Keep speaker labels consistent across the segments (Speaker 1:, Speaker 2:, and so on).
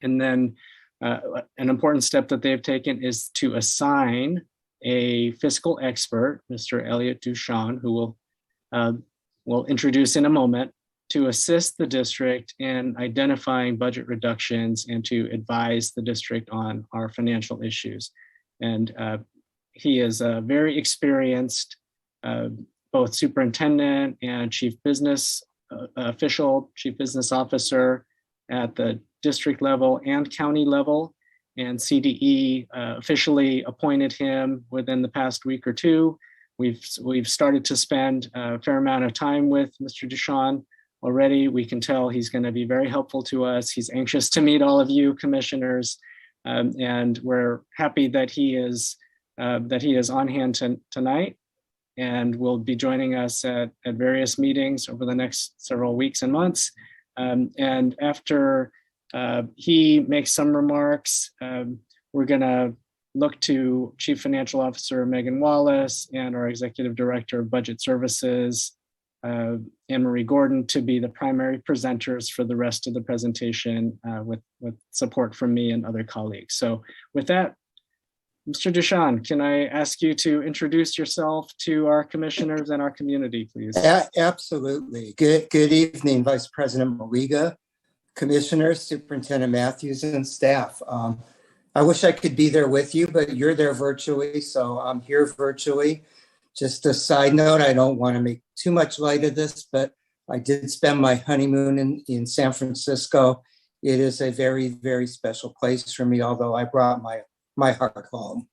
Speaker 1: And then an important step that they've taken is to assign a fiscal expert, Mr. Elliot Duchamp, who we'll introduce in a moment, to assist the district in identifying budget reductions and to advise the district on our financial issues. And he is a very experienced both superintendent and chief business officer at the district level and county level. And CDE officially appointed him within the past week or two. We've started to spend a fair amount of time with Mr. Duchamp already. We can tell he's going to be very helpful to us. He's anxious to meet all of you commissioners, and we're happy that he is on hand tonight, and will be joining us at various meetings over the next several weeks and months. And after he makes some remarks, we're going to look to Chief Financial Officer Megan Wallace and our Executive Director of Budget Services, Anne-Marie Gordon, to be the primary presenters for the rest of the presentation, with support from me and other colleagues. So with that, Mr. Duchamp, can I ask you to introduce yourself to our commissioners and our community, please?
Speaker 2: Absolutely. Good evening, Vice President Maliga, Commissioners, Superintendent Matthews, and staff. I wish I could be there with you, but you're there virtually, so I'm here virtually. Just a side note, I don't want to make too much light of this, but I did spend my honeymoon in San Francisco. It is a very, very special place for me, although I brought my heart home.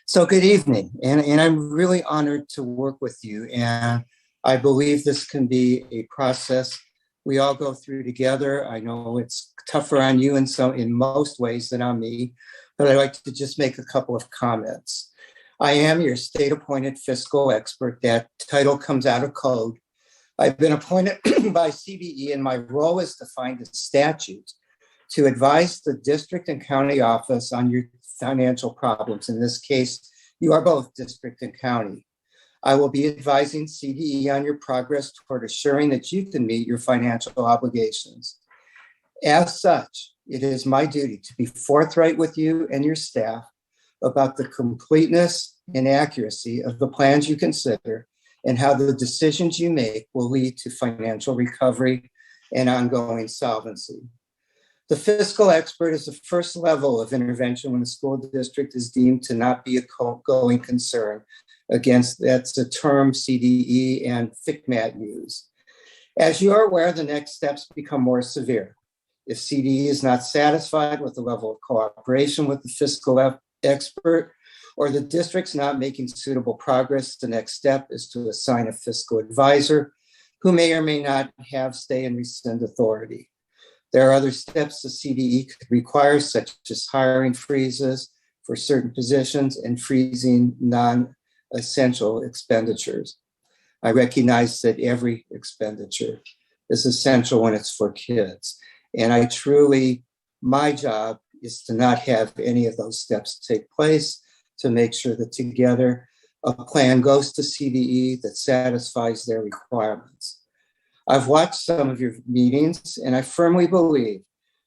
Speaker 2: So good evening, and I'm really honored to work with you, and I believe this can be a process we all go through together. I know it's tougher on you in most ways than on me, but I'd like to just make a couple of comments. I am your state-appointed fiscal expert. That title comes out of code. I've been appointed by CBE, and my role is to find a statute to advise the district and county office on your financial problems. In this case, you are both district and county. I will be advising CDE on your progress toward assuring that you can meet your financial obligations. As such, it is my duty to be forthright with you and your staff about the completeness and accuracy of the plans you consider and how the decisions you make will lead to financial recovery and ongoing solvency. The fiscal expert is the first level of intervention when the school district is deemed to not be a going concern. That's a term CDE and FCMAT use. As you are aware, the next steps become more severe. If CDE is not satisfied with the level of cooperation with the fiscal expert, or the district's not making suitable progress, the next step is to assign a fiscal advisor who may or may not have stay and rescind authority. There are other steps the CDE could require, such as hiring freezes for certain positions and freezing non-essential expenditures. I recognize that every expenditure is essential when it's for kids. And my job is to not have any of those steps take place, to make sure that together a plan goes to CDE that satisfies their requirements. I've watched some of your meetings, and I firmly believe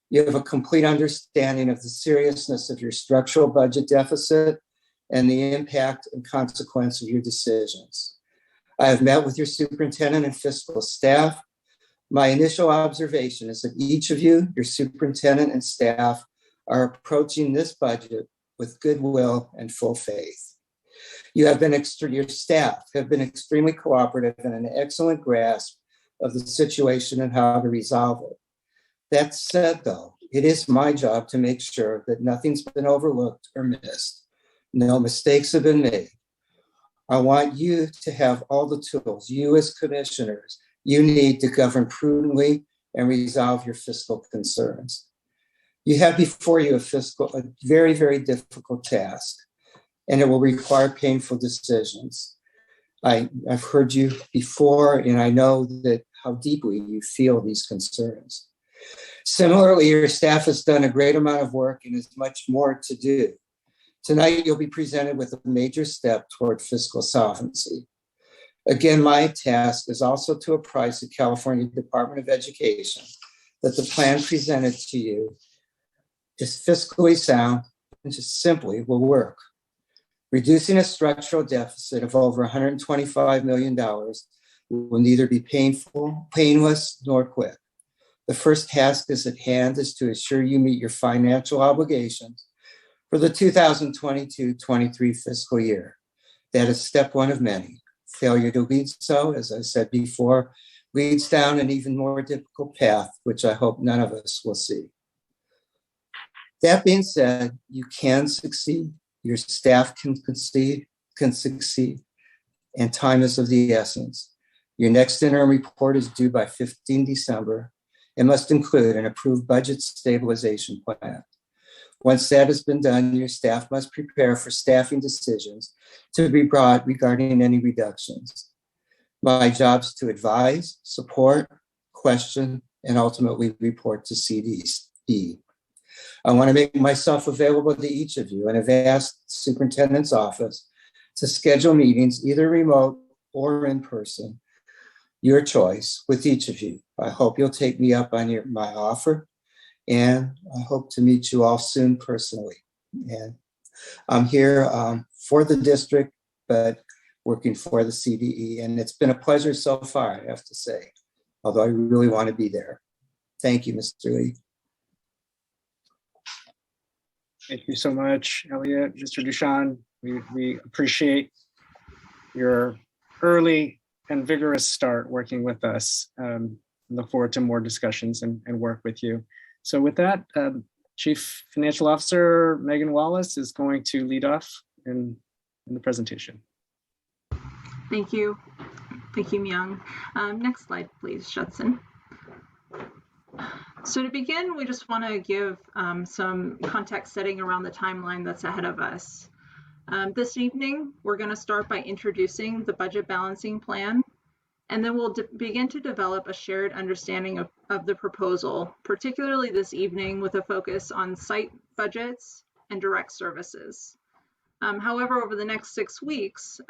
Speaker 2: you have a complete understanding of the seriousness of your structural budget deficit and the impact and consequence of your decisions. I have met with your superintendent and fiscal staff. My initial observation is that each of you, your superintendent and staff, are approaching this budget with goodwill and full faith. Your staff have been extremely cooperative and an excellent grasp of the situation and how to resolve it. That said, though, it is my job to make sure that nothing's been overlooked or missed. No mistakes have been made. I want you to have all the tools, you as commissioners, you need to govern prudently and resolve your fiscal concerns. You have before you a very, very difficult task, and it will require painful decisions. I've heard you before, and I know that how deeply you feel these concerns. Similarly, your staff has done a great amount of work and has much more to do. Tonight, you'll be presented with a major step toward fiscal solvency. Again, my task is also to apprise the California Department of Education that the plan presented to you is fiscally sound and just simply will work. Reducing a structural deficit of over $125 million will neither be painless, nor quick. The first task is at hand is to ensure you meet your financial obligations for the 2022-23 fiscal year. That is step one of many. Failure to lead so, as I said before, leads down an even more difficult path, which I hope none of us will see. That being said, you can succeed, your staff can succeed, and time is of the essence. Your next interim report is due by 15 December and must include an approved budget stabilization plan. Once that has been done, your staff must prepare for staffing decisions to be brought regarding any reductions. My job is to advise, support, question, and ultimately report to CDE. I want to make myself available to each of you and have asked the superintendent's office to schedule meetings, either remote or in person, your choice, with each of you. I hope you'll take me up on my offer, and I hope to meet you all soon personally. And I'm here for the district, but working for the CDE, and it's been a pleasure so far, I have to say, although I really want to be there. Thank you, Mr. Lee.
Speaker 1: Thank you so much, Elliot. Mr. Duchan, we appreciate your early and vigorous start working with us. Look forward to more discussions and work with you. So with that, Chief Financial Officer Megan Wallace is going to lead off in the presentation.
Speaker 3: Thank you. Thank you, Myung. Next slide, please, Judson. So to begin, we just want to give some context setting around the timeline that's ahead of us. This evening, we're going to start by introducing the budget balancing plan, and then we'll begin to develop a shared understanding of the proposal, particularly this evening with a focus on site budgets and direct services. However, over the next 6 weeks,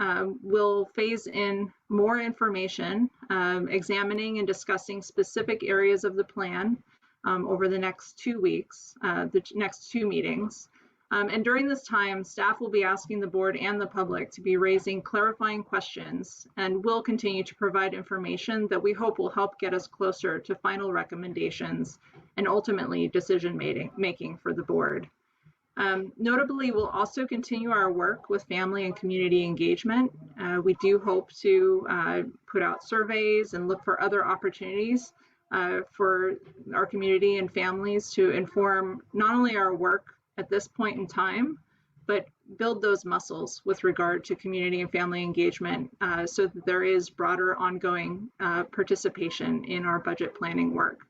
Speaker 3: we'll phase in more information, examining and discussing specific areas of the plan over the next 2 weeks, the next 2 meetings. And during this time, staff will be asking the board and the public to be raising clarifying questions, and will continue to provide information that we hope will help get us closer to final recommendations and ultimately decision making for the board. Notably, we'll also continue our work with family and community engagement. We do hope to put out surveys and look for other opportunities for our community and families to inform not only our work at this point in time, but build those muscles with regard to community and family engagement so that there is broader ongoing participation in our budget planning work.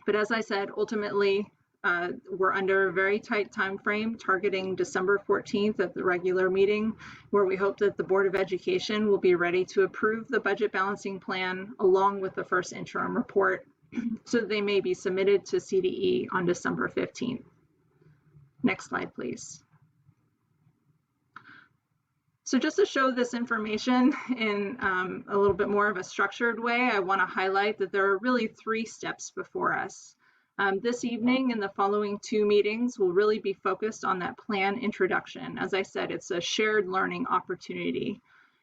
Speaker 3: But as I said, ultimately, we're under a very tight time frame, targeting December 14th at the regular meeting, where we hope that the Board of Education will be ready to approve the budget balancing plan along with the first interim report, so that they may be submitted to CDE on December 15th. Next slide, please. So just to show this information in a little bit more of a structured way, I want to highlight that there are really 3 steps before us. This evening and the following 2 meetings will really be focused on that plan introduction. As I said, it's a shared learning opportunity.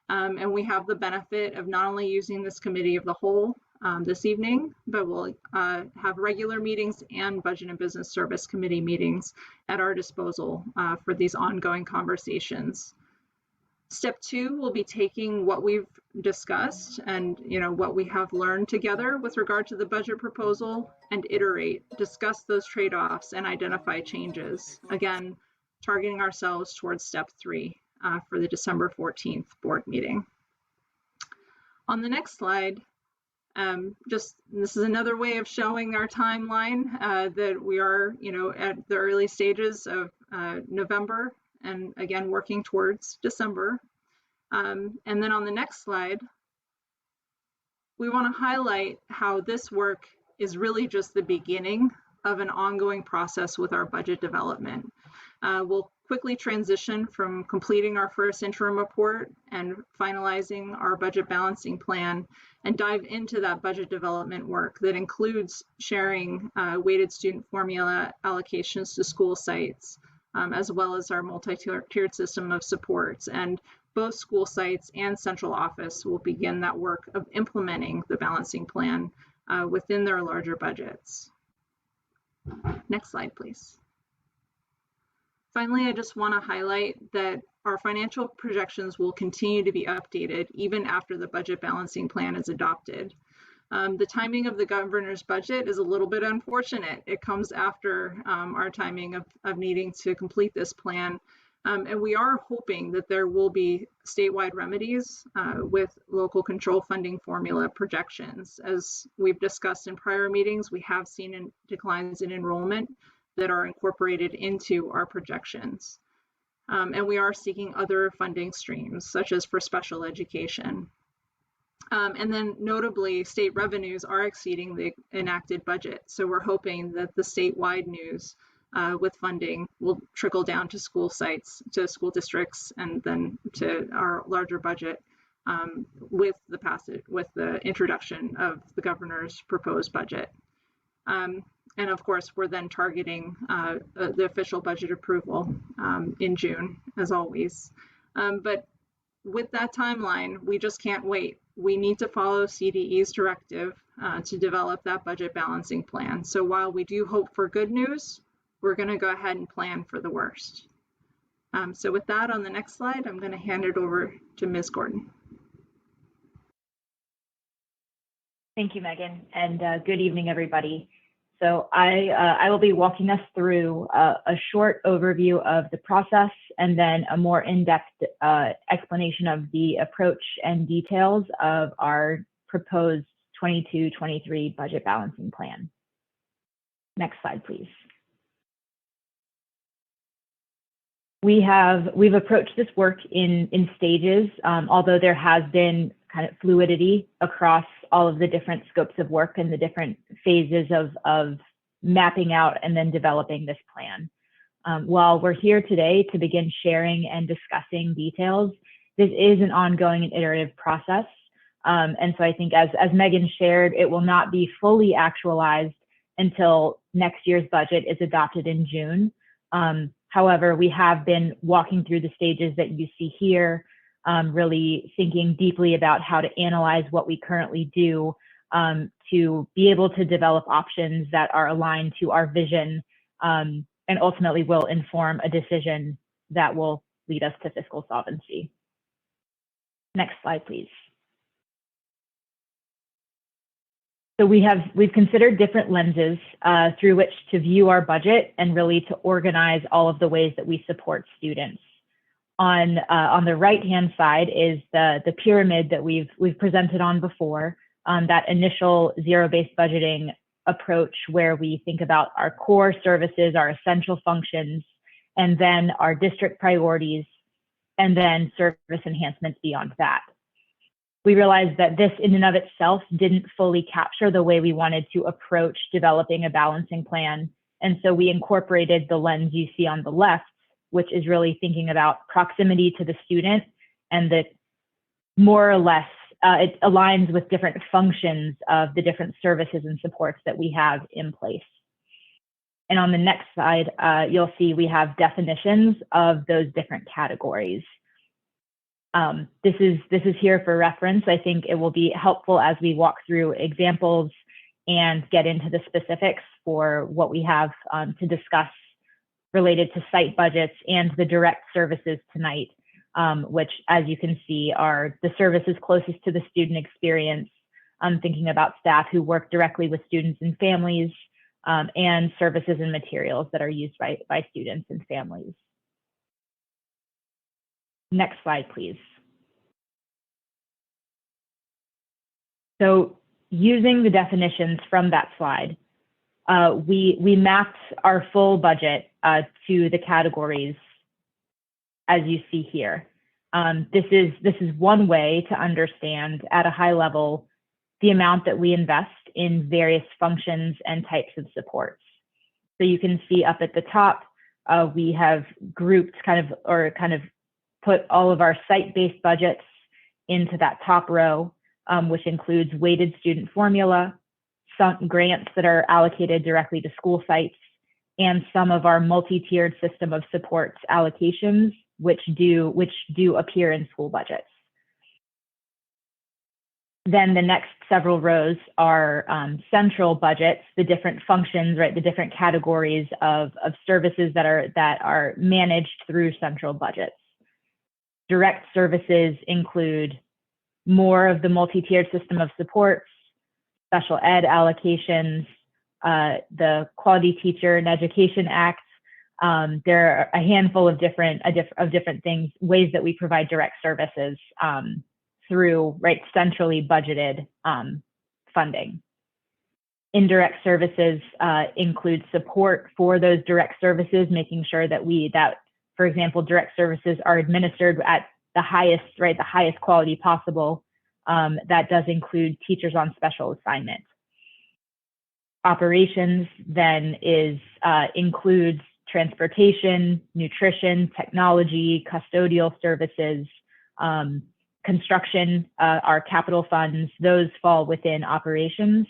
Speaker 3: And we have the benefit of not only using this committee of the whole this evening, but we'll have regular meetings and Budget and Business Service Committee meetings at our disposal for these ongoing conversations. Step 2 will be taking what we've discussed and what we have learned together with regard to the budget proposal and iterate, discuss those trade-offs and identify changes. Again, targeting ourselves towards step 3 for the December 14th board meeting. On the next slide, this is another way of showing our timeline that we are at the early stages of November, and again working towards December. And then on the next slide, we want to highlight how this work is really just the beginning of an ongoing process with our budget development. We'll quickly transition from completing our first interim report and finalizing our budget balancing plan and dive into that budget development work that includes sharing weighted student formula allocations to school sites, as well as our multi-tiered system of supports. And both school sites and central office will begin that work of implementing the balancing plan within their larger budgets. Next slide, please. Finally, I just want to highlight that our financial projections will continue to be updated even after the budget balancing plan is adopted. The timing of the governor's budget is a little bit unfortunate. It comes after our timing of needing to complete this plan. And we are hoping that there will be statewide remedies with local control funding formula projections. As we've discussed in prior meetings, we have seen declines in enrollment that are incorporated into our projections. And we are seeking other funding streams, such as for special education. And then notably, state revenues are exceeding the enacted budget. So we're hoping that the statewide news with funding will trickle down to school sites, to school districts, and then to our larger budget with the introduction of the governor's proposed budget. And of course, we're then targeting the official budget approval in June, as always. But with that timeline, we just can't wait. We need to follow CDE's directive to develop that budget balancing plan. So while we do hope for good news, we're going to go ahead and plan for the worst. So with that, on the next slide, I'm going to hand it over to Ms. Gordon.
Speaker 4: Thank you, Megan, and good evening, everybody. So I will be walking us through a short overview of the process and then a more in-depth explanation of the approach and details of our proposed 22-23 budget balancing plan. Next slide, please. We've approached this work in stages, although there has been kind of fluidity across all of the different scopes of work and the different phases of mapping out and then developing this plan. While we're here today to begin sharing and discussing details, this is an ongoing and iterative process. And so I think as Megan shared, it will not be fully actualized until next year's budget is adopted in June. However, we have been walking through the stages that you see here, really thinking deeply about how to analyze what we currently do to be able to develop options that are aligned to our vision and ultimately will inform a decision that will lead us to fiscal solvency. Next slide, please. So we've considered different lenses through which to view our budget and really to organize all of the ways that we support students. On the right-hand side is the pyramid that we've presented on before, that initial zero-based budgeting approach where we think about our core services, our essential functions, and then our district priorities, and then service enhancements beyond that. We realized that this in and of itself didn't fully capture the way we wanted to approach developing a balancing plan. And so we incorporated the lens you see on the left, which is really thinking about proximity to the student and that more or less it aligns with different functions of the different services and supports that we have in place. And on the next slide, you'll see we have definitions of those different categories. This is here for reference. I think it will be helpful as we walk through examples and get into the specifics for what we have to discuss related to site budgets and the direct services tonight, which, as you can see, are the services closest to the student experience. I'm thinking about staff who work directly with students and families, and services and materials that are used by students and families. Next slide, please. So using the definitions from that slide, we mapped our full budget to the categories as you see here. This is one way to understand at a high level the amount that we invest in various functions and types of supports. So you can see up at the top, We have grouped kind of put all of our site-based budgets into that top row, which includes weighted student formula, some grants that are allocated directly to school sites, and some of our multi-tiered system of supports allocations, which do appear in school budgets. Then the next several rows are central budgets, the different functions, right? The different categories of services that are managed through central budgets. Direct services include more of the multi-tiered system of supports, special ed allocations, the Quality Teacher and Education Act. There are a handful of different things, ways that we provide direct services through centrally budgeted funding. Indirect services include support for those direct services, making sure that for example, direct services are administered at the highest quality possible. That does include teachers on special assignment. Operations then includes transportation, nutrition, technology, custodial services, construction, our capital funds, those fall within operations.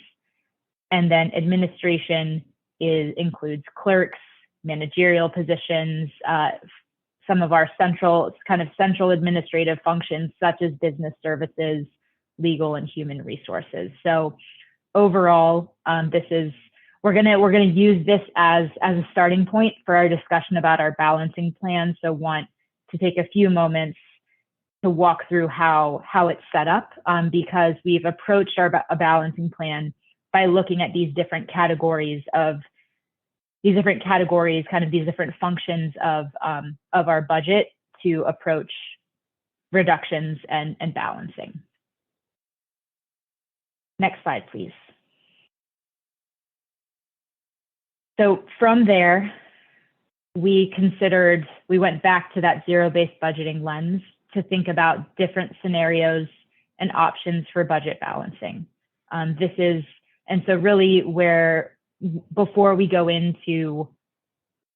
Speaker 4: And then administration includes clerks, managerial positions, some of our central administrative functions such as business services, legal, and human resources. So overall, we're gonna use this as a starting point for our discussion about our balancing plan. So want to take a few moments to walk through how it's set up, because we've approached our balancing plan by looking at these different categories, these different functions of our budget to approach reductions and balancing. Next slide, please. So from there, we went back to that zero-based budgeting lens to think about different scenarios and options for budget balancing. And so really where, before we go into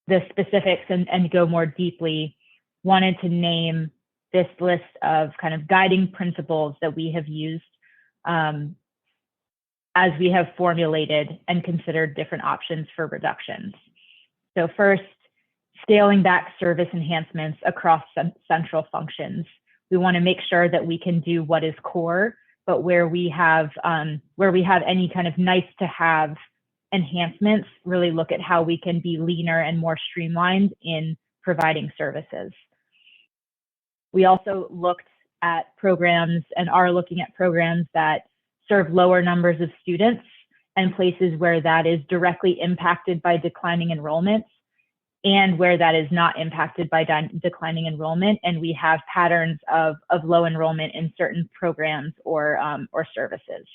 Speaker 4: the specifics and go more deeply, wanted to name this list of kind of guiding principles that we have used as we have formulated and considered different options for reductions. So first, scaling back service enhancements across central functions. We want to make sure that we can do what is core, but where we have any kind of nice to have enhancements, really look at how we can be leaner and more streamlined in providing services. We also looked at programs and are looking at programs that serve lower numbers of students and places where that is directly impacted by declining enrollments and where that is not impacted by declining enrollment. And we have patterns of low enrollment in certain programs or services.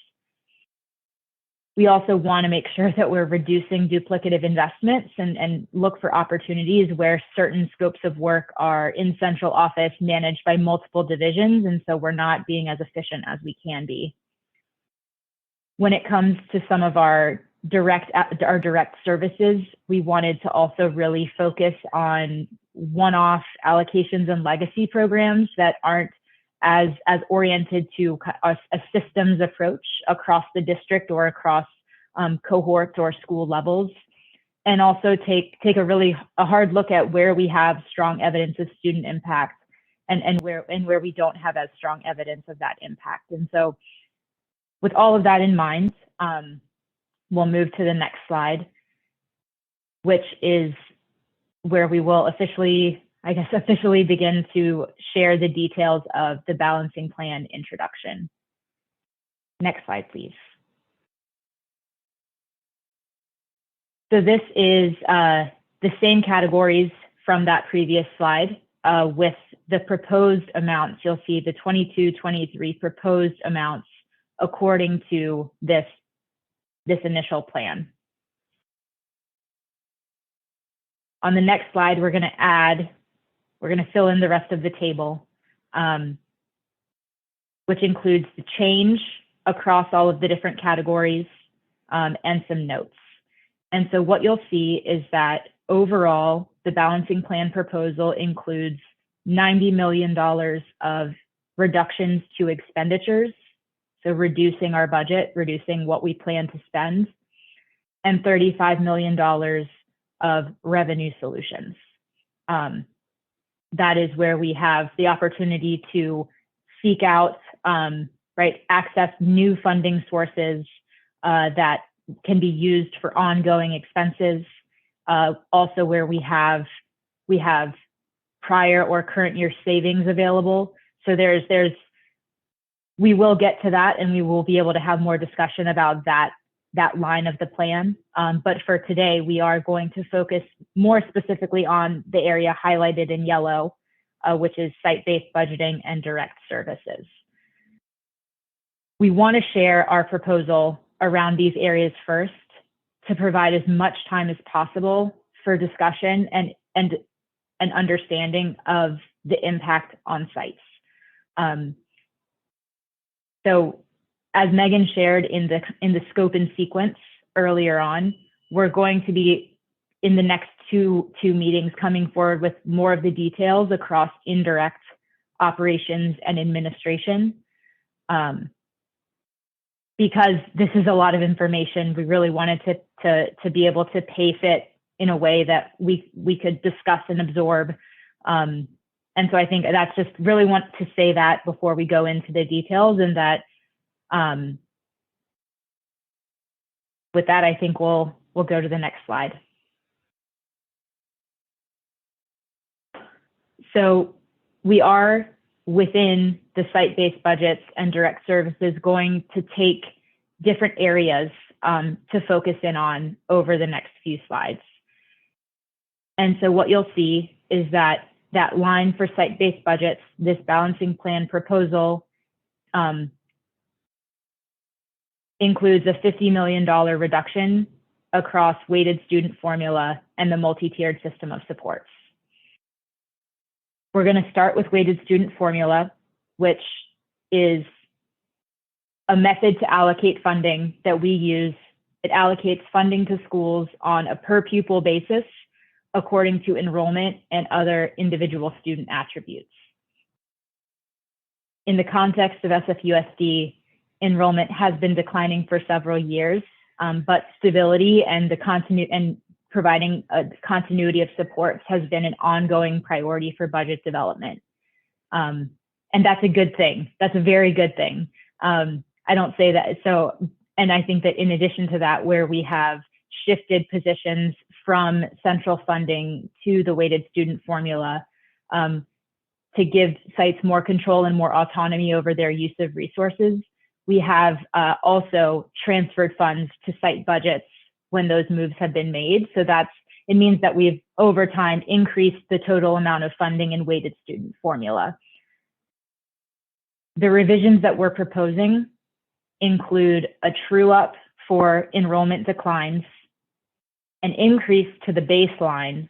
Speaker 4: We also want to make sure that we're reducing duplicative investments and look for opportunities where certain scopes of work are in central office managed by multiple divisions. And so we're not being as efficient as we can be. When it comes to some of our direct services, we wanted to also really focus on one-off allocations and legacy programs that aren't as oriented to a systems approach across the district or across cohorts or school levels, and also take a hard look at where we have strong evidence of student impact and where we don't have as strong evidence of that impact. And so with all of that in mind, we'll move to the next slide, which is where we will officially begin to share the details of the balancing plan introduction. Next slide, please. So this is the same categories from that previous slide with the proposed amounts. You'll see the 22-23 proposed amounts according to this initial plan. On the next slide, we're going to fill in the rest of the table, which includes the change across all of the different categories and some notes. And so what you'll see is that overall, the balancing plan proposal includes $90 million of reductions to expenditures, so reducing our budget, reducing what we plan to spend, and $35 million of revenue solutions. That is where we have the opportunity to seek out, access new funding sources that can be used for ongoing expenses. Also where we have prior or current year savings available. So we will get to that, and we will be able to have more discussion about that line of the plan. But for today, we are going to focus more specifically on the area highlighted in yellow, which is site-based budgeting and direct services. We want to share our proposal around these areas first to provide as much time as possible for discussion and an understanding of the impact on sites. So as Megan shared in the scope and sequence earlier on, we're going to be in the next two meetings coming forward with more of the details across indirect operations and administration. Because this is a lot of information, we really wanted to be able to pace it in a way that we could discuss and absorb. And so I think that's just really want to say that before we go into the details, and that with that, I think we'll go to the next slide. So we are within the site-based budgets and direct services going to take different areas to focus in on over the next few slides. And so what you'll see is that line for site-based budgets, this balancing plan proposal, includes a $50 million reduction across weighted student formula and the multi-tiered system of supports. We're going to start with weighted student formula, which is a method to allocate funding that we use. It allocates funding to schools on a per pupil basis according to enrollment and other individual student attributes. In the context of SFUSD, enrollment has been declining for several years, but stability and providing a continuity of supports has been an ongoing priority for budget development. And that's a good thing. That's a very good thing. I don't say that. So, and I think that in addition to that, where we have shifted positions from central funding to the weighted student formula to give sites more control and more autonomy over their use of resources, we have also transferred funds to site budgets when those moves have been made. So it means that we've over time increased the total amount of funding in weighted student formula. The revisions that we're proposing include a true up for enrollment declines, an increase to the baseline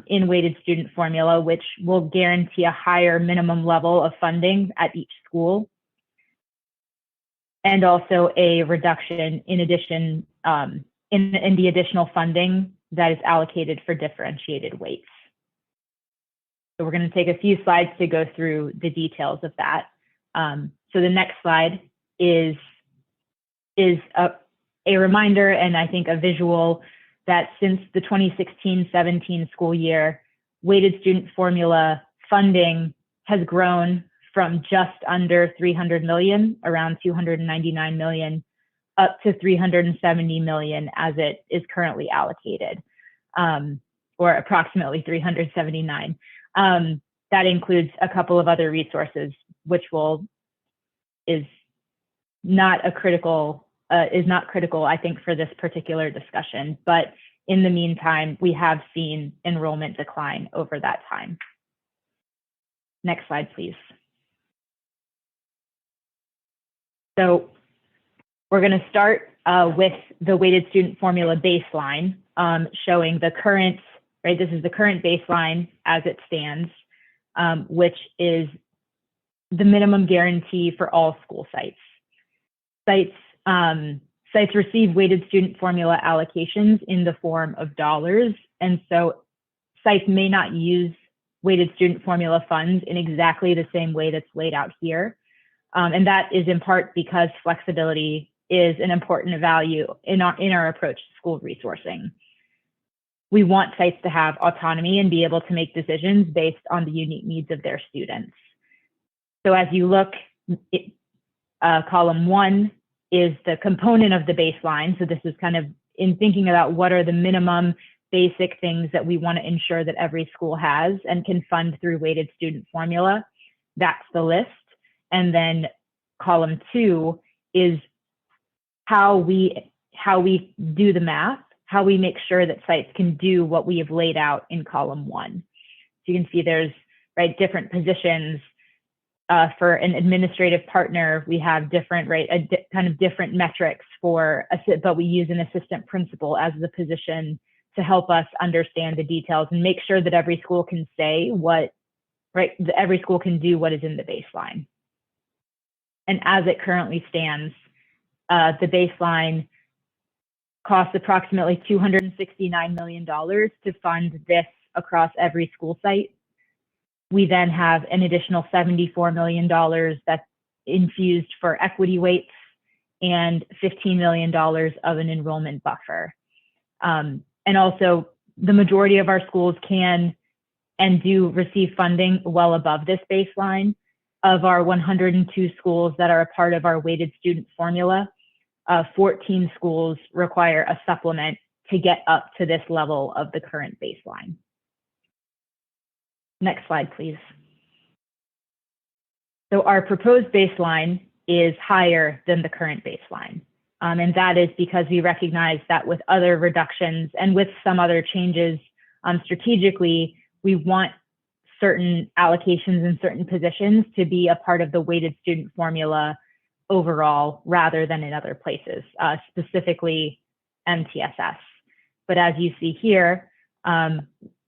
Speaker 4: in weighted student formula, which will guarantee a higher minimum level of funding at each school, and also a reduction in addition in the additional funding that is allocated for differentiated weights. So we're going to take a few slides to go through the details of that. So the next slide is a reminder, and I think a visual, that since the 2016-17 school year, weighted student formula funding has grown from just under 300 million, around 299 million, up to 370 million as it is currently allocated, or approximately 379. That includes a couple of other resources, which is not critical, I think, for this particular discussion. But in the meantime, we have seen enrollment decline over that time. Next slide, please. So we're going to start with the weighted student formula baseline, showing the current, right? This is the current baseline as it stands, which is the minimum guarantee for all school sites. Sites sites receive weighted student formula allocations in the form of dollars. And so sites may not use weighted student formula funds in exactly the same way that's laid out here. And that is in part because flexibility is an important value in our approach to school resourcing. We want sites to have autonomy and be able to make decisions based on the unique needs of their students. So as you look, column 1 is the component of the baseline. So this is kind of in thinking about what are the minimum basic things that we want to ensure that every school has and can fund through weighted student formula. That's the list. And then column 2 is how we do the math, how we make sure that sites can do what we have laid out in column 1. So you can see there's different positions. For an administrative partner, we have different, kind of different metrics but we use an assistant principal as the position to help us understand the details and make sure that every school can say every school can do what is in the baseline. And as it currently stands, the baseline costs approximately $269 million to fund this across every school site. We then have an additional $74 million that's infused for equity weights and $15 million of an enrollment buffer. And also, the majority of our schools can and do receive funding well above this baseline. Of our 102 schools that are a part of our weighted student formula, 14 schools require a supplement to get up to this level of the current baseline. Next slide, please. So our proposed baseline is higher than the current baseline. And that is because we recognize that with other reductions and with some other changes strategically, we want certain allocations in certain positions to be a part of the weighted student formula overall rather than in other places, specifically MTSS. But as you see here,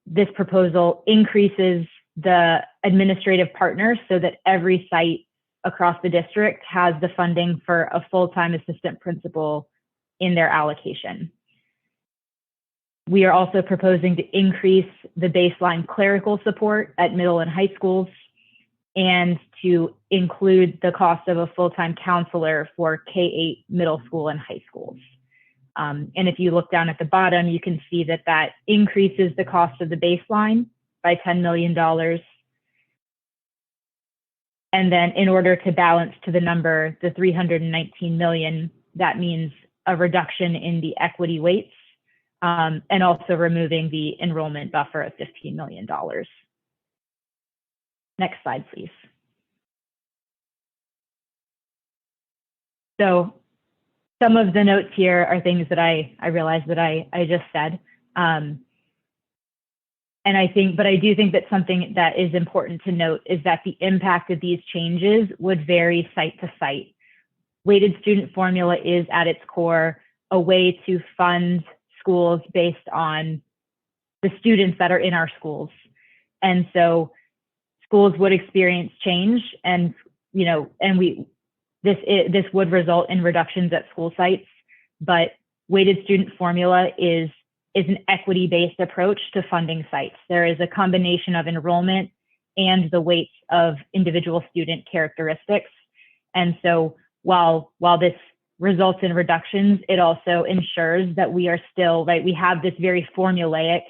Speaker 4: this proposal increases the administrative partners so that every site across the district has the funding for a full-time assistant principal in their allocation. We are also proposing to increase the baseline clerical support at middle and high schools and to include the cost of a full-time counselor for K-8 middle school and high schools. And if you look down at the bottom, you can see that that increases the cost of the baseline by $10 million. And then in order to balance to the number, the $319 million, that means a reduction in the equity weights and also removing the enrollment buffer of $15 million. Next slide, please. So some of the notes here are things that I realized that I just said. And I do think that something that is important to note is that the impact of these changes would vary site to site. Weighted student formula is at its core a way to fund schools based on the students that are in our schools. And so schools would experience change and, this would result in reductions at school sites, but weighted student formula is an equity-based approach to funding sites. There is a combination of enrollment and the weights of individual student characteristics. And so while this results in reductions, it also ensures that we are still, we have this very formulaic,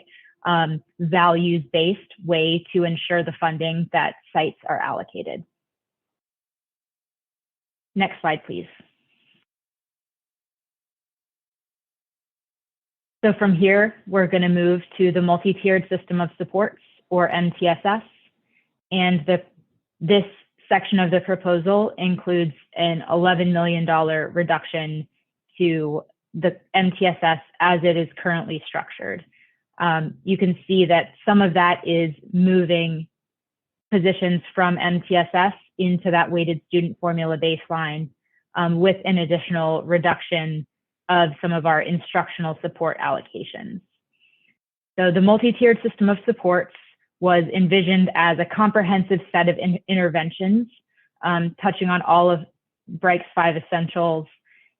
Speaker 4: values-based way to ensure the funding that sites are allocated. Next slide, please. So from here, we're going to move to the multi-tiered system of supports, or MTSS. And this section of the proposal includes an $11 million reduction to the MTSS as it is currently structured. You can see that some of that is moving positions from MTSS into that weighted student formula baseline with an additional reduction of some of our instructional support allocations. So the multi-tiered system of supports was envisioned as a comprehensive set of interventions, touching on all of Brike's 5 essentials.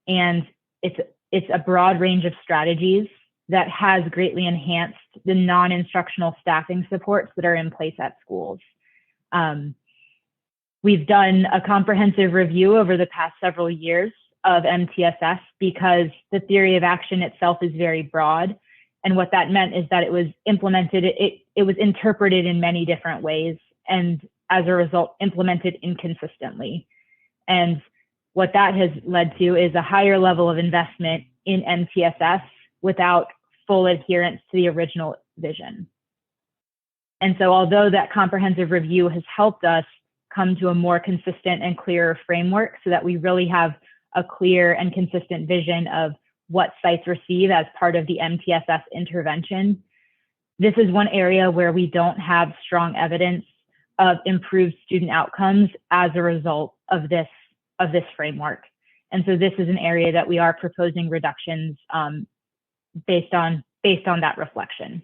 Speaker 4: And it's a broad range of strategies that has greatly enhanced the non-instructional staffing supports that are in place at schools. We've done a comprehensive review over the past several years of MTSS because the theory of action itself is very broad. And what that meant is that it was implemented, it was interpreted in many different ways, and as a result, implemented inconsistently. And what that has led to is a higher level of investment in MTSS without full adherence to the original vision. And so although that comprehensive review has helped us come to a more consistent and clearer framework so that we really have a clear and consistent vision of what sites receive as part of the MTSS intervention, this is one area where we don't have strong evidence of improved student outcomes as a result of this framework. And so this is an area that we are proposing reductions based on that reflection.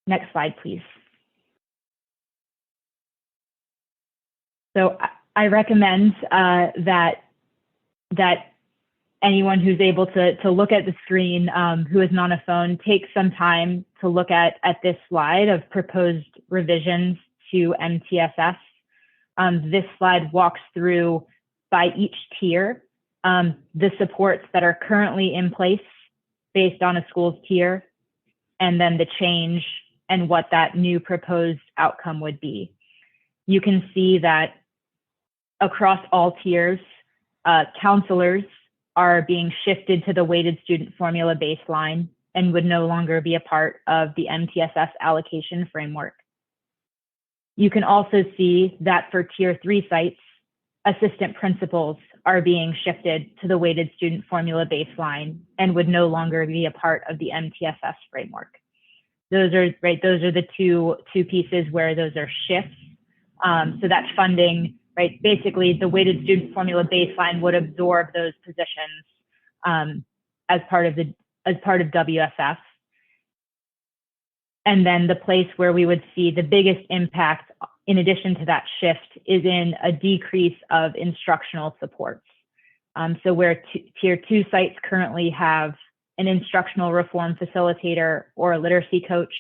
Speaker 4: Next slide, please. So I recommend that anyone who's able to look at the screen who isn't on a phone take some time to look at this slide of proposed revisions to MTSS. This slide walks through by each tier the supports that are currently in place based on a school's tier, and then the change and what that new proposed outcome would be. You can see that across all tiers, counselors are being shifted to the weighted student formula baseline and would no longer be a part of the MTSS allocation framework. You can also see that for tier 3 sites, assistant principals are being shifted to the weighted student formula baseline and would no longer be a part of the MTSS framework. Those are the two pieces where those are shifts. So that funding, right, basically the weighted student formula baseline would absorb those positions as part of WSF. And then the place where we would see the biggest impact in addition to that shift is in a decrease of instructional supports. So where tier 2 sites currently have an instructional reform facilitator or a literacy coach,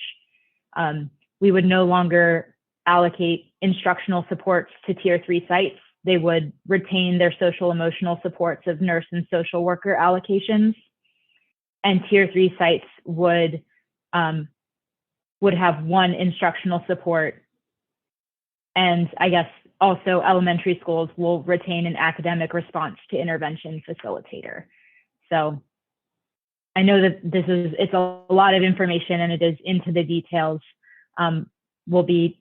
Speaker 4: we would no longer allocate instructional supports to tier 3 sites. They would retain their social emotional supports of nurse and social worker allocations. And tier 3 sites would have one instructional support. And I guess also elementary schools will retain an academic response to intervention facilitator. So I know that it's a lot of information and it is into the details. We'll be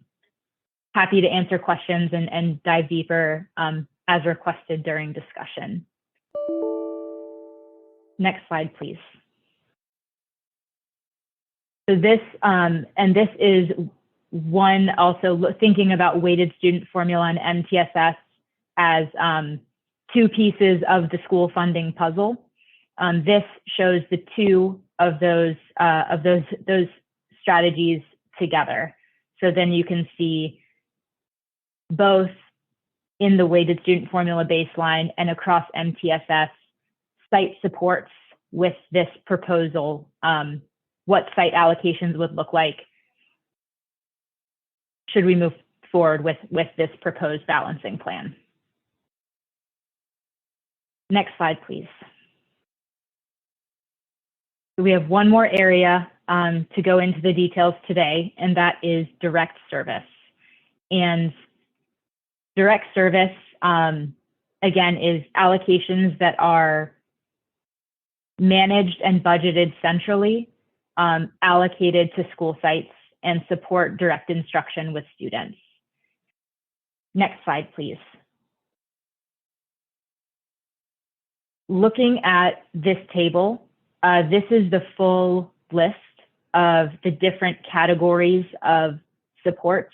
Speaker 4: happy to answer questions and dive deeper as requested during discussion. Next slide, please. So this is one also thinking about weighted student formula and MTSS as two pieces of the school funding puzzle. This shows the two of those strategies together. So then you can see both in the weighted student formula baseline and across MTSS site supports with this proposal, what site allocations would look like should we move forward with this proposed balancing plan. Next slide, please. So we have one more area to go into the details today, and that is direct service. And direct service, again, is allocations that are managed and budgeted centrally, allocated to school sites, and support direct instruction with students. Next slide, please. Looking at this table, this is the full list of the different categories of supports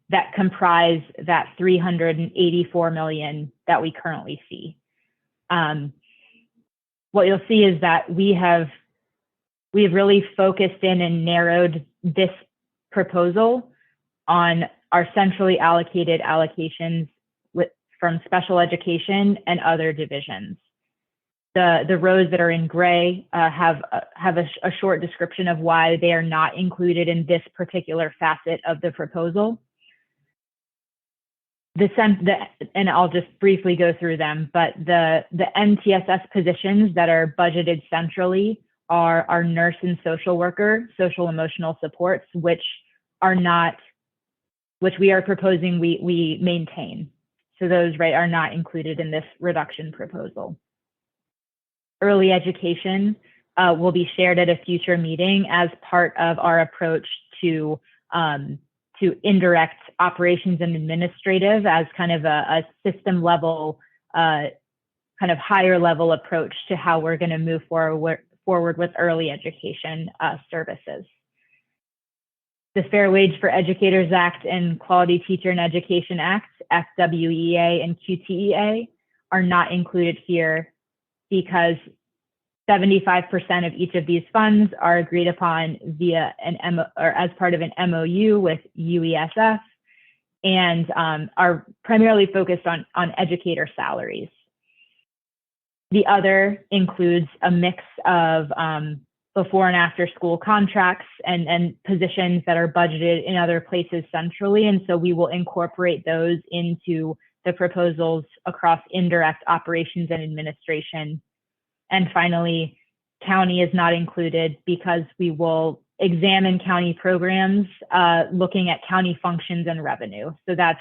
Speaker 4: that comprise that $384 million that we currently see. What you'll see is that we've really focused in and narrowed this proposal on our centrally allocated allocations from special education and other divisions. The rows that are in gray have a short description of why they are not included in this particular facet of the proposal. And I'll just briefly go through them, but the MTSS positions that are budgeted centrally are our nurse and social worker, social emotional supports, which we are proposing we maintain. So those, right, are not included in this reduction proposal. Early education will be shared at a future meeting as part of our approach to indirect operations and administrative as kind of a system level, kind of higher level approach to how we're going to move forward with early education services. The Fair Wage for Educators Act and Quality Teacher and Education Act, FWEA and QTEA, are not included here because 75% of each of these funds are agreed upon via or as part of an MOU with UESF and are primarily focused on educator salaries. The other includes a mix of before and after school contracts and positions that are budgeted in other places centrally. And so we will incorporate those into the proposals across indirect operations and administration. And finally, county is not included because we will examine county programs looking at county functions and revenue. So that's,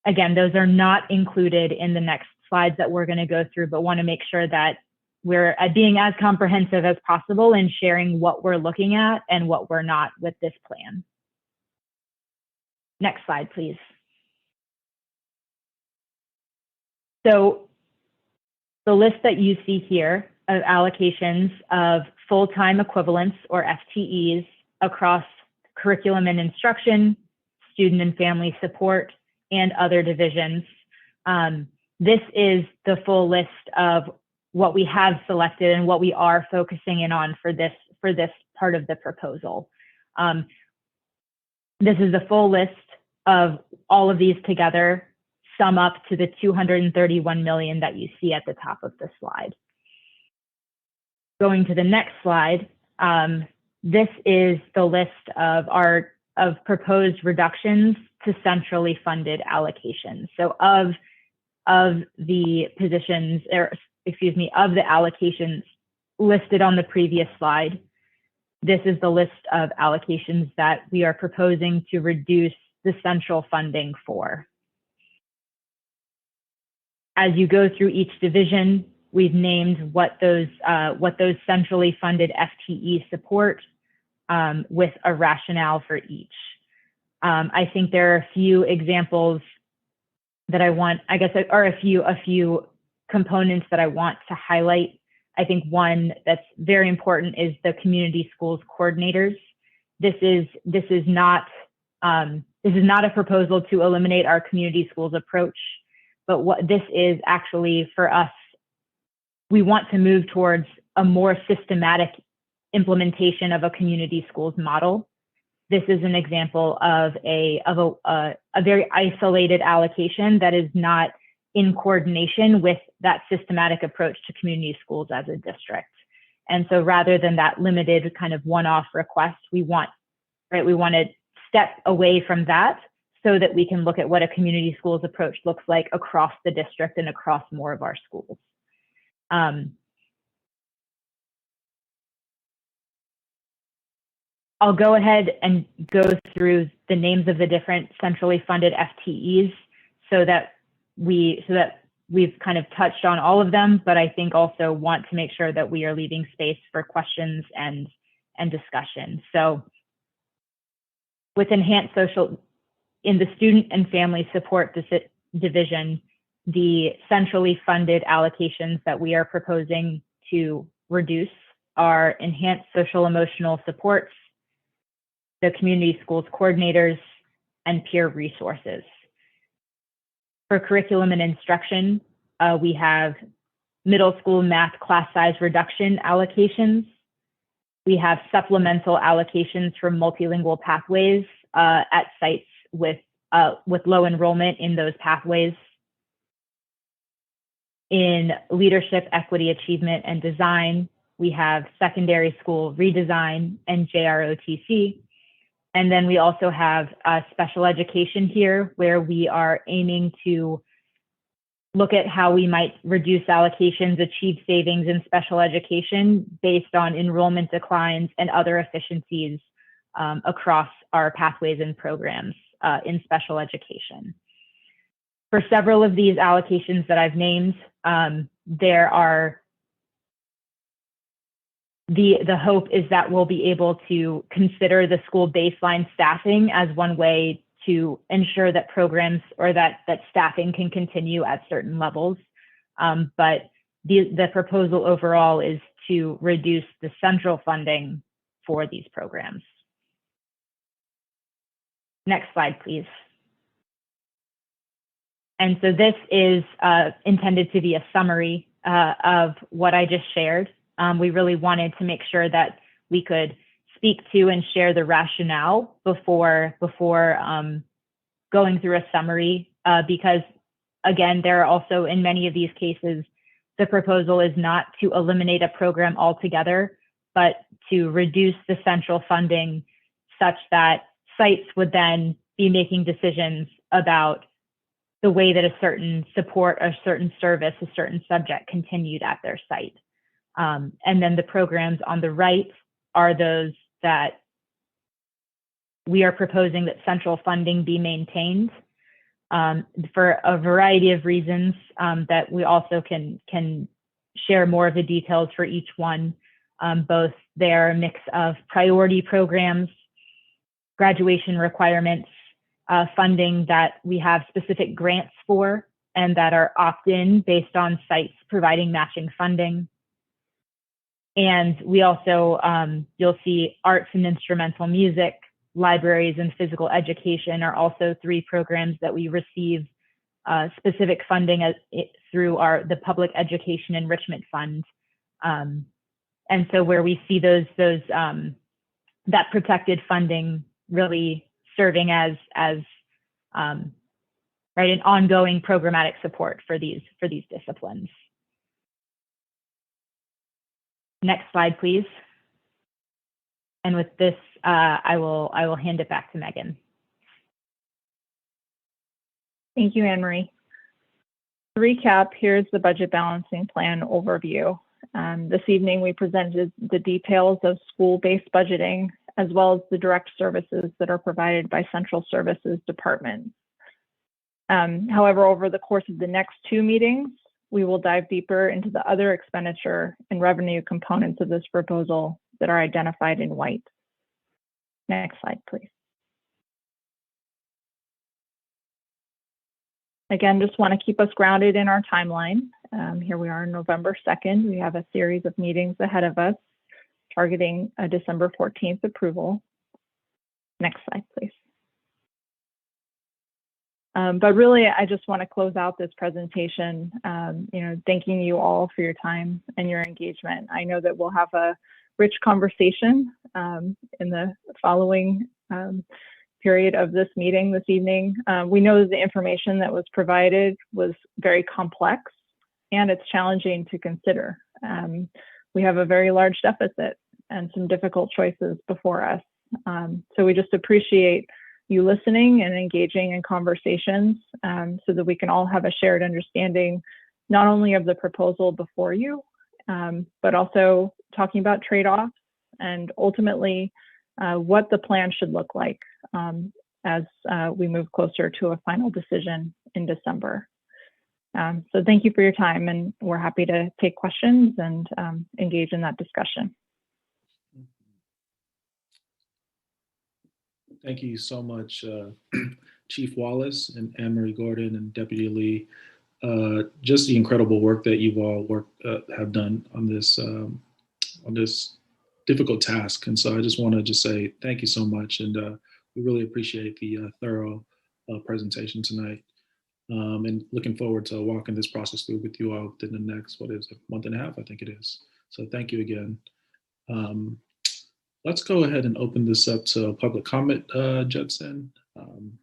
Speaker 4: again, those are not included in the next slides that we're going to go through, but want to make sure that we're being as comprehensive as possible in sharing what we're looking at and what we're not with this plan. Next slide, please. So the list that you see here of allocations of full-time equivalents or FTEs across curriculum and instruction, student and family support, and other divisions. This is the full list of what we have selected and what we are focusing in on for this part of the proposal. This is the full list of all of these together, sum up to the $231 million that you see at the top of the slide. Going to the next slide, this is the list of proposed reductions to centrally funded allocations. So of the positions, or excuse me, of the allocations listed on the previous slide, this is the list of allocations that we are proposing to reduce the central funding for. As you go through each division, we've named what those centrally funded FTE support with a rationale for each. I think there are a few examples that I want, I guess, or a few components that I want to highlight. I think one that's very important is the community schools coordinators. This is not a proposal to eliminate our community schools approach, but what this is actually for us, we want to move towards a more systematic implementation of a community schools model. This is an example of a very isolated allocation that is not in coordination with that systematic approach to community schools as a district. And so rather than that limited kind of one-off request, we want to step away from that so that we can look at what a community schools approach looks like across the district and across more of our schools. I'll go ahead and go through the names of the different centrally funded FTEs so that we've kind of touched on all of them, but I think also want to make sure that we are leaving space for questions and discussion. So with enhanced social, in the student and family support division, the centrally funded allocations that we are proposing to reduce are enhanced social emotional supports, the community schools coordinators, and peer resources. For curriculum and instruction, we have middle school math class size reduction allocations. We have supplemental allocations for multilingual pathways at sites with low enrollment in those pathways. In leadership, equity, achievement, and design, we have secondary school redesign and JROTC. And then we also have special education here, where we are aiming to look at how we might reduce allocations, achieve savings in special education based on enrollment declines and other efficiencies across our pathways and programs in special education. For several of these allocations that I've named, there are the hope is that we'll be able to consider the school baseline staffing as one way to ensure that programs or that staffing can continue at certain levels. But the proposal overall is to reduce the central funding for these programs. Next slide, please. And so this is intended to be a summary of what I just shared. We really wanted to make sure that we could speak to and share the rationale before going through a summary, because again, there are also in many of these cases, the proposal is not to eliminate a program altogether, but to reduce the central funding such that sites would then be making decisions about the way that a certain support, a certain service, a certain subject continued at their site. And then the programs on the right are those that we are proposing that central funding be maintained for a variety of reasons that we also can share more of the details for each one. Both their mix of priority programs, graduation requirements, funding that we have specific grants for and that are opt-in based on sites providing matching funding. And we also, you'll see arts and instrumental music, libraries, and physical education are also three programs that we receive specific funding through the Public Education Enrichment Fund. And so where we see that protected funding really serving as right, an ongoing programmatic support for these disciplines. Next slide, please. And with this, I will hand it back to Megan.
Speaker 5: Thank you, Anne-Marie. To recap, here's the budget balancing plan overview. This evening, we presented the details of school-based budgeting, as well as the direct services that are provided by central services departments. However, over the course of the next two meetings, we will dive deeper into the other expenditure and revenue components of this proposal that are identified in white. Next slide, please. Again, just want to keep us grounded in our timeline. Here we are on November 2nd. We have a series of meetings ahead of us, targeting a December 14th approval. Next slide, please. But really, I just want to close out this presentation, thanking you all for your time and your engagement. I know that we'll have a rich conversation in the following period of this meeting this evening. We know that the information that was provided was very complex and it's challenging to consider. We have a very large deficit and some difficult choices before us. So we just appreciate you listening and engaging in conversations so that we can all have a shared understanding, not only of the proposal before you, but also talking about trade-offs and ultimately what the plan should look like as we move closer to a final decision in December. So thank you for your time, and we're happy to take questions and engage in that discussion.
Speaker 6: Thank you so much, Chief Wallace and Anne-Marie Gordon and Deputy Lee. Just the incredible work that you've all have done on this difficult task. And so I just want to just say thank you so much. And we really appreciate the thorough presentation tonight. And looking forward to walking this process through with you all within the next, month and a half, I think it is. So thank you again. Let's go ahead and open this up to public comment, Judson.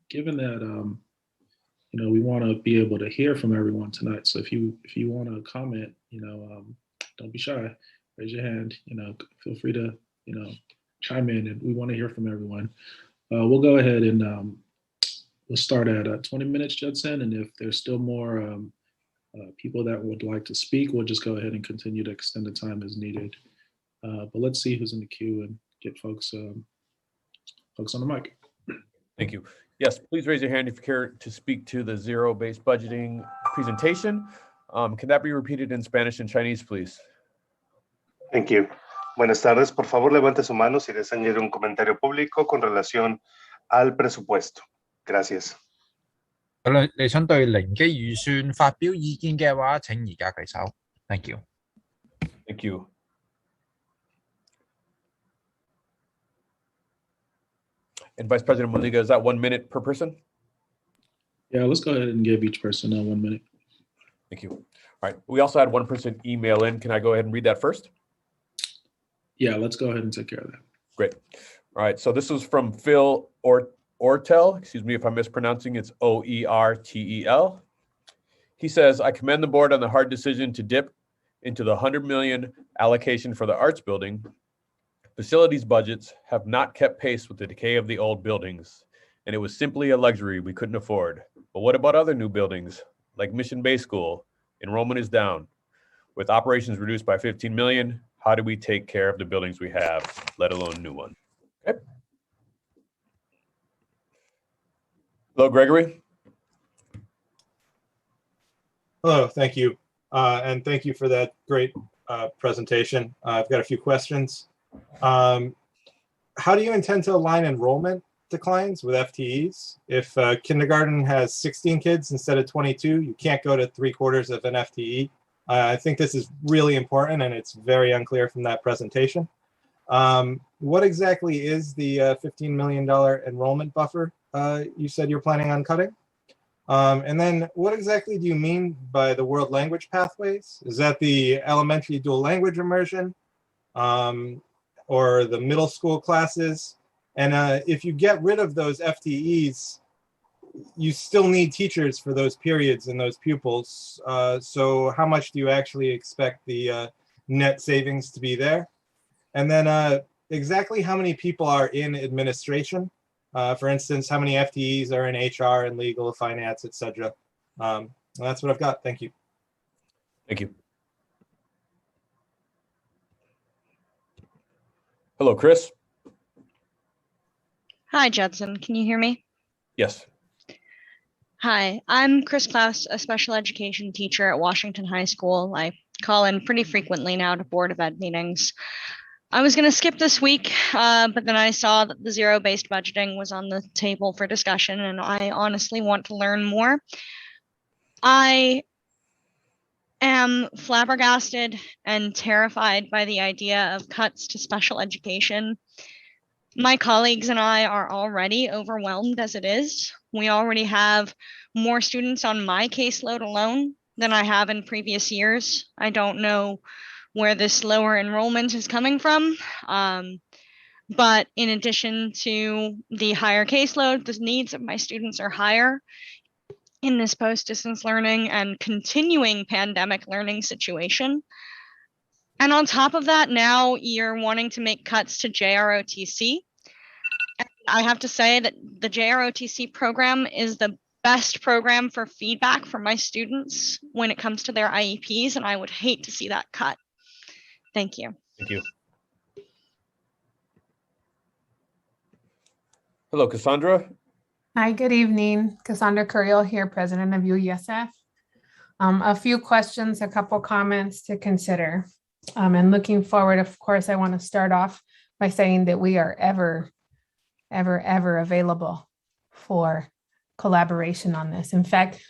Speaker 6: Given that, we want to be able to hear from everyone tonight. So if you want to comment, don't be shy. Raise your hand. Feel free to chime in, and we want to hear from everyone. We'll go ahead and we'll start at 20 minutes, Judson. And if there's still more people that would like to speak, we'll just go ahead and continue to extend the time as needed. But let's see who's in the queue and get folks on the mic.
Speaker 7: Thank you. Yes, please raise your hand if you care to speak to the zero-based budgeting presentation. Can that be repeated in Spanish and Chinese, please?
Speaker 8: Thank you. Buenas tardes. Por favor, levante su mano si desea añadir un comentario público con relación al presupuesto. Gracias.
Speaker 9: 你想對零基預算發表意見嘅話，請而家舉手。Thank you.
Speaker 7: Thank you. And Vice President Maliga, is that 1 minute per person?
Speaker 6: Yeah, let's go ahead and give each person 1 minute.
Speaker 7: Thank you. All right. We also had one person email in. Can I go ahead and read that first?
Speaker 6: Yeah, let's go ahead and take care of that.
Speaker 7: Great. All right. So this was from Phil Ortel. Excuse me if I'm mispronouncing. It's Oertel. He says, I commend the board on the hard decision to dip into the 100 million allocation for the arts building. Facilities budgets have not kept pace with the decay of the old buildings, and it was simply a luxury we couldn't afford. But what about other new buildings, like Mission Bay School? Enrollment is down. With operations reduced by 15 million, how do we take care of the buildings we have, let alone new ones? Okay. Hello, Gregory.
Speaker 10: Hello, thank you. And thank you for that great presentation. I've got a few questions. How do you intend to align enrollment declines with FTEs? If kindergarten has 16 kids instead of 22, you can't go to 3/4 of an FTE. I think this is really important, and it's very unclear from that presentation. What exactly is the $15 million enrollment buffer you said you're planning on cutting? And then what exactly do you mean by the world language pathways? Is that the elementary dual language immersion? Or the middle school classes? And if you get rid of those FTEs, you still need teachers for those periods and those pupils. So how much do you actually expect the net savings to be there? And then exactly how many people are in administration? For instance, how many FTEs are in HR and legal, finance, etc.? That's what I've got. Thank you.
Speaker 7: Thank you. Hello, Chris.
Speaker 11: Hi, Judson. Can you hear me?
Speaker 7: Yes.
Speaker 11: Hi, I'm Chris Klaus, a special education teacher at Washington High School. I call in pretty frequently now to Board of Ed meetings. I was going to skip this week, but then I saw that the zero-based budgeting was on the table for discussion, and I honestly want to learn more. I am flabbergasted and terrified by the idea of cuts to special education. My colleagues and I are already overwhelmed as it is. We already have more students on my caseload alone than I have in previous years. I don't know where this lower enrollment is coming from. But in addition to the higher caseload, the needs of my students are higher in this post-distance learning and continuing pandemic learning situation. And on top of that, now you're wanting to make cuts to JROTC. And I have to say that the JROTC program is the best program for feedback for my students when it comes to their IEPs, and I would hate to see that cut. Thank you.
Speaker 7: Thank you. Hello, Cassandra.
Speaker 12: Hi, good evening. Cassandra Curiel here, President of UESF. A few questions, a couple comments to consider. And looking forward, of course, I want to start off by saying that we are ever available for collaboration on this. In fact,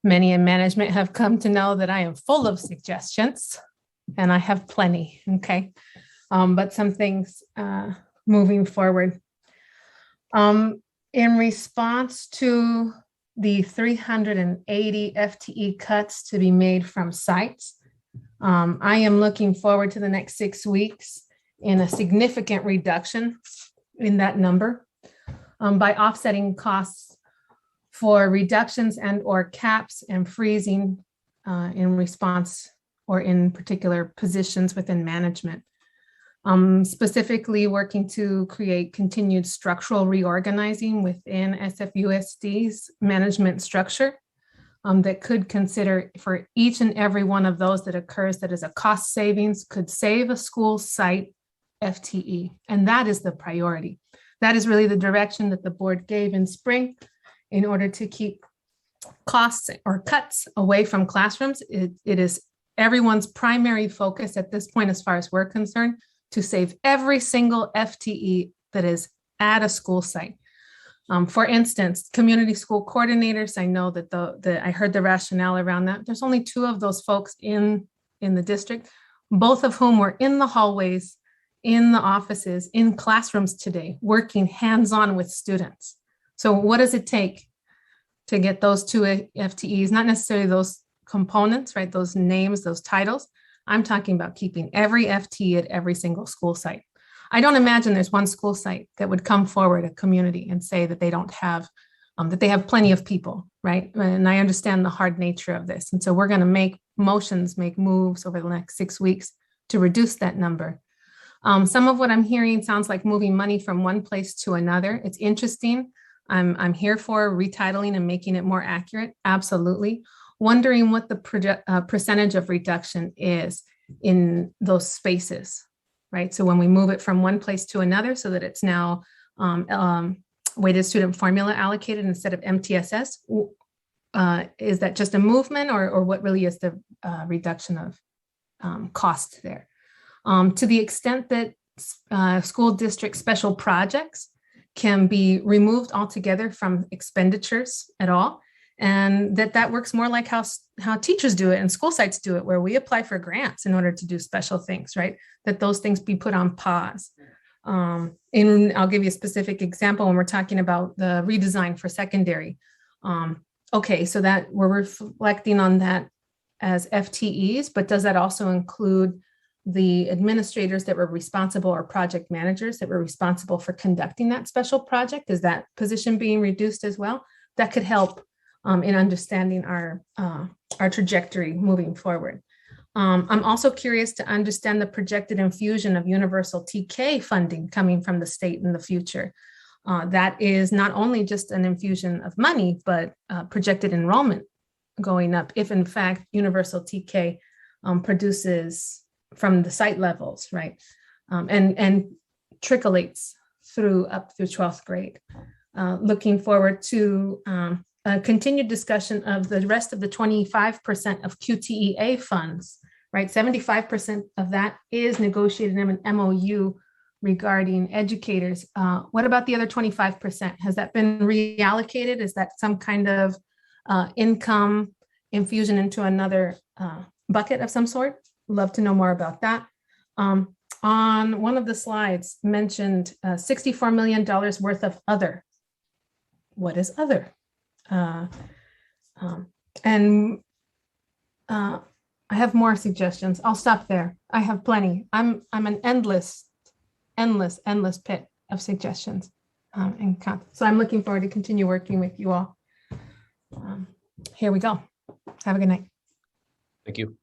Speaker 12: many in management have come to know that I am full of suggestions, and I have plenty, okay? But some things moving forward. In response to the 380 FTE cuts to be made from sites, I am looking forward to the next 6 weeks in a significant reduction in that number by offsetting costs for reductions and or caps and freezing in response or in particular positions within management. Specifically working to create continued structural reorganizing within SFUSD's management structure that could consider for each and every one of those that occurs that is a cost savings, could save a school site FTE. And that is the priority. That is really the direction that the board gave in spring in order to keep costs or cuts away from classrooms. It is everyone's primary focus at this point, as far as we're concerned, to save every single FTE that is at a school site. For instance, community school coordinators, I know that I heard the rationale around that. There's only 2 of those folks in the district, both of whom were in the hallways, in the offices, in classrooms today, working hands-on with students. So what does it take to get those 2 FTEs, not necessarily those components, right? Those names, those titles. I'm talking about keeping every FTE at every single school site. I don't imagine there's one school site that would come forward, a community, and say that they don't have, that they have plenty of people, right? And I understand the hard nature of this. And so we're going to make motions, make moves over the next 6 weeks to reduce that number. Some of what I'm hearing sounds like moving money from one place to another. It's interesting. I'm here for retitling and making it more accurate. Absolutely. Wondering what the percentage of reduction is in those spaces, right? So when we move it from one place to another so that it's now weighted student formula allocated instead of MTSS, is that just a movement or what really is the reduction of cost there? To the extent that school district special projects can be removed altogether from expenditures at all, and that works more like how teachers do it and school sites do it, where we apply for grants in order to do special things, right? That those things be put on pause. I'll give you a specific example when we're talking about the redesign for secondary. Okay, so that we're reflecting on that as FTEs, but does that also include the administrators that were responsible or project managers that were responsible for conducting that special project? Is that position being reduced as well? That could help in understanding our trajectory moving forward. I'm also curious to understand the projected infusion of universal TK funding coming from the state in the future. That is not only just an infusion of money, but projected enrollment going up if in fact universal TK produces from the site levels, right? And trickles through up through 12th grade. Looking forward to a continued discussion of the rest of the 25% of QTEA funds, right? 75% of that is negotiated in an MOU regarding educators. What about the other 25%? Has that been reallocated? Is that some kind of income infusion into another bucket of some sort? Love to know more about that. On one of the slides mentioned $64 million worth of other. What is other? I have more suggestions. I'll stop there. I have plenty. I'm an endless pit of suggestions. So I'm looking forward to continue working with you all. Here we go. Have a good night.
Speaker 7: Thank you.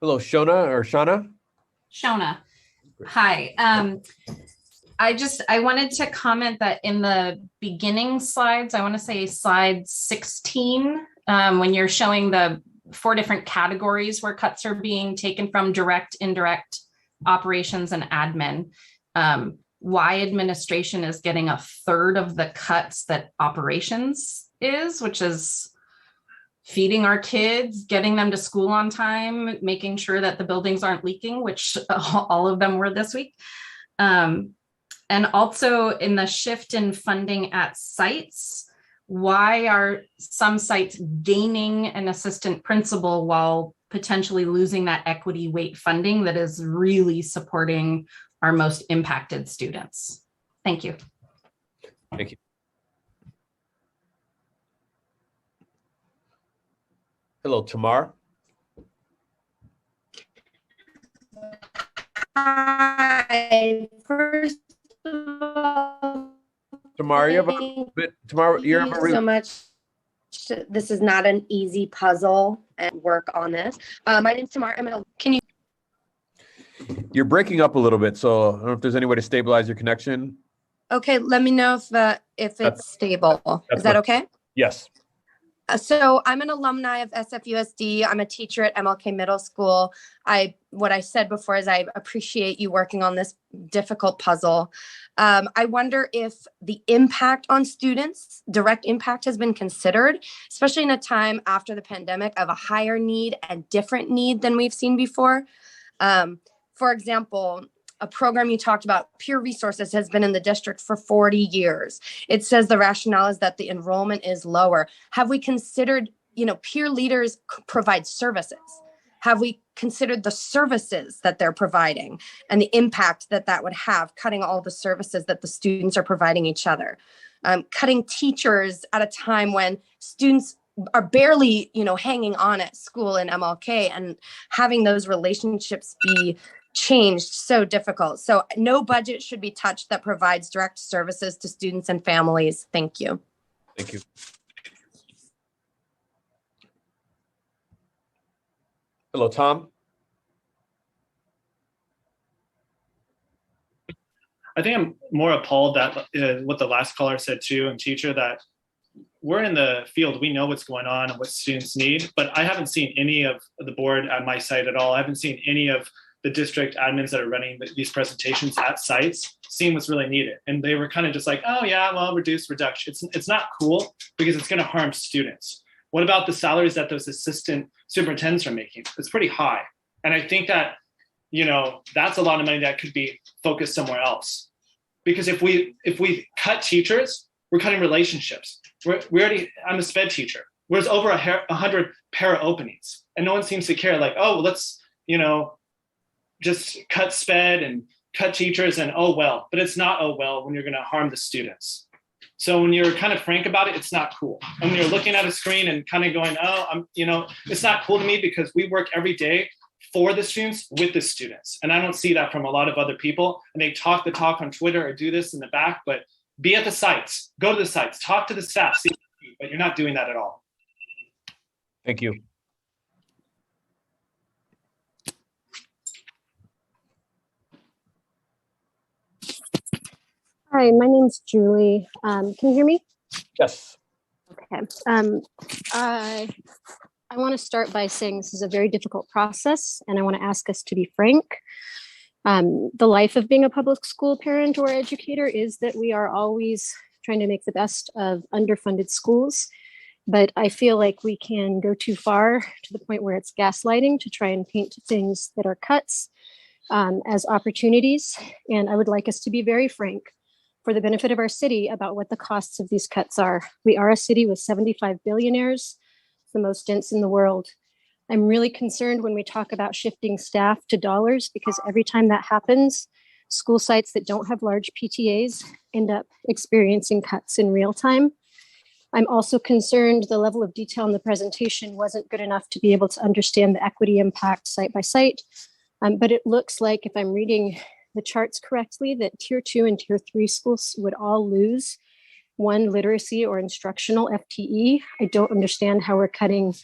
Speaker 7: Hello, Shona or Shauna.
Speaker 13: Shona. Hi. I wanted to comment that in the beginning slides, I want to say slide 16, when you're showing the 4 different categories where cuts are being taken from: direct, indirect, operations, and admin. Why administration is getting 1/3 of the cuts that operations is, which is feeding our kids, getting them to school on time, making sure that the buildings aren't leaking, which all of them were this week. And also in the shift in funding at sites, why are some sites gaining an assistant principal while potentially losing that equity weight funding that is really supporting our most impacted students? Thank you.
Speaker 7: Thank you. Hello, Tamar.
Speaker 14: Hi. First of all,
Speaker 7: Tamara, you have a
Speaker 14: Thank
Speaker 7: bit. Tamara, you have
Speaker 14: you
Speaker 7: a
Speaker 14: so much. This is not an easy puzzle and work on this. My name's Tamara. Can you?
Speaker 7: You're breaking up a little bit, so I don't know if there's any way to stabilize your connection.
Speaker 14: Okay, let me know if it's stable. Is that okay?
Speaker 7: Yes.
Speaker 14: So I'm an alumni of SFUSD. I'm a teacher at MLK Middle School. What I said before is I appreciate you working on this difficult puzzle. I wonder if the impact on students, direct impact, has been considered, especially in a time after the pandemic of a higher need and different need than we've seen before. For example, a program you talked about, Peer Resources, has been in the district for 40 years. It says the rationale is that the enrollment is lower. Have we considered, peer leaders provide services? Have we considered the services that they're providing and the impact that that would have, cutting all the services that the students are providing each other? Cutting teachers at a time when students are barely, hanging on at school in MLK, and having those relationships be changed so difficult. So no budget should be touched that provides direct services to students and families. Thank you.
Speaker 7: Thank you. Hello, Tom.
Speaker 15: I think I'm more appalled that what the last caller said too, and teacher, that we're in the field, we know what's going on and what students need, but I haven't seen any of the board at my site at all. I haven't seen any of the district admins that are running these presentations at sites seeing what's really needed. And they were kind of just like, oh yeah, well, reduction. It's not cool because it's gonna harm students. What about the salaries that those assistant superintendents are making? It's pretty high. And I think that, that's a lot of money that could be focused somewhere else. Because if we cut teachers, we're cutting relationships. I'm a SPED teacher. There's over 100 para openings, and no one seems to care. Like, oh, let's, just cut SPED and cut teachers, and oh well. But it's not oh well when you're going to harm the students. So when you're kind of frank about it, it's not cool. And when you're looking at a screen and kind of going, oh, it's not cool to me, because we work every day for the students, with the students. And I don't see that from a lot of other people. And they talk the talk on Twitter or do this in the back, but be at the sites, go to the sites, talk to the staff, but you're not doing that at all.
Speaker 7: Thank you.
Speaker 16: Hi, my name's Julie. Can you hear me?
Speaker 7: Yes.
Speaker 16: Okay. I want to start by saying this is a very difficult process, and I want to ask us to be frank. The life of being a public school parent or educator is that we are always trying to make the best of underfunded schools, but I feel like we can go too far to the point where it's gaslighting to try and paint things that are cuts as opportunities. And I would like us to be very frank for the benefit of our city about what the costs of these cuts are. We are a city with 75 billionaires, the most dense in the world. I'm really concerned when we talk about shifting staff to dollars, because every time that happens, school sites that don't have large PTAs end up experiencing cuts in real time. I'm also concerned the level of detail in the presentation wasn't good enough to be able to understand the equity impact site by site. But it looks like, if I'm reading the charts correctly, that tier 2 and tier 3 schools would all lose one literacy or instructional FTE. I don't understand how we're cutting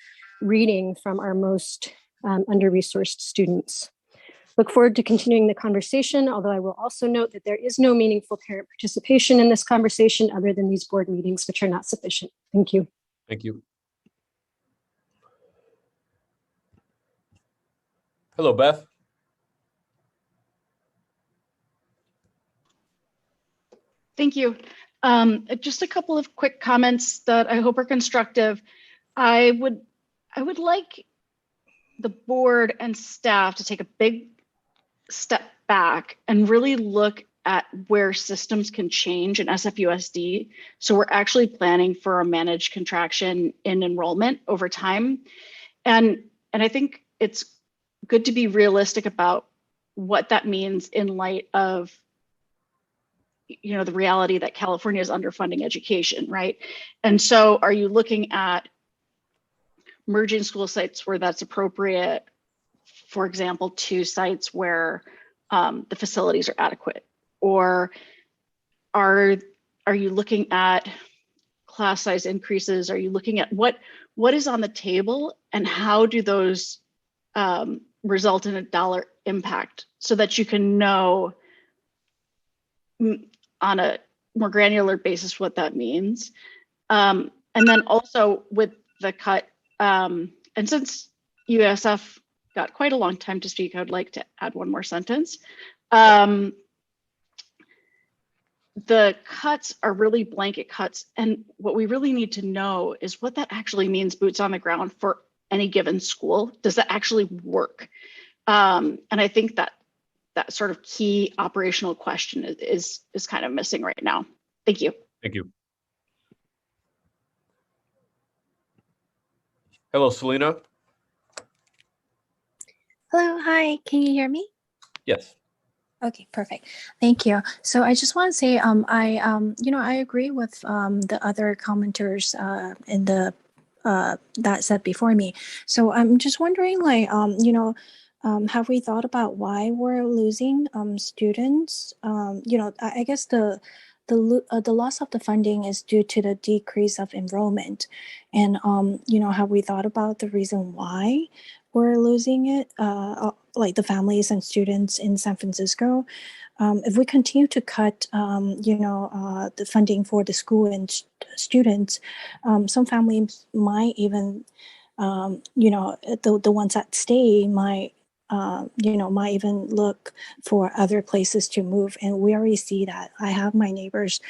Speaker 16: reading from our most under-resourced students. Look forward to continuing the conversation, although I will also note that there is no meaningful parent participation in this conversation other than these board meetings, which are not sufficient. Thank you.
Speaker 7: Thank you. Hello, Beth.
Speaker 17: Thank you. Just a couple of quick comments that I hope are constructive. I would like the board and staff to take a big step back and really look at where systems can change in SFUSD. So we're actually planning for a managed contraction in enrollment over time. And I think it's good to be realistic about what that means in light of the reality that California is underfunding education, right? And so are you looking at merging school sites where that's appropriate, for example, to sites where the facilities are adequate? Or are Are you looking at class size increases? Are you looking at what is on the table, and how do those result in a dollar impact, so that you can know on a more granular basis what that means? And then also with the cut, and since USF got quite a long time to speak, I would like to add one more sentence. The cuts are really blanket cuts, and what we really need to know is what that actually means boots on the ground for any given school. Does that actually work? And I think that sort of key operational question is kind of missing right now. Thank you.
Speaker 7: Thank you. Hello, Selena.
Speaker 18: Hello, hi, can you hear me?
Speaker 7: Yes.
Speaker 18: Okay, perfect. Thank you. So I just want to say, I agree with the other commenters in the that said before me. So I'm just wondering, have we thought about why we're losing students? I guess the loss of the funding is due to the decrease of enrollment, and have we thought about the reason why we're losing it, like the families and students in San Francisco? If we continue to cut, the funding for the school and students, some families might even, the ones that stay might even look for other places to move. And we already see that. I have my neighbors,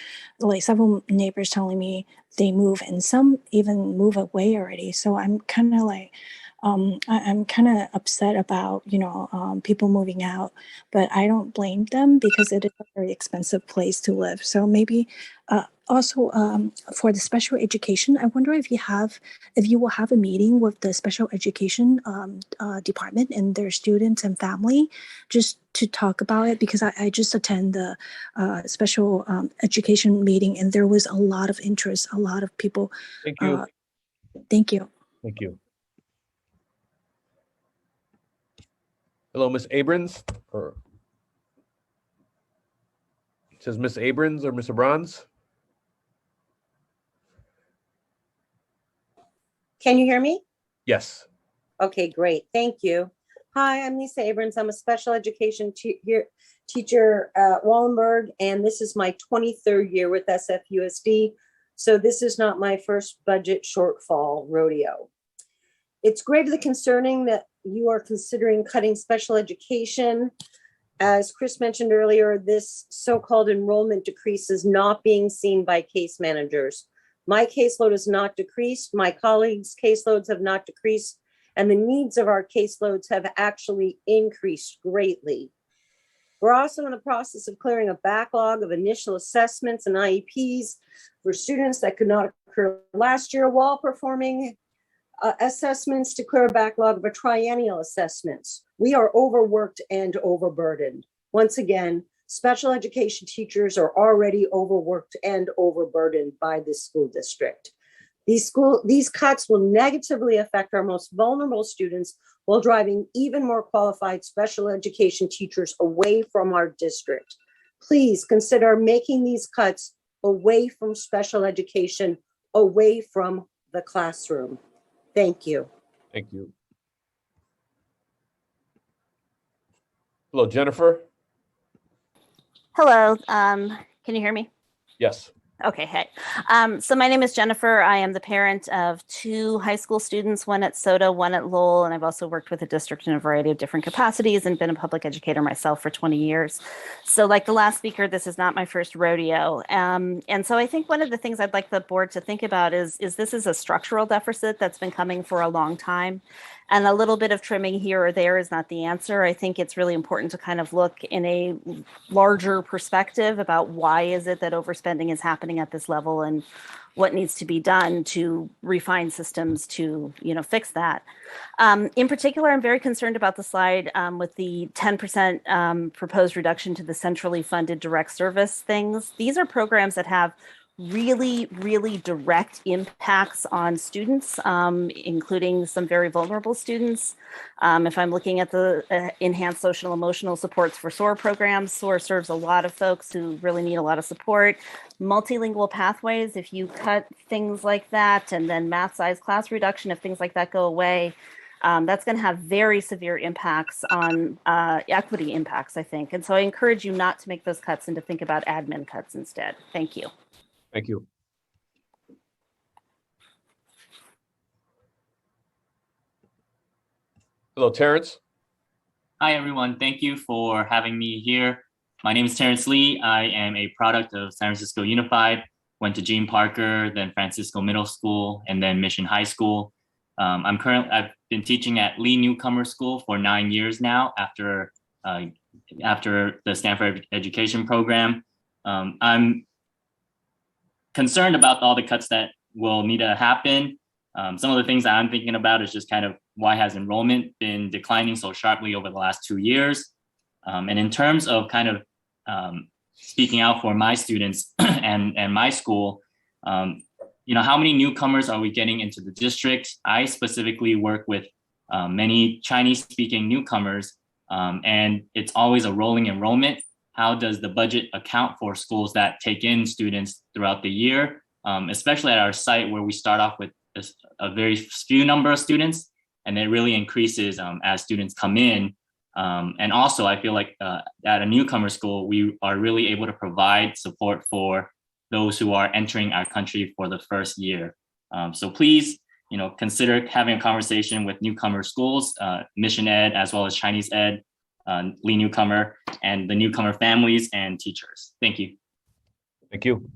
Speaker 18: like several neighbors telling me they move, and some even move away already. So I'm kind of like, I'm kind of upset about, people moving out, but I don't blame them because it is a very expensive place to live. So maybe also for the special education, I wonder if you will have a meeting with the special education department and their students and family just to talk about it, because I just attend the special education meeting, and there was a lot of interest, a lot of people.
Speaker 7: Thank you.
Speaker 18: Thank you.
Speaker 7: Thank you. Hello, Miss Abrams, or it says Miss Abrams or Miss Abrams.
Speaker 19: Can you hear me?
Speaker 7: Yes.
Speaker 19: Okay, great. Thank you. Hi, I'm Lisa Abrams. I'm a special education teacher at Wallenberg, and this is my 23rd year with SFUSD. So this is not my first budget shortfall rodeo. It's gravely concerning that you are considering cutting special education. As Chris mentioned earlier, this so-called enrollment decrease is not being seen by case managers. My caseload has not decreased. My colleagues' caseloads have not decreased. And the needs of our caseloads have actually increased greatly. We're also in the process of clearing a backlog of initial assessments and IEPs for students that could not occur last year, while performing assessments to clear a backlog of a triennial assessments. We are overworked and overburdened. Once again, special education teachers are already overworked and overburdened by this school district. These cuts will negatively affect our most vulnerable students while driving even more qualified special education teachers away from our district. Please consider making these cuts away from special education, away from the classroom. Thank you.
Speaker 7: Thank you. Hello, Jennifer.
Speaker 20: Hello, can you hear me?
Speaker 7: Yes.
Speaker 20: Okay, hey. So my name is Jennifer. I am the parent of 2 high school students, one at SOTA, one at Lowell, and I've also worked with the district in a variety of different capacities and been a public educator myself for 20 years. So like the last speaker, this is not my first rodeo. And so I think one of the things I'd like the board to think about is this is a structural deficit that's been coming for a long time. And a little bit of trimming here or there is not the answer. I think it's really important to kind of look in a larger perspective about why is it that overspending is happening at this level and what needs to be done to refine systems to, fix that. In particular, I'm very concerned about the slide with the 10% proposed reduction to the centrally funded direct service things. These are programs that have really, really direct impacts on students, including some very vulnerable students. If I'm looking at the enhanced social emotional supports for SOAR programs, SOAR serves a lot of folks who really need a lot of support. Multilingual pathways, if you cut things like that, and then math size class reduction, if things like that go away, that's going to have very severe impacts on equity impacts, I think. And so I encourage you not to make those cuts and to think about admin cuts instead. Thank you.
Speaker 7: Thank you. Hello, Terrence.
Speaker 21: Hi, everyone. Thank you for having me here. My name is Terrence Lee. I am a product of San Francisco Unified, went to Gene Parker, then Francisco Middle School, and then Mission High School. I've been teaching at Lee Newcomer School for 9 years now after the Stanford Education Program. I'm concerned about all the cuts that will need to happen. Some of the things that I'm thinking about is just kind of why has enrollment been declining so sharply over the last 2 years? And in terms of kind of speaking out for my students and my school, how many newcomers are we getting into the district? I specifically work with many Chinese-speaking newcomers, and it's always a rolling enrollment. How does the budget account for schools that take in students throughout the year, especially at our site where we start off with a very few number of students, and it really increases as students come in. And also, I feel like at a newcomer school, we are really able to provide support for those who are entering our country for the first year. So please, consider having a conversation with newcomer schools, Mission Ed, as well as Chinese Ed, Lee Newcomer, and the newcomer families and teachers. Thank you.
Speaker 7: Thank you.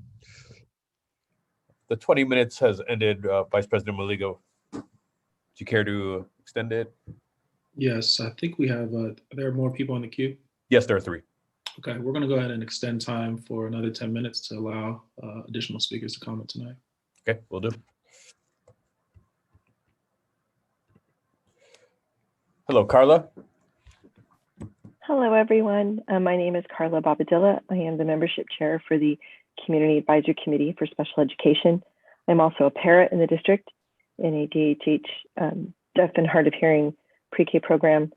Speaker 7: The 20 minutes has ended. Vice President Maligo, do you care to extend it?
Speaker 6: Yes, I think we have, there are more people in the queue.
Speaker 7: Yes, there are 3.
Speaker 6: Okay, we're going to go ahead and extend time for another 10 minutes to allow additional speakers to comment tonight.
Speaker 7: Okay, will do. Hello, Carla.
Speaker 22: Hello, everyone. My name is Carla Bobadilla. I am the membership chair for the Community Advisory Committee for Special Education. I'm also a para in the district in a DHH deaf and hard of hearing pre-K program.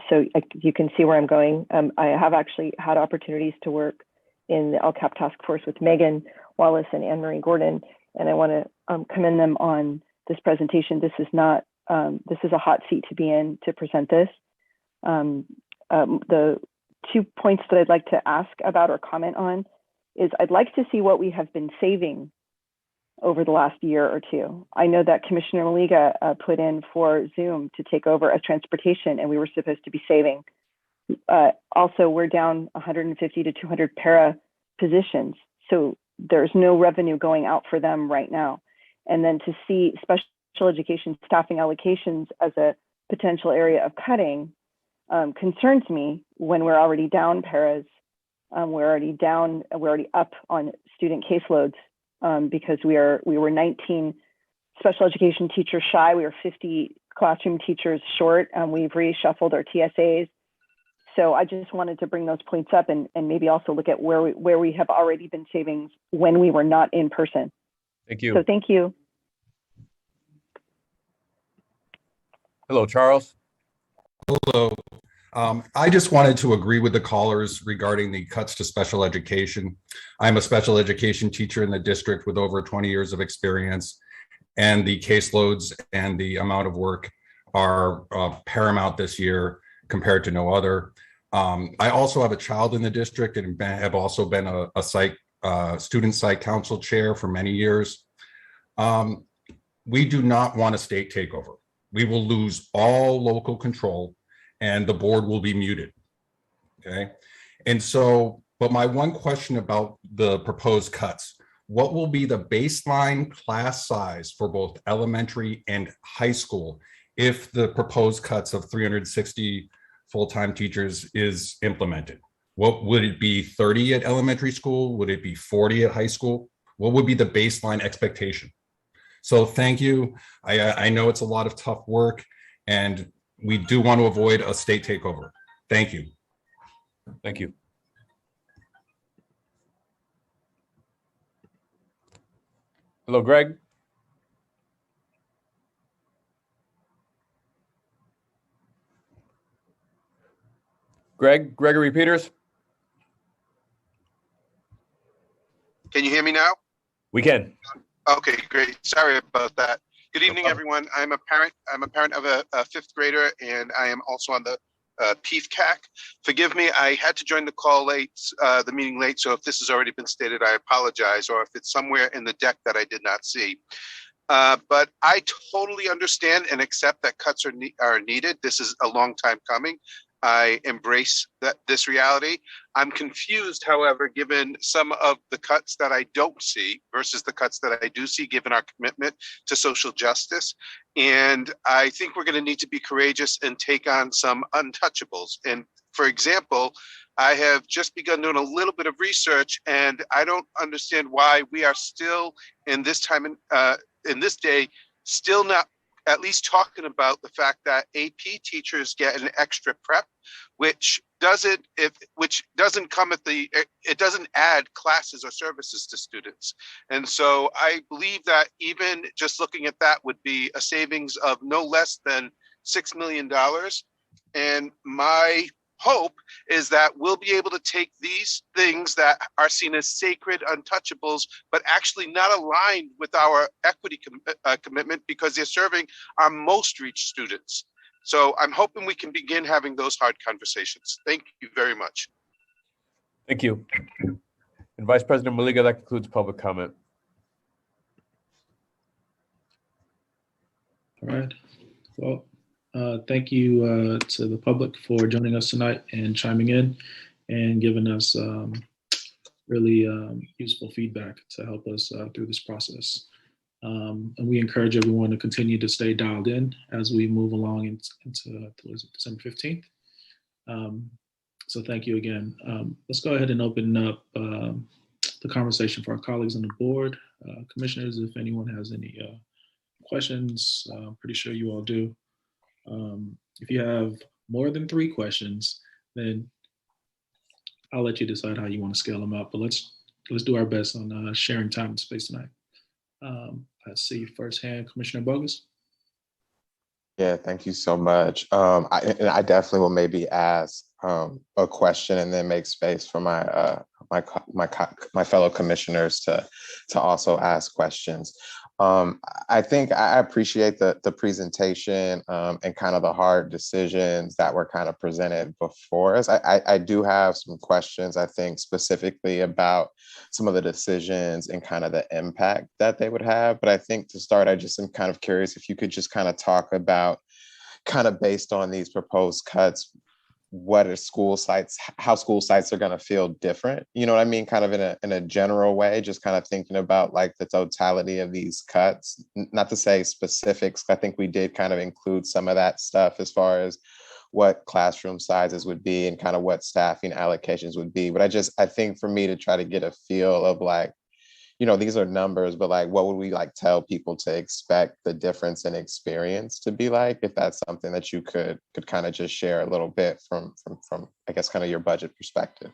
Speaker 22: So you can see where I'm going. I have actually had opportunities to work in the LCAP task force with Megan Wallace and Anne-Marie Gordon, and I want to commend them on this presentation. This is not, this is a hot seat to be in to present this. The 2 points that I'd like to ask about or comment on is I'd like to see what we have been saving over the last year or 2. I know that Commissioner Maliga put in for Zoom to take over as transportation, and we were supposed to be saving. Also, we're down 150 to 200 para positions, so there's no revenue going out for them right now. And then to see special education staffing allocations as a potential area of cutting concerns me when we're already down paras. We're already up on student caseloads. Because we were 19 special education teachers shy. We were 50 classroom teachers short. We've reshuffled our TSAs. So I just wanted to bring those points up and maybe also look at where we have already been savings when we were not in person.
Speaker 7: Thank you.
Speaker 22: So thank you.
Speaker 7: Hello, Charles.
Speaker 23: Hello. I just wanted to agree with the callers regarding the cuts to special education. I'm a special education teacher in the district with over 20 years of experience, and the caseloads and the amount of work are paramount this year compared to no other. I also have a child in the district and have also been a student site council chair for many years. We do not want a state takeover. We will lose all local control and the board will be muted, okay? And so, but my one question about the proposed cuts, what will be the baseline class size for both elementary and high school if the proposed cuts of 360 full-time teachers is implemented? What would it be, 30 at elementary school? Would it be 40 at high school? What would be the baseline expectation? So thank you. I know it's a lot of tough work, and we do want to avoid a state takeover. Thank you.
Speaker 7: Thank you. Hello, Greg. Gregory Peters.
Speaker 1: Can you hear me now?
Speaker 7: We can.
Speaker 1: Okay, great. Sorry about that. Good evening, everyone. I'm a parent. I'm a parent of a fifth grader, and I am also on the PFCAC. Forgive me, I had to join the call late, the meeting late. So if this has already been stated, I apologize, or if it's somewhere in the deck that I did not see. But I totally understand and accept that cuts are needed. This is a long time coming. I embrace this reality. I'm confused, however, given some of the cuts that I don't see versus the cuts that I do see, given our commitment to social justice. And I think we're going to need to be courageous and take on some untouchables. And for example, I have just begun doing a little bit of research, and I don't understand why we are still in this time, in this day, still not at least talking about the fact that AP teachers get an extra prep, which doesn't come at it doesn't add classes or services to students. And so I believe that even just looking at that would be a savings of no less than $6 million. And my hope is that we'll be able to take these things that are seen as sacred untouchables, but actually not aligned with our equity commitment, because they're serving our most reached students. So I'm hoping we can begin having those hard conversations. Thank you very much.
Speaker 7: Thank you. And Vice President Maliga, that concludes public comment.
Speaker 6: All right. Well, thank you to the public for joining us tonight and chiming in and giving us really useful feedback to help us through this process. And we encourage everyone to continue to stay dialed in as we move along into December 15th. So thank you again. Let's go ahead and open up the conversation for our colleagues on the board. Commissioners, if anyone has any questions, I'm pretty sure you all do. If you have more than 3 questions, then I'll let you decide how you want to scale them up. But let's do our best on sharing time and space tonight. I see firsthand Commissioner Bogus.
Speaker 2: Yeah, thank you so much. I definitely will maybe ask a question and then make space for my fellow commissioners to also ask questions. I think I appreciate the presentation and kind of the hard decisions that were kind of presented before us. I do have some questions, I think, specifically about some of the decisions and kind of the impact that they would have. But I think to start, I just am kind of curious if you could just kind of talk about, kind of based on these proposed cuts, what are school sites, how school sites are going to feel different, you know what I mean, kind of in a general way, just kind of thinking about like the totality of these cuts, not to say specifics. I think we did kind of include some of that stuff as far as what classroom sizes would be and kind of what staffing allocations would be. But I think for me to try to get a feel of like, you know, these are numbers, but like, what would we like tell people to expect the difference in experience to be like, if that's something that you could kind of just share a little bit from, I guess, kind of your budget perspective.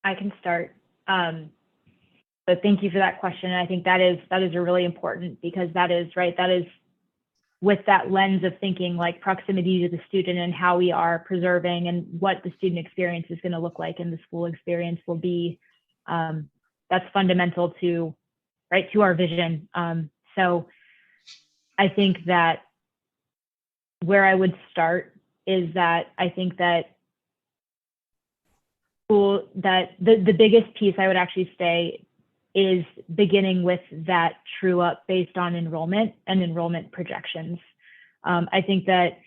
Speaker 4: I can start. But thank you for that question. And I think that is a really important, because that is right. That is with that lens of thinking like proximity to the student and how we are preserving and what the student experience is going to look like and the school experience will be. That's fundamental to our vision. So I think that where I would start is that I think that the biggest piece I would actually say is beginning with that true up based on enrollment and enrollment projections. I think that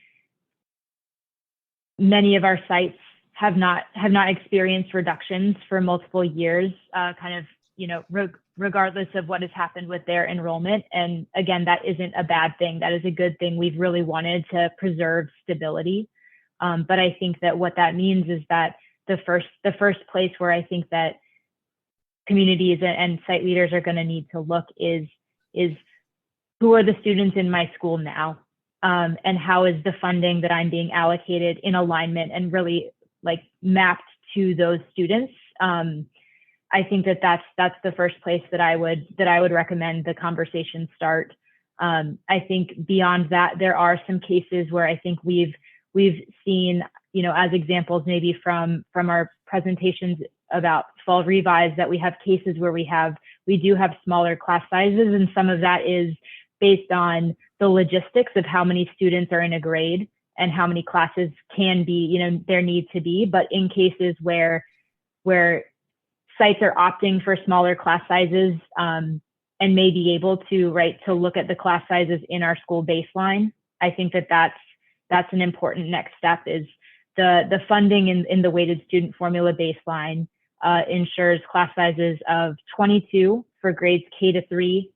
Speaker 4: many of our sites have not experienced reductions for multiple years, kind of, you know, regardless of what has happened with their enrollment. And again, that isn't a bad thing. That is a good thing. We've really wanted to preserve stability. But I think that what that means is that the first place where I think that communities and site leaders are going to need to look is who are the students in my school now, and how is the funding that I'm being allocated in alignment and really like mapped to those students. I think that that's the first place that I would recommend the conversation start. I think beyond that, there are some cases where I think we've seen, as examples maybe from our presentations about fall revise, that we have cases where we do have smaller class sizes, and some of that is based on the logistics of how many students are in a grade and how many classes can be, there need to be. But in cases where sites are opting for smaller class sizes and may be able to look at the class sizes in our school baseline, I think that that's an important next step. Is the funding in the weighted student formula baseline ensures class sizes of 22 for grades K to 3,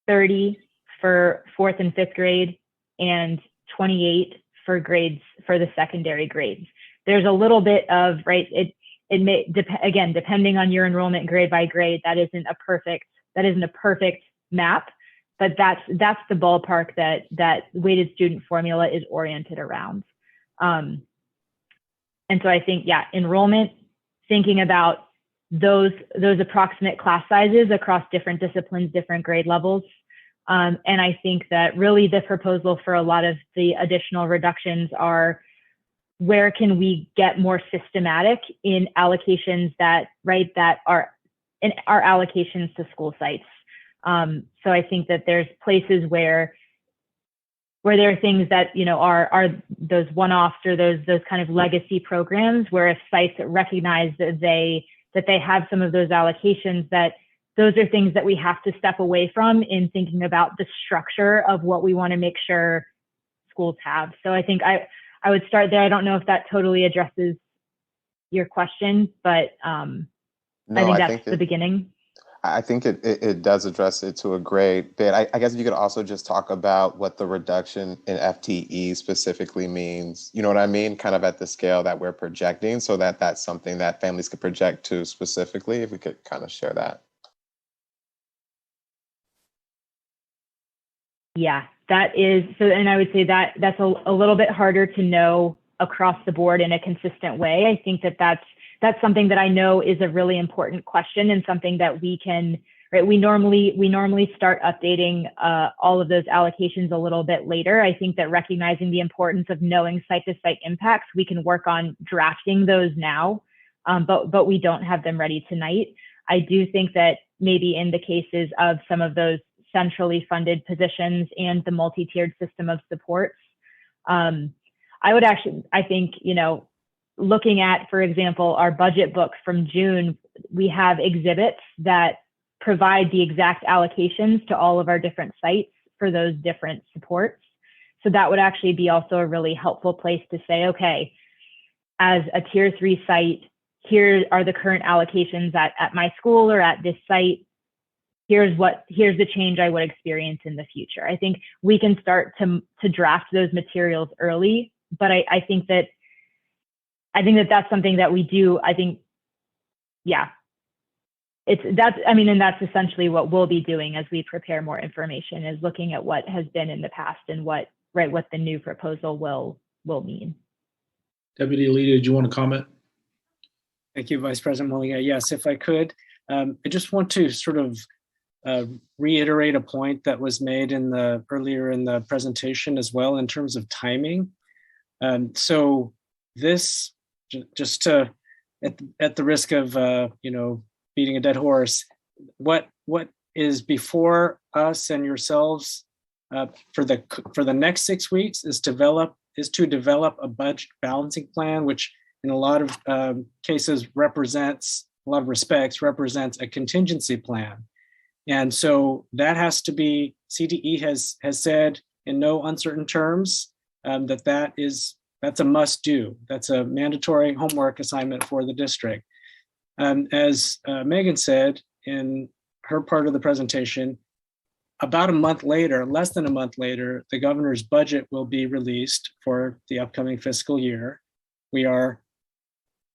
Speaker 4: 30 for 4th and 5th grade, and 28 for the secondary grades. There's a little bit of, it may, again, depending on your enrollment grade by grade, that isn't a perfect map, but that's the ballpark that weighted student formula is oriented around. And so I think, enrollment, thinking about those approximate class sizes across different disciplines, different grade levels. And I think that really the proposal for a lot of the additional reductions are, where can we get more systematic in allocations that are in our allocations to school sites. So I think that there's places where there are things that are those one-offs or those kind of legacy programs, where if sites recognize that they have some of those allocations, that those are things that we have to step away from in thinking about the structure of what we want to make sure schools have. So I think I would start there. I don't know if that totally addresses your question, but I think that's the beginning.
Speaker 2: I think it does address it to a great bit. I guess if you could also just talk about what the reduction in FTE specifically means. You know what I mean? Kind of at the scale that we're projecting, so that that's something that families could project to specifically, if we could kind of share that.
Speaker 4: Yeah, that is so. And I would say that that's a little bit harder to know across the board in a consistent way. I think that's something that I know is a really important question, and something that we can, we normally start updating all of those allocations a little bit later. I think that recognizing the importance of knowing site-to-site impacts, we can work on drafting those now, but we don't have them ready tonight. I do think that maybe in the cases of some of those centrally funded positions and the multi-tiered system of supports, I think, looking at, for example, our budget book from June, we have exhibits that provide the exact allocations to all of our different sites for those different supports. So that would actually be also a really helpful place to say, okay, as a tier 3 site, here are the current allocations at my school or at this site. Here's the change I would experience in the future. I think we can start to draft those materials early, but I think that that's something that we do. I think, and that's essentially what we'll be doing as we prepare more information, is looking at what has been in the past and what the new proposal will mean.
Speaker 6: Deputy Lee, did you want to comment?
Speaker 3: Thank you, Vice President Mulligan. Yes, if I could, I just want to sort of reiterate a point that was made earlier in the presentation as well, in terms of timing. So this, just to, at the risk of beating a dead horse, what is before us and yourselves for the next 6 weeks is to develop a budget balancing plan, which in a lot of cases represents a contingency plan. And so that has to be, CDE has said in no uncertain terms that's a must do. That's a mandatory homework assignment for the district. As Megan said in her part of the presentation, about a month later, less than a month later, the governor's budget will be released for the upcoming fiscal year. We are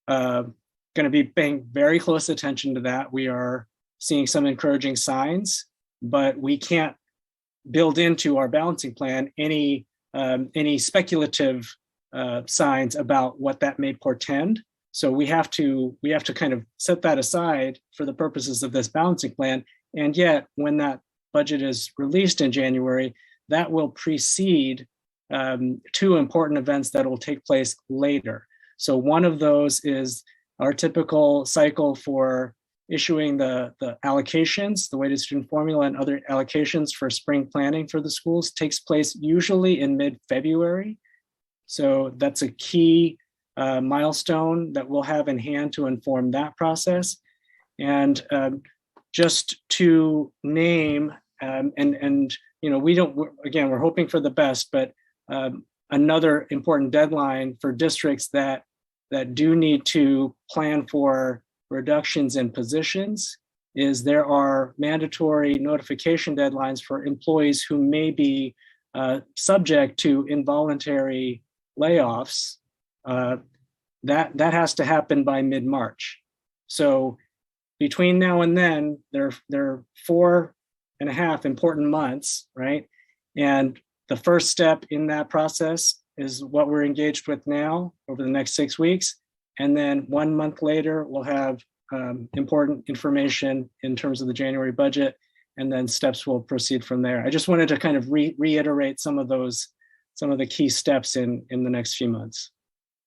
Speaker 3: going to be paying very close attention to that. We are seeing some encouraging signs, but we can't build into our balancing plan any speculative signs about what that may portend. So we have to kind of set that aside for the purposes of this balancing plan. And yet, when that budget is released in January, that will precede two important events that will take place later. So one of those is our typical cycle for issuing the allocations, the weighted student formula and other allocations for spring planning for the schools takes place usually in mid-February. So that's a key milestone that we'll have in hand to inform that process. And just to name, and you know, we're hoping for the best, but another important deadline for districts that do need to plan for reductions in positions is there are mandatory notification deadlines for employees who may be subject to involuntary layoffs. That has to happen by mid-March. So between now and then, there are 4.5 important months, right? And the first step in that process is what we're engaged with now over the next 6 weeks. And then 1 month later, we'll have important information in terms of the January budget, and then steps will proceed from there. I just wanted to kind of reiterate some of the key steps in the next few months.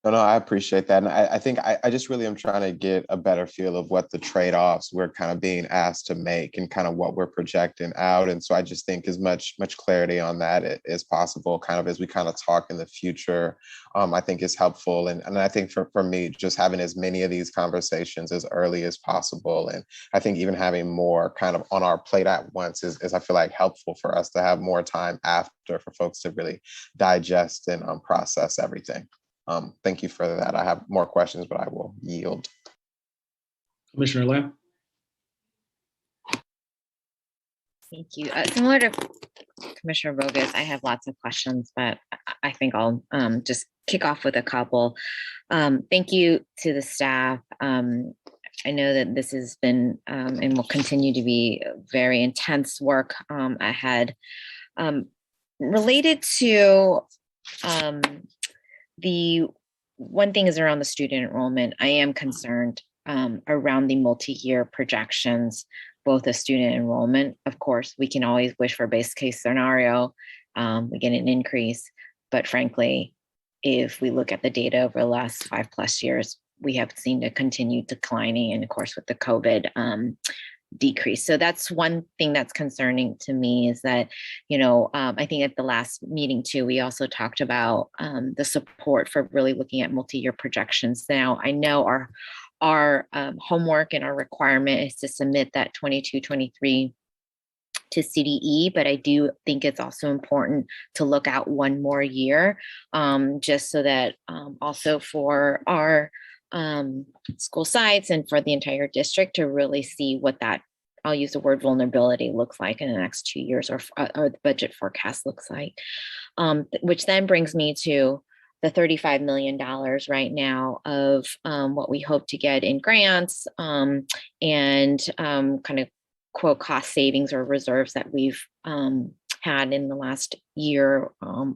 Speaker 2: No, I appreciate that. And I think I just really am trying to get a better feel of what the trade-offs we're kind of being asked to make and kind of what we're projecting out. And so I just think as much clarity on that as possible, kind of as we kind of talk in the future, I think is helpful. And I think for me, just having as many of these conversations as early as possible. And I think even having more kind of on our plate at once is I feel like helpful for us to have more time after for folks to really digest and process everything. Thank you for that. I have more questions, but I will yield.
Speaker 6: Commissioner Lamb.
Speaker 5: Thank you. Similar to Commissioner Bogus, I have lots of questions, but I think I'll just kick off with a couple. Thank you to the staff. I know that this has been and will continue to be very intense work ahead. Related to the one thing is around the student enrollment. I am concerned around the multi-year projections, both of student enrollment. Of course, we can always wish for base case scenario, we get an increase, but frankly, if we look at the data over the last 5+ years, we have seen a continued declining, and of course with the COVID decrease. So that's one thing that's concerning to me is that, you know, I think at the last meeting too, we also talked about the support for really looking at multi-year projections. Now, I know our homework and our requirement is to submit that 22-23 to CDE, but I do think it's also important to look out one more year, just so that also for our school sites and for the entire district to really see what that, I'll use the word vulnerability, looks like in the next 2 years, or the budget forecast looks like, which then brings me to the $35 million right now of what we hope to get in grants and kind of quote cost savings or reserves that we've had in the last year,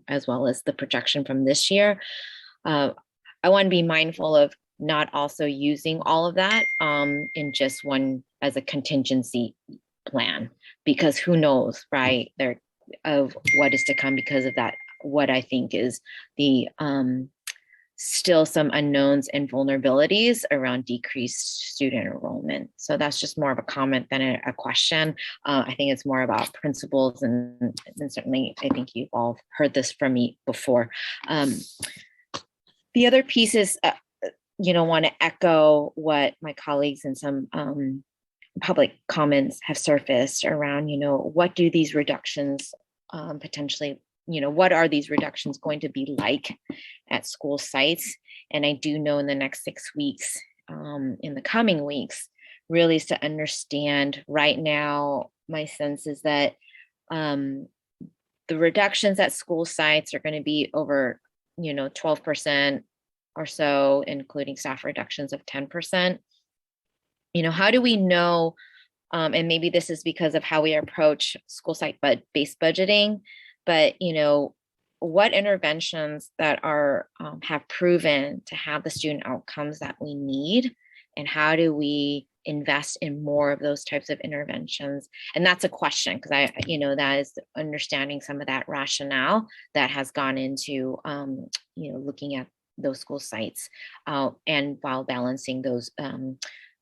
Speaker 5: as well as the projection from this year. I want to be mindful of not also using all of that in just one as a contingency plan, because who knows, right, there of what is to come because of that, what I think is the still some unknowns and vulnerabilities around decreased student enrollment. So that's just more of a comment than a question. I think it's more about principles, and certainly I think you've all heard this from me before. The other piece is, want to echo what my colleagues and some public comments have surfaced around, what do these reductions potentially, what are these reductions going to be like at school sites? And I do know in the next 6 weeks, in the coming weeks, really is to understand right now, my sense is that the reductions at school sites are going to be over, 12% or so, including staff reductions of 10%. How do we know, and maybe this is because of how we approach school site based budgeting, but, what interventions that are have proven to have the student outcomes that we need, and how do we invest in more of those types of interventions? And that's a question, because that is understanding some of that rationale that has gone into looking at those school sites, and while balancing those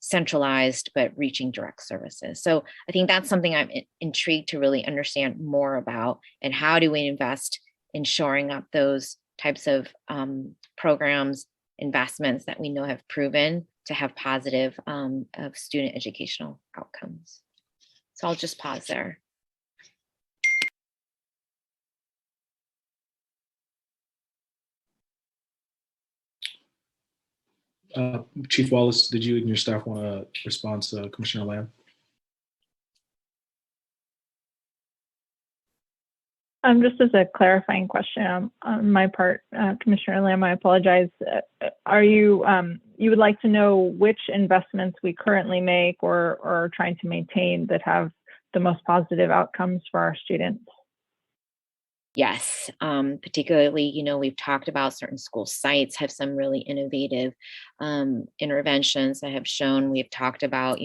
Speaker 5: centralized but reaching direct services. So I think that's something I'm intrigued to really understand more about, and how do we invest in shoring up those types of programs, investments that we know have proven to have positive of student educational outcomes. So I'll just pause there.
Speaker 6: Chief Wallace, did you and your staff want to respond to Commissioner Lamb?
Speaker 8: Just as a clarifying question on my part, Commissioner Lamb, I apologize. Are you you would like to know which investments we currently make or are trying to maintain that have the most positive outcomes for our students?
Speaker 5: Yes, particularly, we've talked about certain school sites have some really innovative interventions that have shown. We've talked about,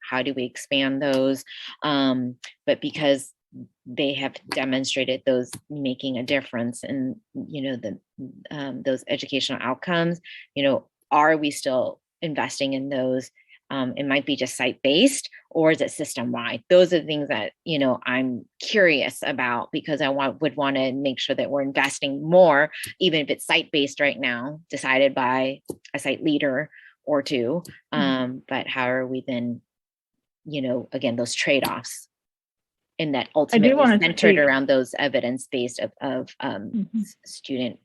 Speaker 5: how do we expand those? But because they have demonstrated those making a difference in, those educational outcomes, are we still investing in those? It might be just site-based, or is it system-wide? Those are the things that, I'm curious about, because I would want to make sure that we're investing more, even if it's site-based right now, decided by a site leader or two. But how are we then, again, those trade-offs, and that ultimately centered around those evidence-based of student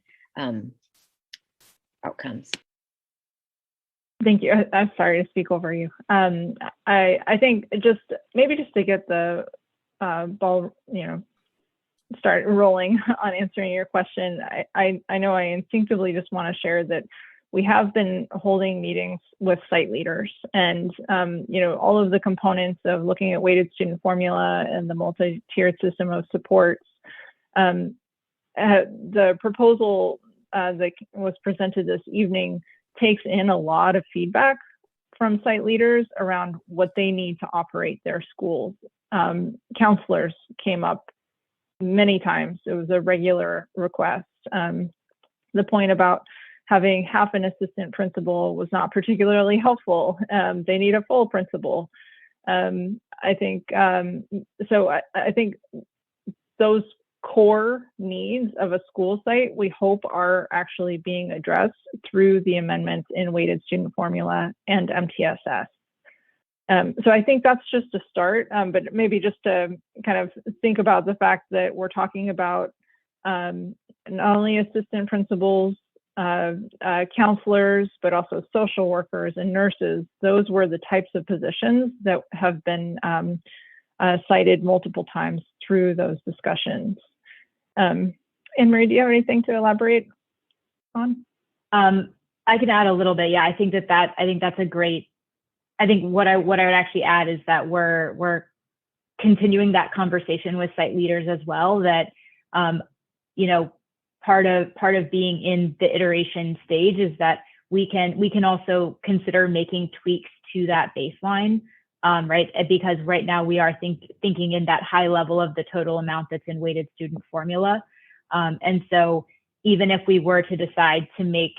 Speaker 5: outcomes.
Speaker 8: Thank you. I'm sorry to speak over you. I think just to get the ball, start rolling on answering your question. I know I instinctively just want to share that we have been holding meetings with site leaders, and all of the components of looking at weighted student formula and the multi-tiered system of supports. The proposal that was presented this evening takes in a lot of feedback from site leaders around what they need to operate their schools. Counselors came up many times. It was a regular request. The point about having half an assistant principal was not particularly helpful. They need a full principal. I think those core needs of a school site, we hope, are actually being addressed through the amendments in weighted student formula and MTSS. So I think that's just a start, but maybe just to kind of think about the fact that we're talking about not only assistant principals, counselors, but also social workers and nurses. Those were the types of positions that have been cited multiple times through those discussions. Anne-Marie, do you have anything to elaborate on?
Speaker 4: I can add a little bit. Yeah, I think that's a great. I think what I would actually add is that we're continuing that conversation with site leaders as well. That part of being in the iteration stage is that we can also consider making tweaks to that baseline. Right, because right now we are thinking in that high level of the total amount that's in weighted student formula, and so even if we were to decide to make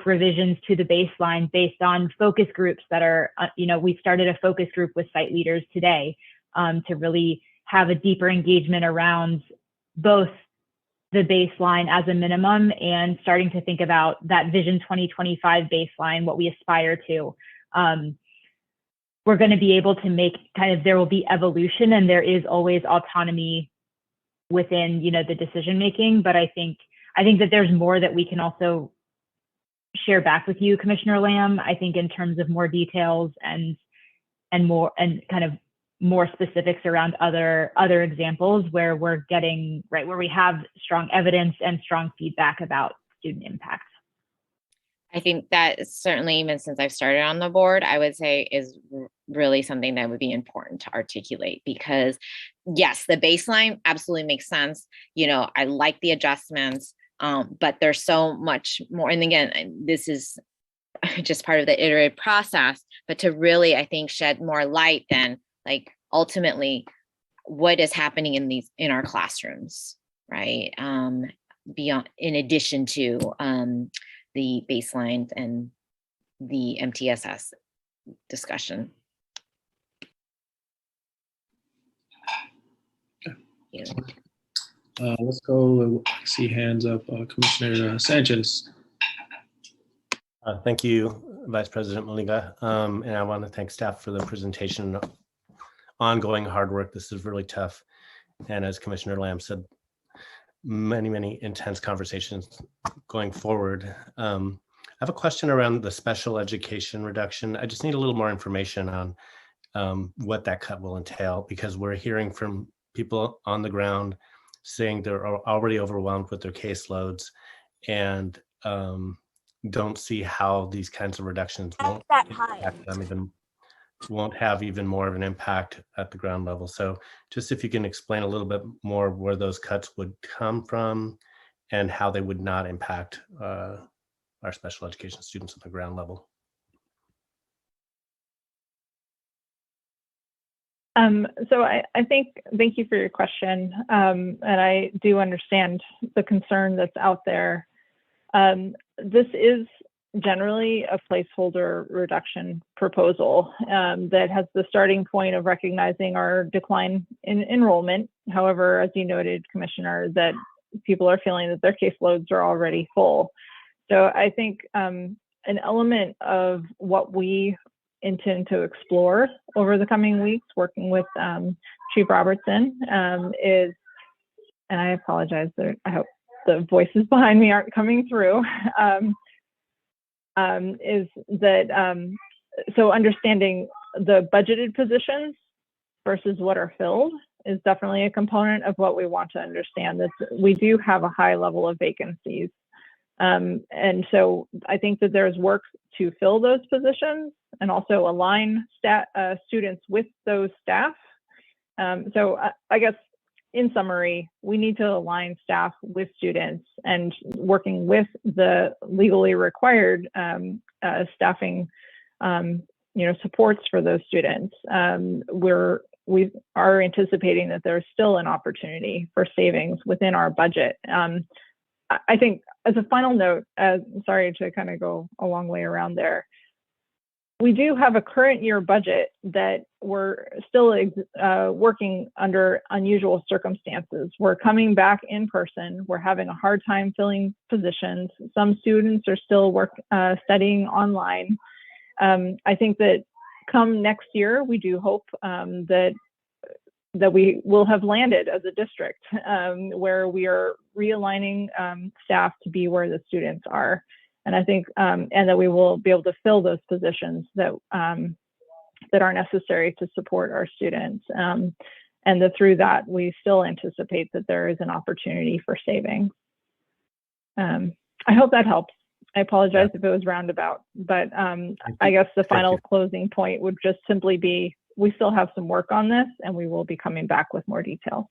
Speaker 4: revisions to the baseline based on focus groups that are, we started a focus group with site leaders today to really have a deeper engagement around both the baseline as a minimum and starting to think about that Vision 2025 baseline, what we aspire to. We're going to be able to make there will be evolution, and there is always autonomy within, the decision making. But I think that there's more that we can also share back with you, Commissioner Lamb. I think in terms of more details and more and kind of more specifics around other examples where we're getting right where we have strong evidence and strong feedback about student impact.
Speaker 5: I think that certainly, even since I've started on the board, I would say is really something that would be important to articulate, because yes, the baseline absolutely makes sense. You know, I like the adjustments, but there's so much more. And again, this is just part of the iterative process, but to really, I think, shed more light than like ultimately what is happening in our classrooms, right? Beyond, in addition to the baselines and the MTSS discussion. Yeah.
Speaker 6: Let's go. See hands up. Commissioner Sanchez.
Speaker 9: Thank you, Vice President Maliga. And I want to thank staff for the presentation. Ongoing hard work. This is really tough. And as Commissioner Lamb said, many intense conversations going forward. I have a question around the special education reduction. I just need a little more information on what that cut will entail, because we're hearing from people on the ground saying they're already overwhelmed with their caseloads and don't see how these kinds of reductions won't have even more of an impact at the ground level. So just if you can explain a little bit more where those cuts would come from and how they would not impact our special education students at the ground level.
Speaker 8: So I think, thank you for your question. And I do understand the concern that's out there. This is generally a placeholder reduction proposal that has the starting point of recognizing our decline in enrollment. However, as you noted, Commissioner, that people are feeling that their caseloads are already full. So I think an element of what we intend to explore over the coming weeks, working with Chief Robertson, is, and I apologize, I hope the voices behind me aren't coming through, is that, so understanding the budgeted positions versus what are filled is definitely a component of what we want to understand. That we do have a high level of vacancies. And so I think that there's work to fill those positions and also align students with those staff. So I guess in summary, we need to align staff with students and working with the legally required staffing, supports for those students. We are anticipating that there's still an opportunity for savings within our budget. I think as a final note, sorry to kind of go a long way around there, we do have a current year budget that we're still working under unusual circumstances. We're coming back in person. We're having a hard time filling positions. Some students are still studying online. I think that come next year, we do hope that we will have landed as a district where we are realigning staff to be where the students are. And I think, and that we will be able to fill those positions that are necessary to support our students. And that through that, we still anticipate that there is an opportunity for savings. I hope that helps. I apologize if it was roundabout, but I guess the final closing point would just simply be, we still have some work on this and we will be coming back with more detail.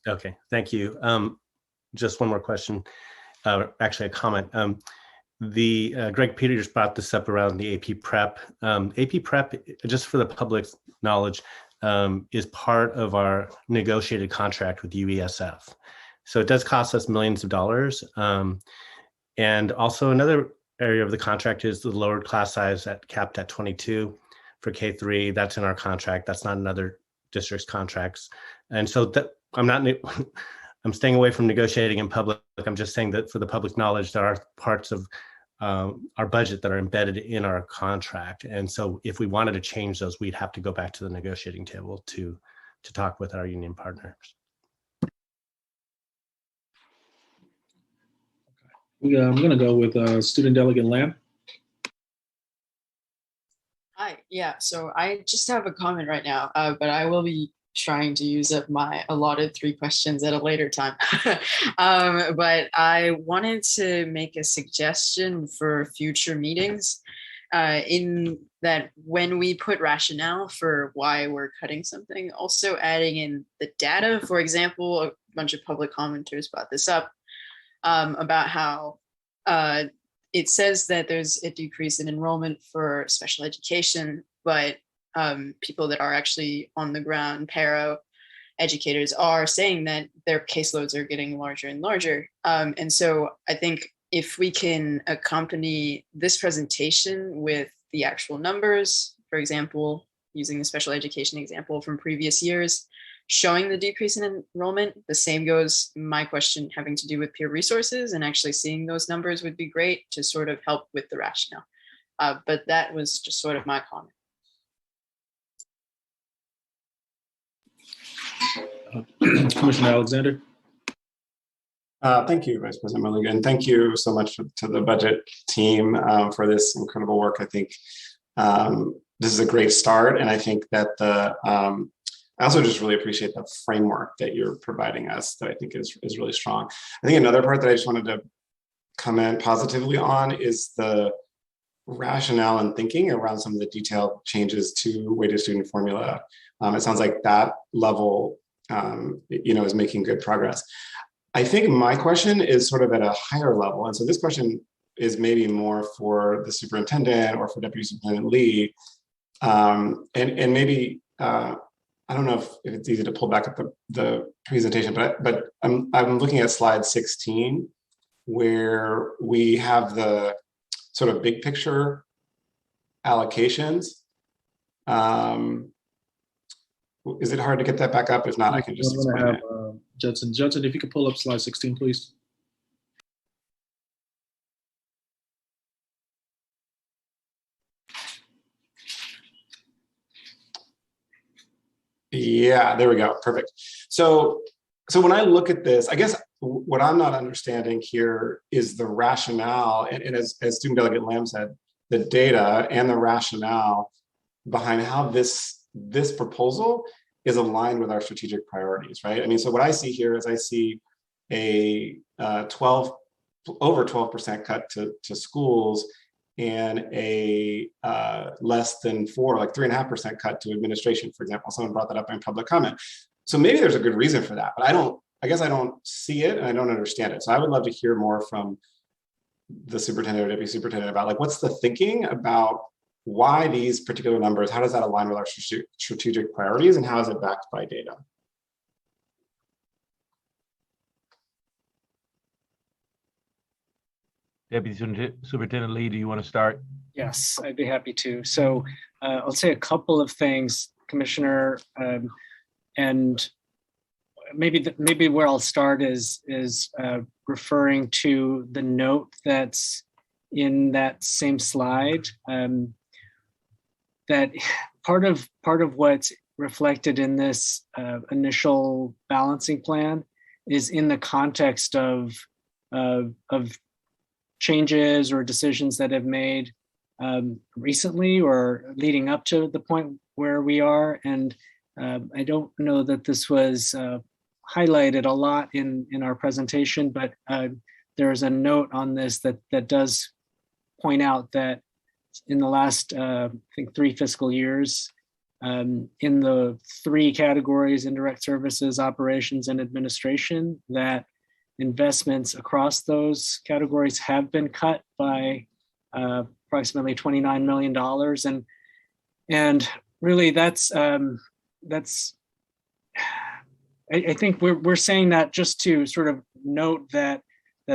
Speaker 9: Okay, thank you. Just one more question, actually a comment. Greg Peters brought this up around the AP Prep. AP Prep, just for the public's knowledge, is part of our negotiated contract with UESF. So it does cost us millions of dollars. And also another area of the contract is the lowered class size capped at 22 for K3. That's in our contract. That's not in other districts' contracts. And so I'm staying away from negotiating in public. I'm just saying that for the public knowledge, there are parts of our budget that are embedded in our contract. And so if we wanted to change those, we'd have to go back to the negotiating table to talk with our union partners.
Speaker 6: I'm going to go with Student Delegate Lamb.
Speaker 10: Hi, yeah, so I just have a comment right now, but I will be trying to use up my allotted 3 questions at a later time. But I wanted to make a suggestion for future meetings. in that when we put rationale for why we're cutting something, also adding in the data. For example, a bunch of public commenters brought this up about how it says that there's a decrease in enrollment for special education, but people that are actually on the ground, para educators, are saying that their caseloads are getting larger and larger. And so I think if we can accompany this presentation with the actual numbers, for example, using the special education example from previous years, showing the decrease in enrollment, the same goes, my question having to do with peer resources, and actually seeing those numbers would be great to sort of help with the rationale. But that was just sort of my comment.
Speaker 6: Commissioner Alexander.
Speaker 11: Thank you, Vice President Mulligan. Thank you so much to the budget team for this incredible work. I think this is a great start, and I think that I also just really appreciate the framework that you're providing us that I think is really strong. I think another part that I just wanted to comment positively on is the rationale and thinking around some of the detailed changes to weighted student formula. It sounds like that level is making good progress. I think my question is sort of at a higher level. And so this question is maybe more for the superintendent or for Deputy Superintendent Lee. And maybe, I don't know if it's easy to pull back up the presentation, but I'm looking at slide 16, where we have the sort of big picture allocations. Is it hard to get that back up? If not, I can just explain it.
Speaker 6: Judson, if you could pull up slide 16, please.
Speaker 11: Yeah, there we go. Perfect. So when I look at this, I guess what I'm not understanding here is the rationale, and as Student Delegate Lamb said, the data and the rationale behind how this proposal is aligned with our strategic priorities, right? I mean, so what I see here is I see a over 12% cut to schools and a less than 3.5% cut to administration, for example. Someone brought that up in public comment. So maybe there's a good reason for that, but I guess I don't see it and I don't understand it. So I would love to hear more from the superintendent or deputy superintendent about like, what's the thinking about why these particular numbers, how does that align with our strategic priorities, and how is it backed by data?
Speaker 7: Deputy Superintendent Lee, do you want to start?
Speaker 3: Yes, I'd be happy to. So I'll say a couple of things, Commissioner, and maybe where I'll start is referring to the note that's in that same slide. That part of what's reflected in this initial balancing plan is in the context of changes or decisions that have made recently or leading up to the point where we are. And I don't know that this was highlighted a lot in our presentation, but there's a note on this that does point out that in the last, I think 3 fiscal years, in the 3 categories, indirect services, operations, and administration, that investments across those categories have been cut by approximately $29 million. And really that's I think we're saying that just to sort of note that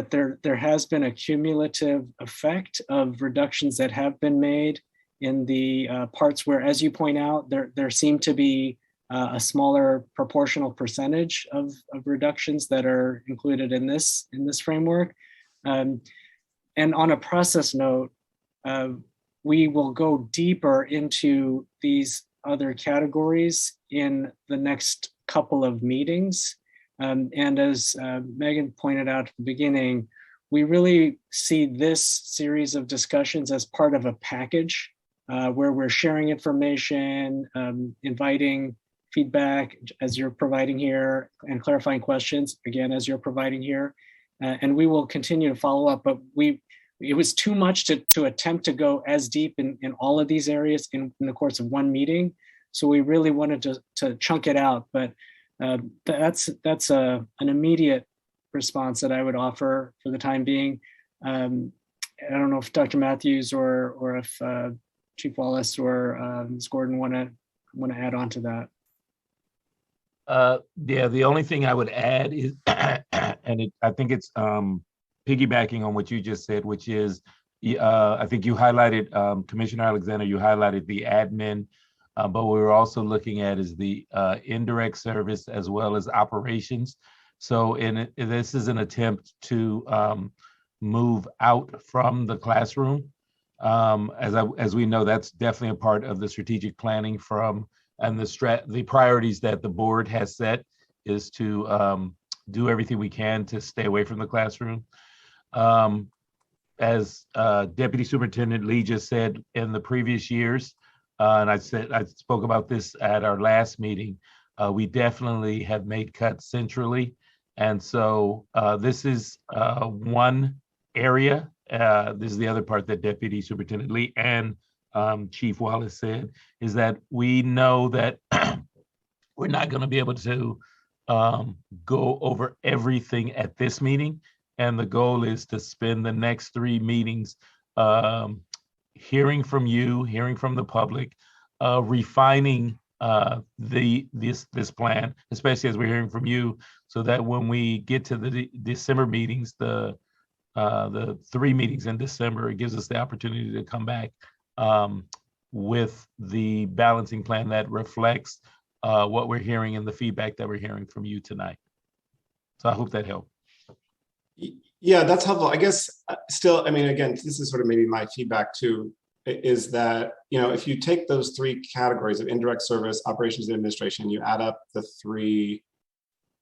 Speaker 3: there has been a cumulative effect of reductions that have been made in the parts where, as you point out, there seem to be a smaller proportional percentage of reductions that are included in this framework. And on a process note, we will go deeper into these other categories in the next couple of meetings. And as Megan pointed out at the beginning, we really see this series of discussions as part of a package where we're sharing information, inviting feedback as you're providing here, and clarifying questions, again, as you're providing here. And we will continue to follow up, but we it was too much to attempt to go as deep in all of these areas in the course of one meeting. So we really wanted to chunk it out, but that's an immediate response that I would offer for the time being. I don't know if Dr. Matthews or if Chief Wallace or Ms. Gordon want to add on to that.
Speaker 12: Yeah, the only thing I would add is, and I think it's piggybacking on what you just said, which is, I think you highlighted, Commissioner Alexander, you highlighted the admin, but what we're also looking at is the indirect service as well as operations. So this is an attempt to move out from the classroom. As we know, that's definitely a part of the strategic planning and the priorities that the board has set is to do everything we can to stay away from the classroom. As Deputy Superintendent Lee just said in the previous years, and I spoke about this at our last meeting, we definitely have made cuts centrally. And so this is one area. This is the other part that Deputy Superintendent Lee and Chief Wallace said, is that we know that we're not going to be able to go over everything at this meeting. And the goal is to spend the next 3 meetings hearing from you, hearing from the public, refining this plan, especially as we're hearing from you, so that when we get to the December meetings, the 3 meetings in December, it gives us the opportunity to come back with the balancing plan that reflects what we're hearing and the feedback that we're hearing from you tonight. So I hope that helped.
Speaker 11: Yeah, that's helpful. I guess still, I mean, again, this is sort of maybe my feedback too, is that, if you take those 3 categories of indirect service, operations, and administration, you add up the 3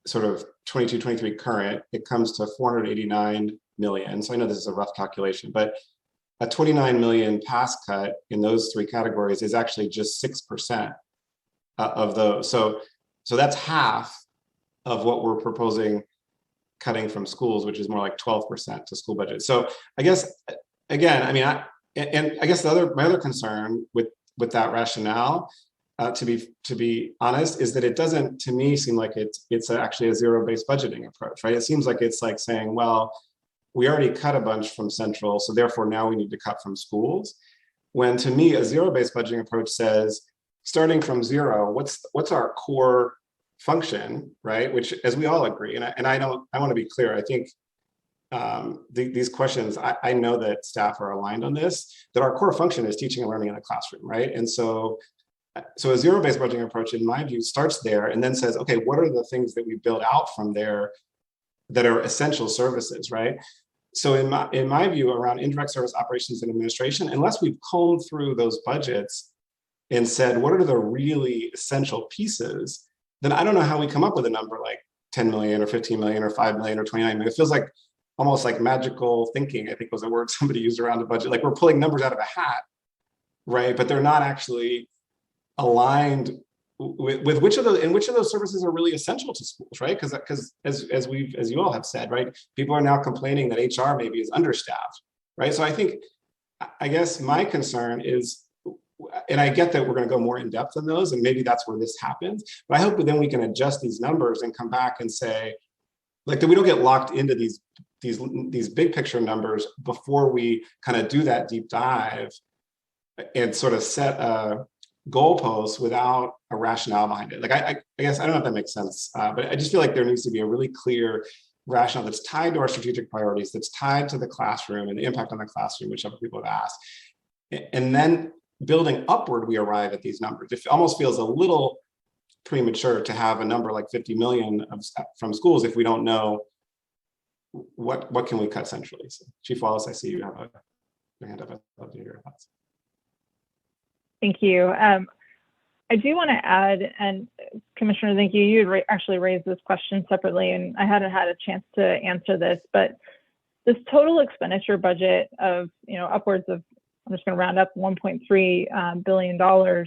Speaker 11: sort of 22, 23 current, it comes to 489 million. So I know this is a rough calculation, but a 29 million pass cut in those 3 categories is actually just 6% of those. So that's half of what we're proposing cutting from schools, which is more like 12% to school budget. So I guess, again, I mean, I guess my other concern with that rationale, to be honest, is that it doesn't, to me, seem like it's actually a zero-based budgeting approach, right? It seems like it's like saying, well, we already cut a bunch from central, so therefore now we need to cut from schools. When to me, a zero-based budgeting approach says, starting from 0, what's our core function, right? Which, as we all agree, and I want to be clear, I think these questions, I know that staff are aligned on this, that our core function is teaching and learning in the classroom, right? And so a zero-based budgeting approach, in my view, starts there and then says, okay, what are the things that we build out from there that are essential services, right? So in my view, around indirect service operations and administration, unless we've combed through those budgets and said, what are the really essential pieces, then I don't know how we come up with a number like 10 million or 15 million or 5 million or 29 million. It feels like almost like magical thinking, I think was a word somebody used around the budget. Like we're pulling numbers out of a hat, right? But they're not actually aligned with which of those services are really essential to schools, right? Because as you all have said, right, people are now complaining that HR maybe is understaffed, right? So I guess my concern is, and I get that we're going to go more in depth on those, and maybe that's where this happens. But I hope that then we can adjust these numbers and come back and say, like, that we don't get locked into these big picture numbers before we kind of do that deep dive and sort of set a goalpost without a rationale behind it. Like I guess I don't know if that makes sense, but I just feel like there needs to be a really clear rationale that's tied to our strategic priorities, that's tied to the classroom and the impact on the classroom, which other people have asked, and then building upward, we arrive at these numbers. It almost feels a little premature to have a number like 50 million from schools if we don't know what can we cut centrally. So, Chief Wallace, I see you have your hand up. I'd love to hear your thoughts.
Speaker 8: Thank you. I do want to add, and Commissioner, thank you. You had actually raised this question separately, and I hadn't had a chance to answer this, but this total expenditure budget of, upwards of, I'm just going to round up, $1.3 billion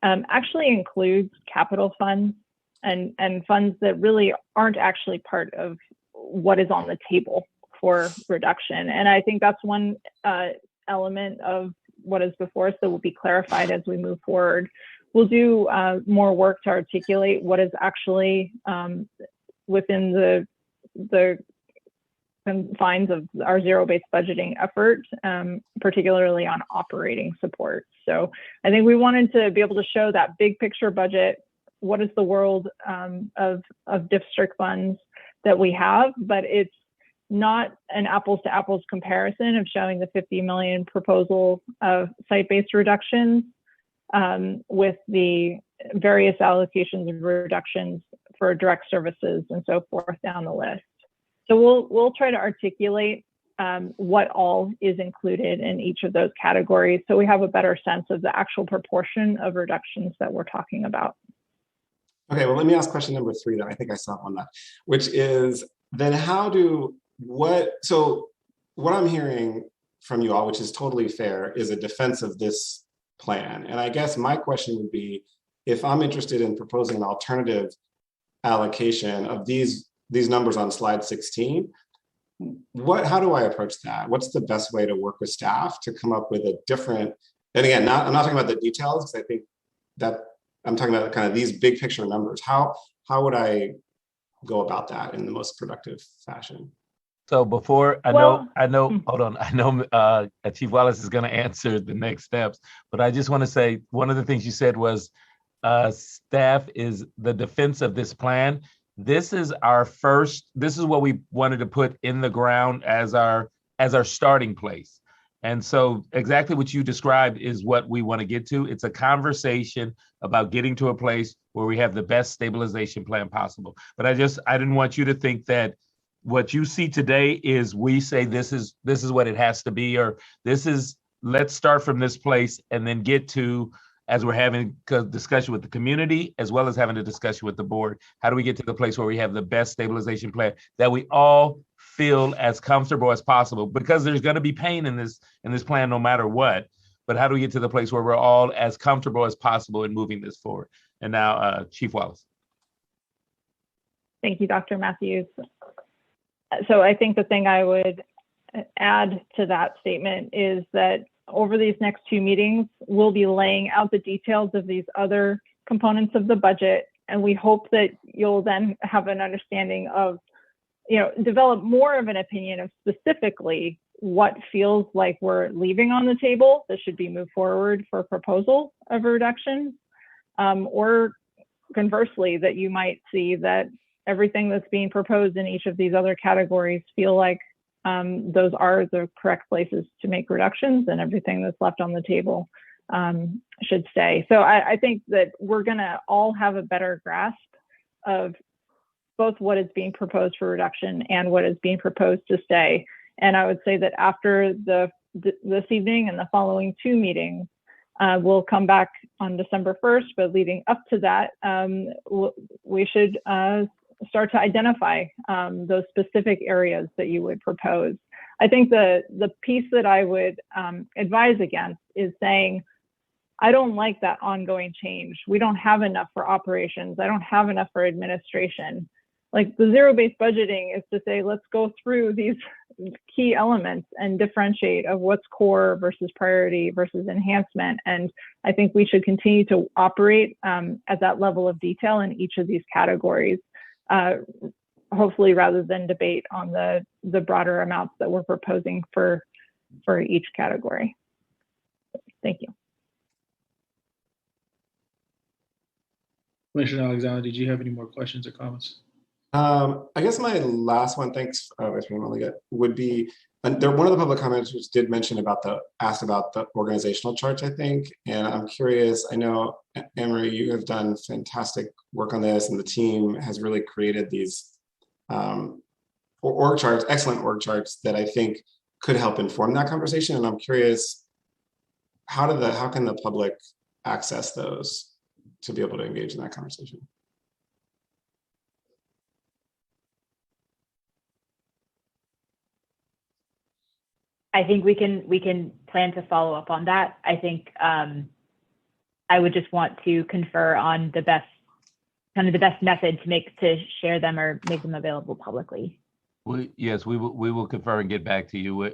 Speaker 8: actually includes capital funds and funds that really aren't actually part of what is on the table for reduction. And I think that's one element of what is before us that will be clarified as we move forward. We'll do more work to articulate what is actually within the confines of our zero-based budgeting effort, particularly on operating support. So I think we wanted to be able to show that big picture budget. What is the world of district funds that we have, but it's not an apples to apples comparison of showing the 50 million proposal of site-based reductions with the various allocations and reductions for direct services and so forth down the list. So we'll try to articulate what all is included in each of those categories so we have a better sense of the actual proportion of reductions that we're talking about.
Speaker 11: Okay, well, let me ask question number 3 then. I think I saw on that, which is then so what I'm hearing from you all, which is totally fair, is a defense of this plan. And I guess my question would be, if I'm interested in proposing an alternative allocation of these numbers on slide 16, how do I approach that? What's the best way to work with staff to come up with a different, and again, I'm not talking about the details, because I think that I'm talking about kind of these big picture numbers. How would I go about that in the most productive fashion?
Speaker 12: So before, I know, hold on, I know Chief Wallace is going to answer the next steps, but I just want to say, one of the things you said was staff is the defense of this plan. This is what we wanted to put in the ground as our starting place. And so exactly what you described is what we want to get to. It's a conversation about getting to a place where we have the best stabilization plan possible. But I didn't want you to think that what you see today is we say this is what it has to be, or let's start from this place and then get to, as we're having a discussion with the community, as well as having a discussion with the board, how do we get to the place where we have the best stabilization plan that we all feel as comfortable as possible? Because there's going to be pain in this plan no matter what, but how do we get to the place where we're all as comfortable as possible in moving this forward? And now, Chief Wallace.
Speaker 8: Thank you, Dr. Matthews. So I think the thing I would add to that statement is that over these next 2 meetings, we'll be laying out the details of these other components of the budget. And we hope that you'll then have an understanding of, develop more of an opinion of specifically what feels like we're leaving on the table that should be moved forward for proposal of a reduction. Or conversely, that you might see that everything that's being proposed in each of these other categories feel like those are the correct places to make reductions, and everything that's left on the table should stay. So I think that we're going to all have a better grasp of both what is being proposed for reduction and what is being proposed to stay. And I would say that after this evening and the following 2 meetings, we'll come back on December 1st, but leading up to that, we should start to identify those specific areas that you would propose. I think the piece that I would advise against is saying, I don't like that ongoing change. We don't have enough for operations. I don't have enough for administration. Like, the zero-based budgeting is to say, let's go through these key elements and differentiate of what's core versus priority versus enhancement. And I think we should continue to operate at that level of detail in each of these categories. Hopefully, rather than debate on the broader amounts that we're proposing for each category. Thank you.
Speaker 6: Commissioner Alexander, did you have any more questions or comments?
Speaker 11: I guess my last one, thanks, Vice President Mulligan, would be, one of the public commenters did mention asked about the organizational charts, I think, and I'm curious, I know, Anne-Marie, you have done fantastic work on this, and the team has really created these org charts, excellent org charts that I think could help inform that conversation, and I'm curious, how can the public access those to be able to engage in that conversation?
Speaker 4: I think we can plan to follow up on that. I think I would just want to confer on the best method to share them or make them available publicly.
Speaker 12: Yes, we will confer and get back to you.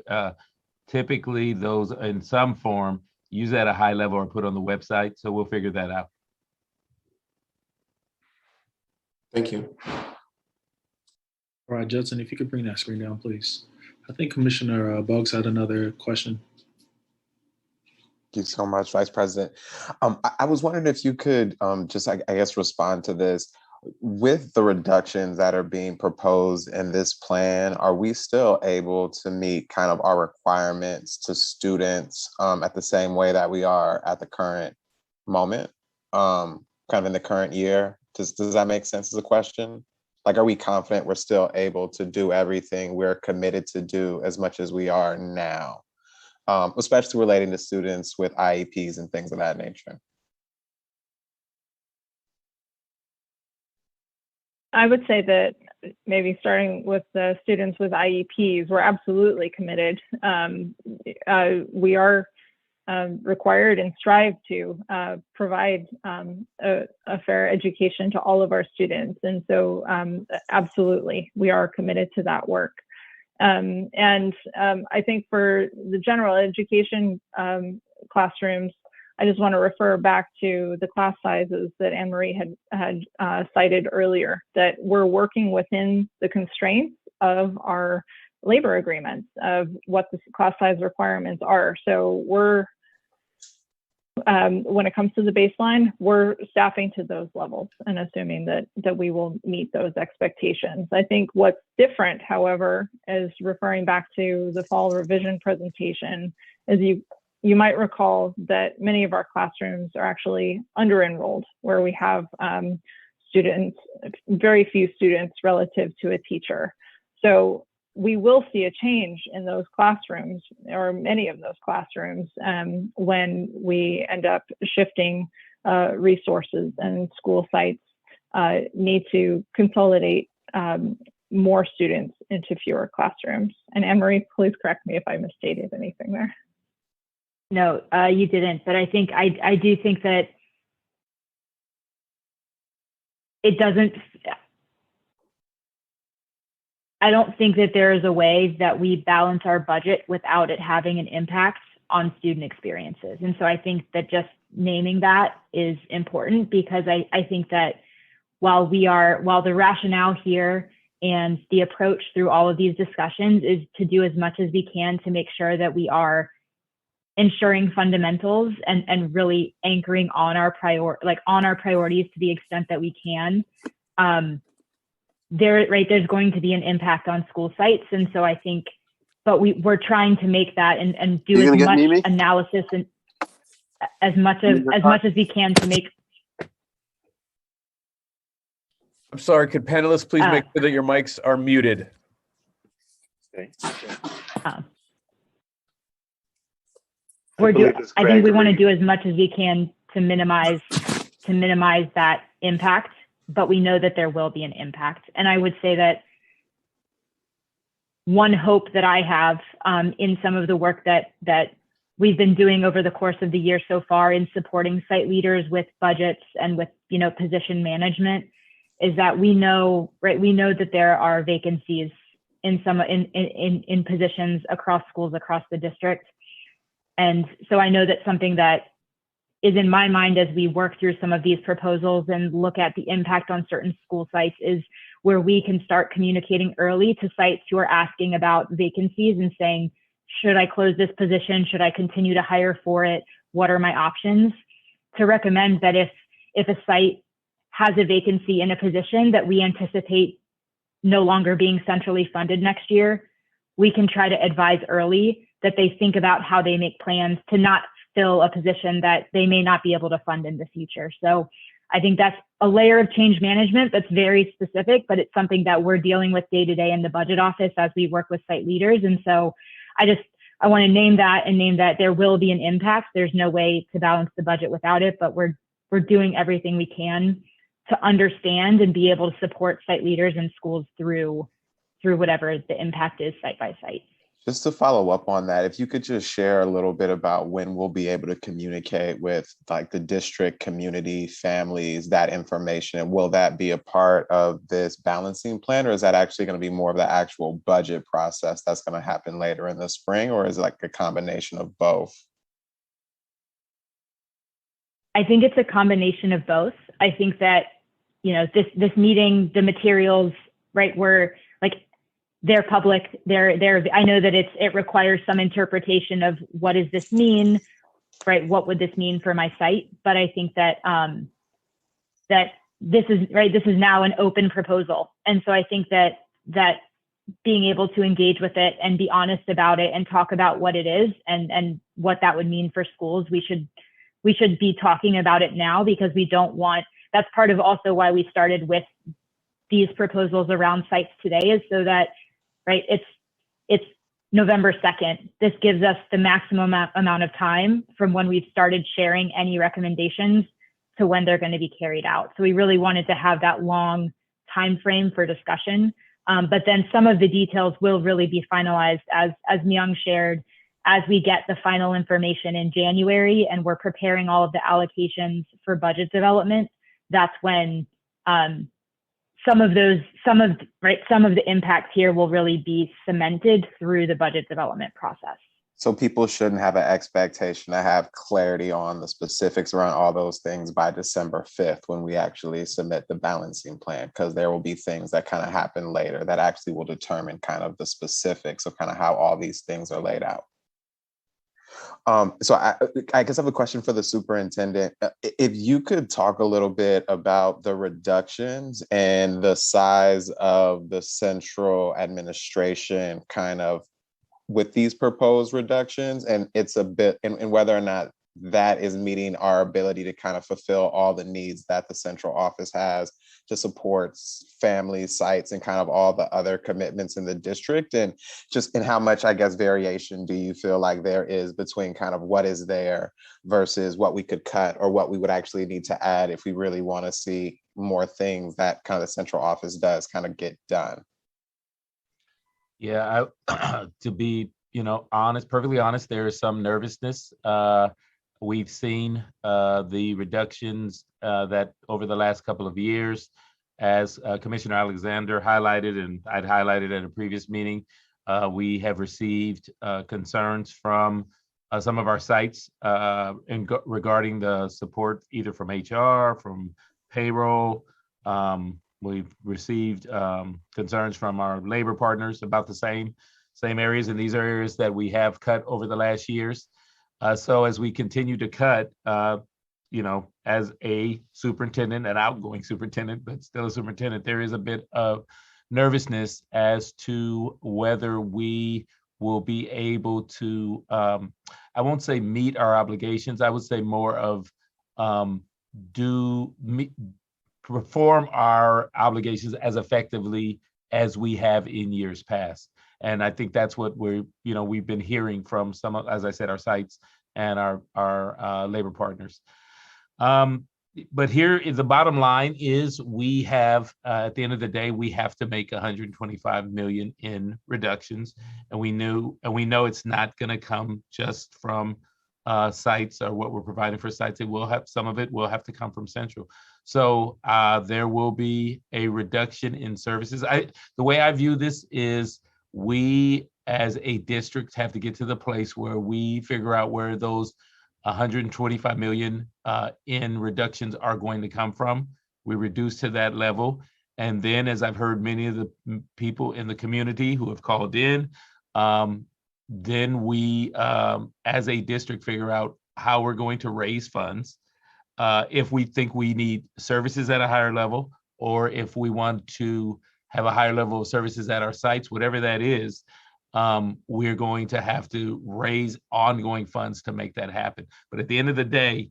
Speaker 12: Typically, those in some form, use at a high level or put on the website. So we'll figure that out.
Speaker 11: Thank you.
Speaker 6: All right, Judson, if you could bring that screen down, please. I think Commissioner Buggs had another question.
Speaker 2: Thank you so much, Vice President. I was wondering if you could just, I guess, respond to this. With the reductions that are being proposed in this plan, are we still able to meet kind of our requirements to students at the same way that we are at the current moment, kind of in the current year? Does that make sense as a question? Like, are we confident we're still able to do everything we're committed to do as much as we are now, especially relating to students with IEPs and things of that nature?
Speaker 8: I would say that maybe starting with the students with IEPs, we're absolutely committed. We are required and strive to provide a fair education to all of our students. And so absolutely, we are committed to that work. And I think for the general education classrooms, I just want to refer back to the class sizes that Anne Marie had cited earlier, that we're working within the constraints of our labor agreements of what the class size requirements are. So we're, when it comes to the baseline, we're staffing to those levels and assuming that we will meet those expectations. I think what's different, however, is referring back to the fall revision presentation, is you might recall that many of our classrooms are actually under-enrolled, where we have students, very few students relative to a teacher. So we will see a change in those classrooms, or many of those classrooms, when we end up shifting resources, and school sites need to consolidate more students into fewer classrooms. And Anne Marie, please correct me if I misstated anything there.
Speaker 4: No, you didn't. But I think I do think that it doesn't. I don't think that there is a way that we balance our budget without it having an impact on student experiences. And so I think that just naming that is important, because I think that while the rationale here and the approach through all of these discussions is to do as much as we can to make sure that we are ensuring fundamentals and really anchoring on our priorities to the extent that we can. There's going to be an impact on school sites, and so I think, but we're trying to make that and do as much analysis and as much as we can to make.
Speaker 7: I'm sorry, could panelists please make sure that your mics are muted?
Speaker 4: Okay. I think we want to do as much as we can to minimize that impact, but we know that there will be an impact. And I would say that one hope that I have in some of the work that we've been doing over the course of the year so far in supporting site leaders with budgets and with position management is that we know that there are vacancies in positions across schools across the district. And so I know that something that is in my mind as we work through some of these proposals and look at the impact on certain school sites is where we can start communicating early to sites who are asking about vacancies and saying, should I close this position? Should I continue to hire for it? What are my options? To recommend that if a site has a vacancy in a position that we anticipate no longer being centrally funded next year, we can try to advise early that they think about how they make plans to not fill a position that they may not be able to fund in the future. So I think that's a layer of change management that's very specific, but it's something that we're dealing with day to day in the budget office as we work with site leaders. And so I want to name that there will be an impact. There's no way to balance the budget without it, but we're doing everything we can to understand and be able to support site leaders and schools through whatever the impact is site by site.
Speaker 2: Just to follow up on that, if you could just share a little bit about when we'll be able to communicate with like the district, community, families, that information, and will that be a part of this balancing plan, or is that actually going to be more of the actual budget process that's going to happen later in the spring, or is it like a combination of both?
Speaker 4: I think it's a combination of both. I think that, you know, this meeting, the materials, right, were like, they're public. I know that it requires some interpretation of what does this mean, right? What would this mean for my site? But I think that that this is right. This is now an open proposal, and so I think that being able to engage with it and be honest about it and talk about what it is and what that would mean for schools, we should be talking about it now, because we don't want. That's part of also why we started with these proposals around sites today, is so that. Right, it's November 2nd. This gives us the maximum amount of time from when we've started sharing any recommendations to when they're going to be carried out. So we really wanted to have that long time frame for discussion. But then some of the details will really be finalized, as Myung shared, as we get the final information in January and we're preparing all of the allocations for budget development. That's when some of the impacts here will really be cemented through the budget development process.
Speaker 2: So people shouldn't have an expectation to have clarity on the specifics around all those things by December 5th when we actually submit the balancing plan, because there will be things that kind of happen later that actually will determine kind of the specifics of kind of how all these things are laid out. So I guess I have a question for the superintendent. If you could talk a little bit about the reductions and the size of the central administration kind of with these proposed reductions, and it's a bit, and whether or not that is meeting our ability to kind of fulfill all the needs that the central office has to support families, sites, and kind of all the other commitments in the district, and just in how much, I guess, variation do you feel like there is between kind of what is there versus what we could cut or what we would actually need to add if we really want to see more things that kind of the central office does kind of get done?
Speaker 12: Yeah, to be, honest, perfectly honest, there is some nervousness. We've seen the reductions that over the last couple of years, as Commissioner Alexander highlighted, and I'd highlighted at a previous meeting, we have received concerns from some of our sites regarding the support either from HR, from payroll. We've received concerns from our labor partners about the same areas, and these are areas that we have cut over the last years. So as we continue to cut, as a superintendent, an outgoing superintendent, but still a superintendent, there is a bit of nervousness as to whether we will be able to, I won't say meet our obligations, I would say more of perform our obligations as effectively as we have in years past. And I think that's what we've been hearing from some of, as I said, our sites and our labor partners. But here is the bottom line is we have, at the end of the day, we have to make 125 million in reductions. And we know it's not going to come just from sites or what we're providing for sites. Some of it will have to come from central. So there will be a reduction in services. The way I view this is we as a district have to get to the place where we figure out where those 125 million in reductions are going to come from. We reduce to that level. And then, as I've heard many of the people in the community who have called in, then we, as a district, figure out how we're going to raise funds. If we think we need services at a higher level, or if we want to have a higher level of services at our sites, whatever that is, we're going to have to raise ongoing funds to make that happen. But at the end of the day,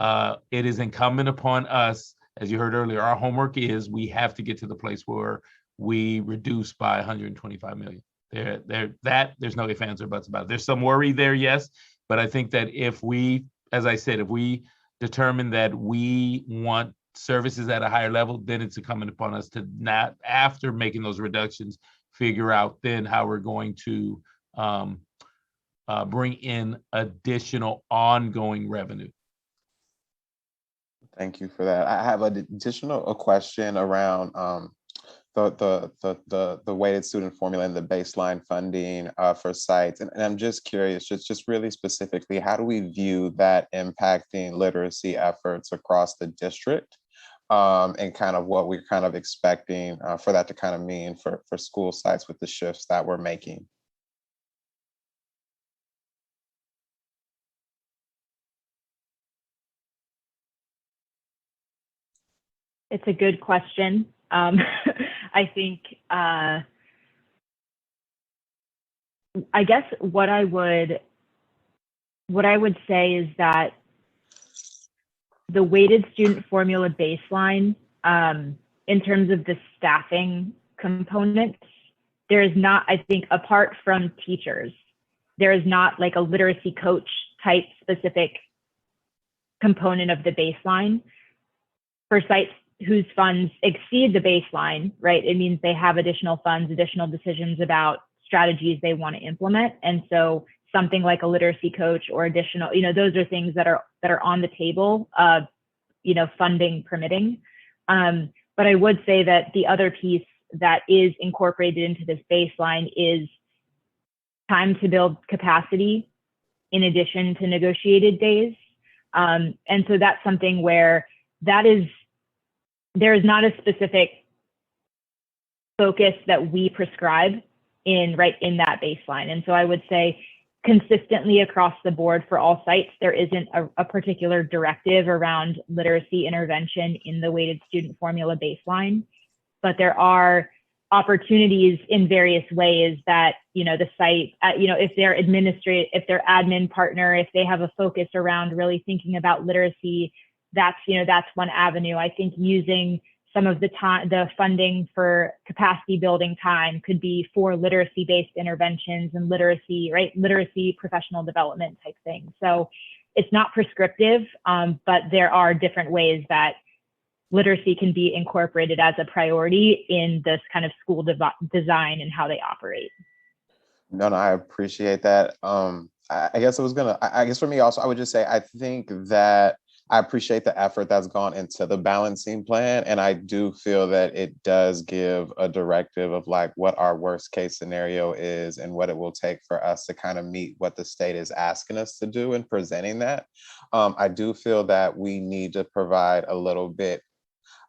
Speaker 12: it is incumbent upon us, as you heard earlier, our homework is we have to get to the place where we reduce by 125 million. There's no ifs, ands, or buts about it. There's some worry there, yes, but I think that if we, as I said, if we determine that we want services at a higher level, then it's incumbent upon us to not, after making those reductions, figure out then how we're going to bring in additional ongoing revenue?
Speaker 2: Thank you for that. I have an additional question around the weighted student formula and the baseline funding for sites. And I'm just curious, just really specifically, how do we view that impacting literacy efforts across the district? And kind of what we're kind of expecting for that to kind of mean for school sites with the shifts that we're making.
Speaker 4: It's a good question. I think, I guess what I would say is that the weighted student formula baseline, in terms of the staffing components, there is not, I think, apart from teachers, there is not like a literacy coach type specific component of the baseline. For sites whose funds exceed the baseline, right, it means they have additional funds, additional decisions about strategies they want to implement. And so something like a literacy coach or additional, those are things that are on the table, funding permitting. But I would say that the other piece that is incorporated into this baseline is time to build capacity in addition to negotiated days. And so that's something where there is not a specific focus that we prescribe in that baseline. And so I would say consistently across the board for all sites, there isn't a particular directive around literacy intervention in the weighted student formula baseline, but there are opportunities in various ways that, the site, if their admin partner, if they have a focus around really thinking about literacy, that's one avenue. I think using some of the funding for capacity building time could be for literacy-based interventions and literacy professional development type things. So it's not prescriptive, but there are different ways that literacy can be incorporated as a priority in this kind of school design and how they operate.
Speaker 2: No, I appreciate that. I guess for me also, I would just say, I think that I appreciate the effort that's gone into the balancing plan. And I do feel that it does give a directive of like what our worst case scenario is and what it will take for us to kind of meet what the state is asking us to do in presenting that. I do feel that we need to provide a little bit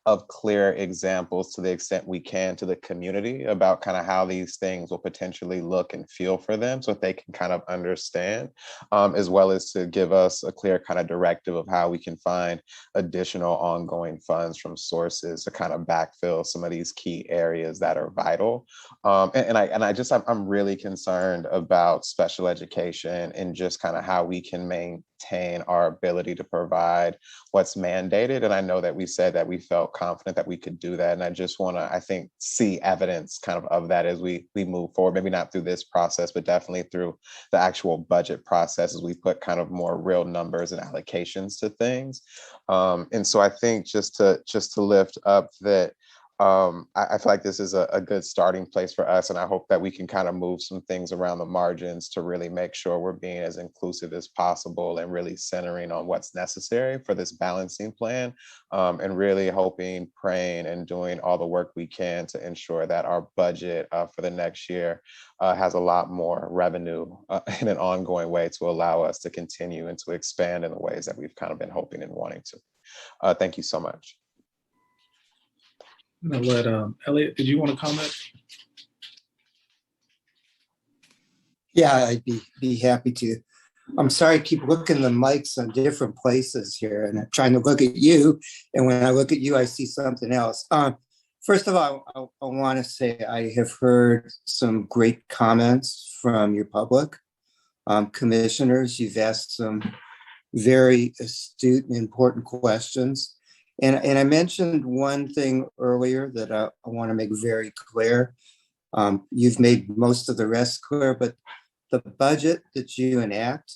Speaker 2: of clear examples to the extent we can to the community about kind of how these things will potentially look and feel for them so that they can kind of understand, as well as to give us a clear kind of directive of how we can find additional ongoing funds from sources to kind of backfill some of these key areas that are vital. I'm really concerned about special education and just kind of how we can maintain our ability to provide what's mandated. And I know that we said that we felt confident that we could do that. And I just want to, I think, see evidence kind of that as we move forward, maybe not through this process, but definitely through the actual budget process as we put kind of more real numbers and allocations to things. And so I think just to lift up that, I feel like this is a good starting place for us. And I hope that we can kind of move some things around the margins to really make sure we're being as inclusive as possible and really centering on what's necessary for this balancing plan, and really hoping, praying, and doing all the work we can to ensure that our budget for the next year has a lot more revenue in an ongoing way to allow us to continue and to expand in the ways that we've kind of been hoping and wanting to. Thank you so much.
Speaker 6: I'm gonna let Elliot, did you want to comment?
Speaker 13: Yeah, I'd be happy to. I'm sorry, I keep looking the mics on different places here, and I'm trying to look at you, and when I look at you, I see something else. First of all, I want to say I have heard some great comments from your public commissioners. You've asked some very astute and important questions. And I mentioned one thing earlier that I want to make very clear. You've made most of the rest clear, but the budget that you enact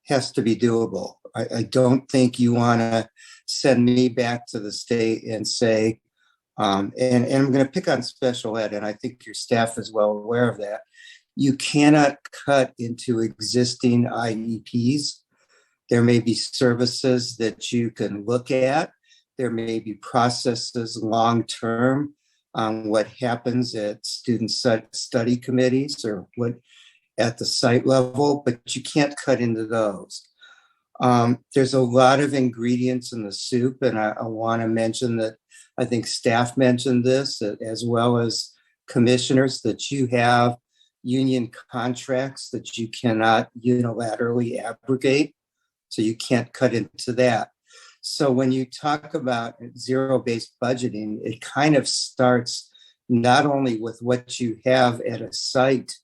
Speaker 13: has to be doable. I don't think you want to send me back to the state and say, and I'm going to pick on special ed, and I think your staff is well aware of that. You cannot cut into existing IEPs. There may be services that you can look at. There may be processes long-term on what happens at student study committees or what at the site level, but you can't cut into those. There's a lot of ingredients in the soup, and I want to mention that I think staff mentioned this as well as commissioners, that you have union contracts that you cannot unilaterally abrogate. So you can't cut into that. So when you talk about zero-based budgeting, it kind of starts not only with what you have at a site,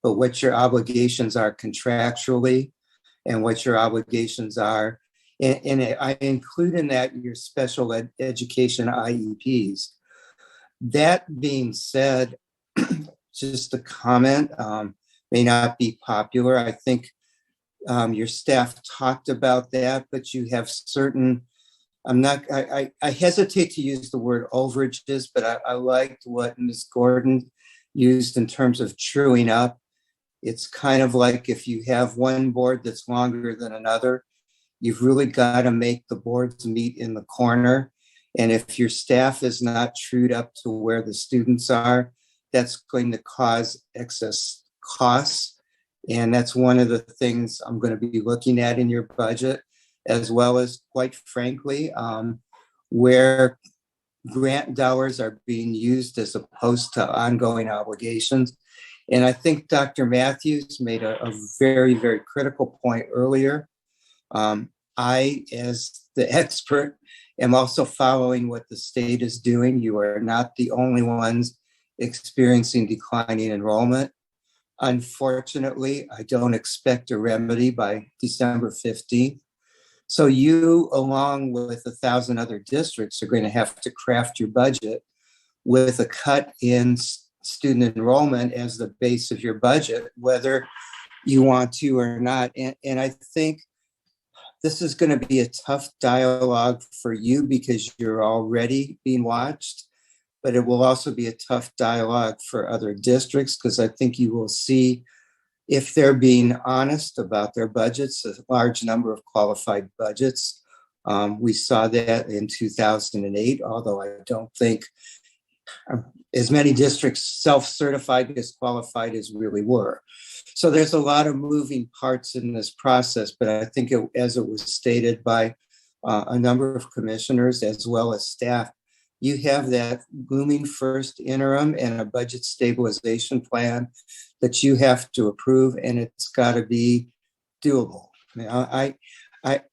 Speaker 13: but what your obligations are contractually and what your obligations are. And I include in that your special education IEPs. That being said, just a comment, may not be popular. I think your staff talked about that, but you have certain, I hesitate to use the word overages, but I liked what Ms. Gordon used in terms of truing up. It's kind of like if you have one board that's longer than another, you've really got to make the boards meet in the corner. And if your staff is not trued up to where the students are, that's going to cause excess costs. And that's one of the things I'm going to be looking at in your budget, as well as, quite frankly, where grant dollars are being used as opposed to ongoing obligations. And I think Dr. Matthews made a very, very critical point earlier. I, as the expert, am also following what the state is doing. You are not the only ones experiencing declining enrollment. Unfortunately, I don't expect a remedy by December 15th. So you, along with 1,000 other districts, are going to have to craft your budget with a cut in student enrollment as the base of your budget, whether you want to or not. And I think this is going to be a tough dialogue for you because you're already being watched, but it will also be a tough dialogue for other districts because I think you will see, if they're being honest about their budgets, a large number of qualified budgets. We saw that in 2008, although I don't think as many districts self-certified as qualified as really were. So there's a lot of moving parts in this process, but I think as it was stated by a number of commissioners as well as staff, you have that looming first interim and a budget stabilization plan that you have to approve, and it's got to be doable. I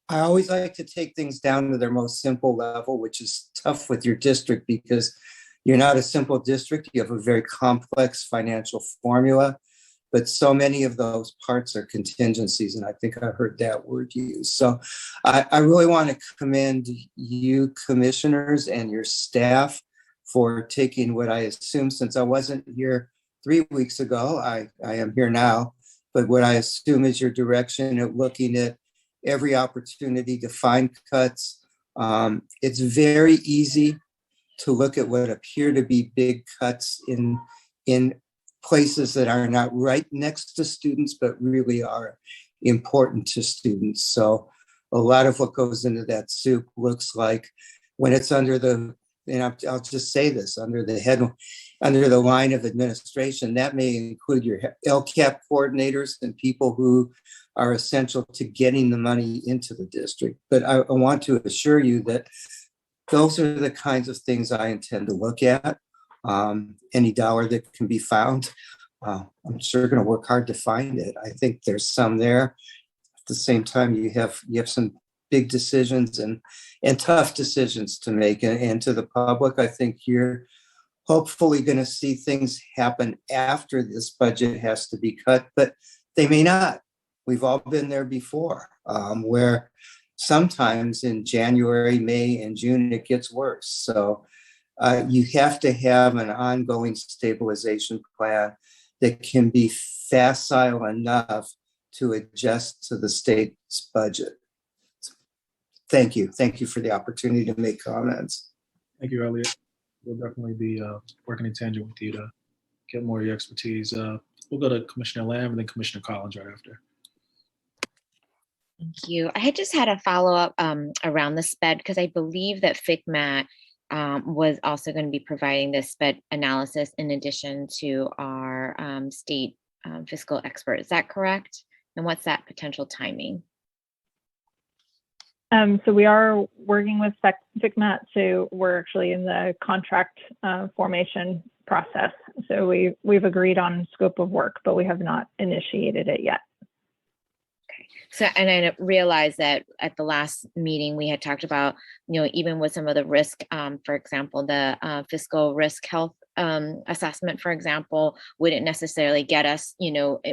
Speaker 13: always like to take things down to their most simple level, which is tough with your district because you're not a simple district. You have a very complex financial formula, but so many of those parts are contingencies, and I think I heard that word used. So I really want to commend you commissioners and your staff for taking what I assume, since I wasn't here 3 weeks ago, I am here now, but what I assume is your direction at looking at every opportunity to find cuts. It's very easy to look at what appear to be big cuts in places that are not right next to students, but really are important to students. So a lot of what goes into that soup looks like when it's under the, and I'll just say this, under the line of administration, that may include your LCAP coordinators and people who are essential to getting the money into the district. But I want to assure you that those are the kinds of things I intend to look at. Any dollar that can be found, I'm sure going to work hard to find it. I think there's some there. At the same time, you have some big decisions and tough decisions to make. And to the public, I think you're hopefully going to see things happen after this budget has to be cut, but they may not. We've all been there before, where sometimes in January, May, and June, it gets worse. So you have to have an ongoing stabilization plan that can be facile enough to adjust to the state's budget. Thank you. Thank you for the opportunity to make comments.
Speaker 6: Thank you, Elliot. We'll definitely be working in tangent with you to get more of your expertise. we'll go to Commissioner Lamb and then Commissioner Collins right after.
Speaker 5: Thank you. I had just had a follow-up around the SPED because I believe that FICMAT was also going to be providing this SPED analysis in addition to our state fiscal expert. Is that correct? And what's that potential timing?
Speaker 8: So we are working with FICMAT, so we're actually in the contract formation process. So we've agreed on scope of work, but we have not initiated it yet.
Speaker 5: So, and I realized that at the last meeting we had talked about, even with some of the risk, for example, the fiscal risk health assessment, for example, wouldn't necessarily get us,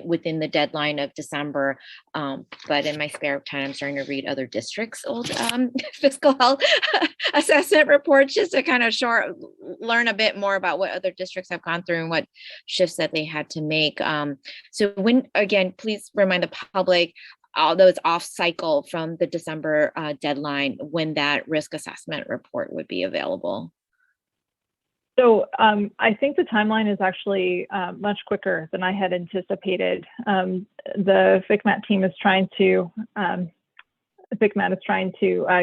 Speaker 5: within the deadline of December. But in my spare time, I'm starting to read other districts' old fiscal health assessment reports just to kind of learn a bit more about what other districts have gone through and what shifts that they had to make. So when, again, please remind the public, although it's off cycle from the December deadline, when that risk assessment report would be available.
Speaker 8: So I think the timeline is actually much quicker than I had anticipated. The FICMAT team is trying to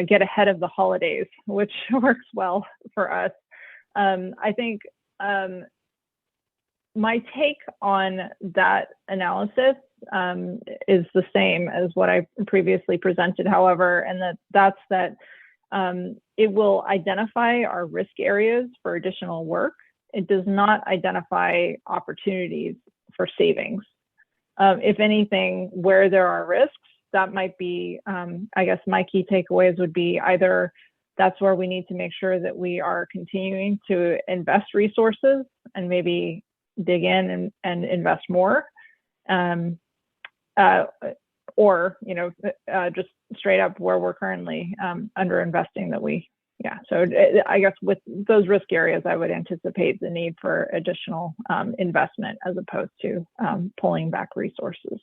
Speaker 8: get ahead of the holidays, which works well for us. I think my take on that analysis is the same as what I previously presented, however, and that's that it will identify our risk areas for additional work. It does not identify opportunities for savings. If anything, where there are risks, that might be, I guess my key takeaways would be either that's where we need to make sure that we are continuing to invest resources and maybe dig in and invest more. Or, just straight up where we're currently under investing so I guess with those risk areas, I would anticipate the need for additional investment as opposed to pulling back resources.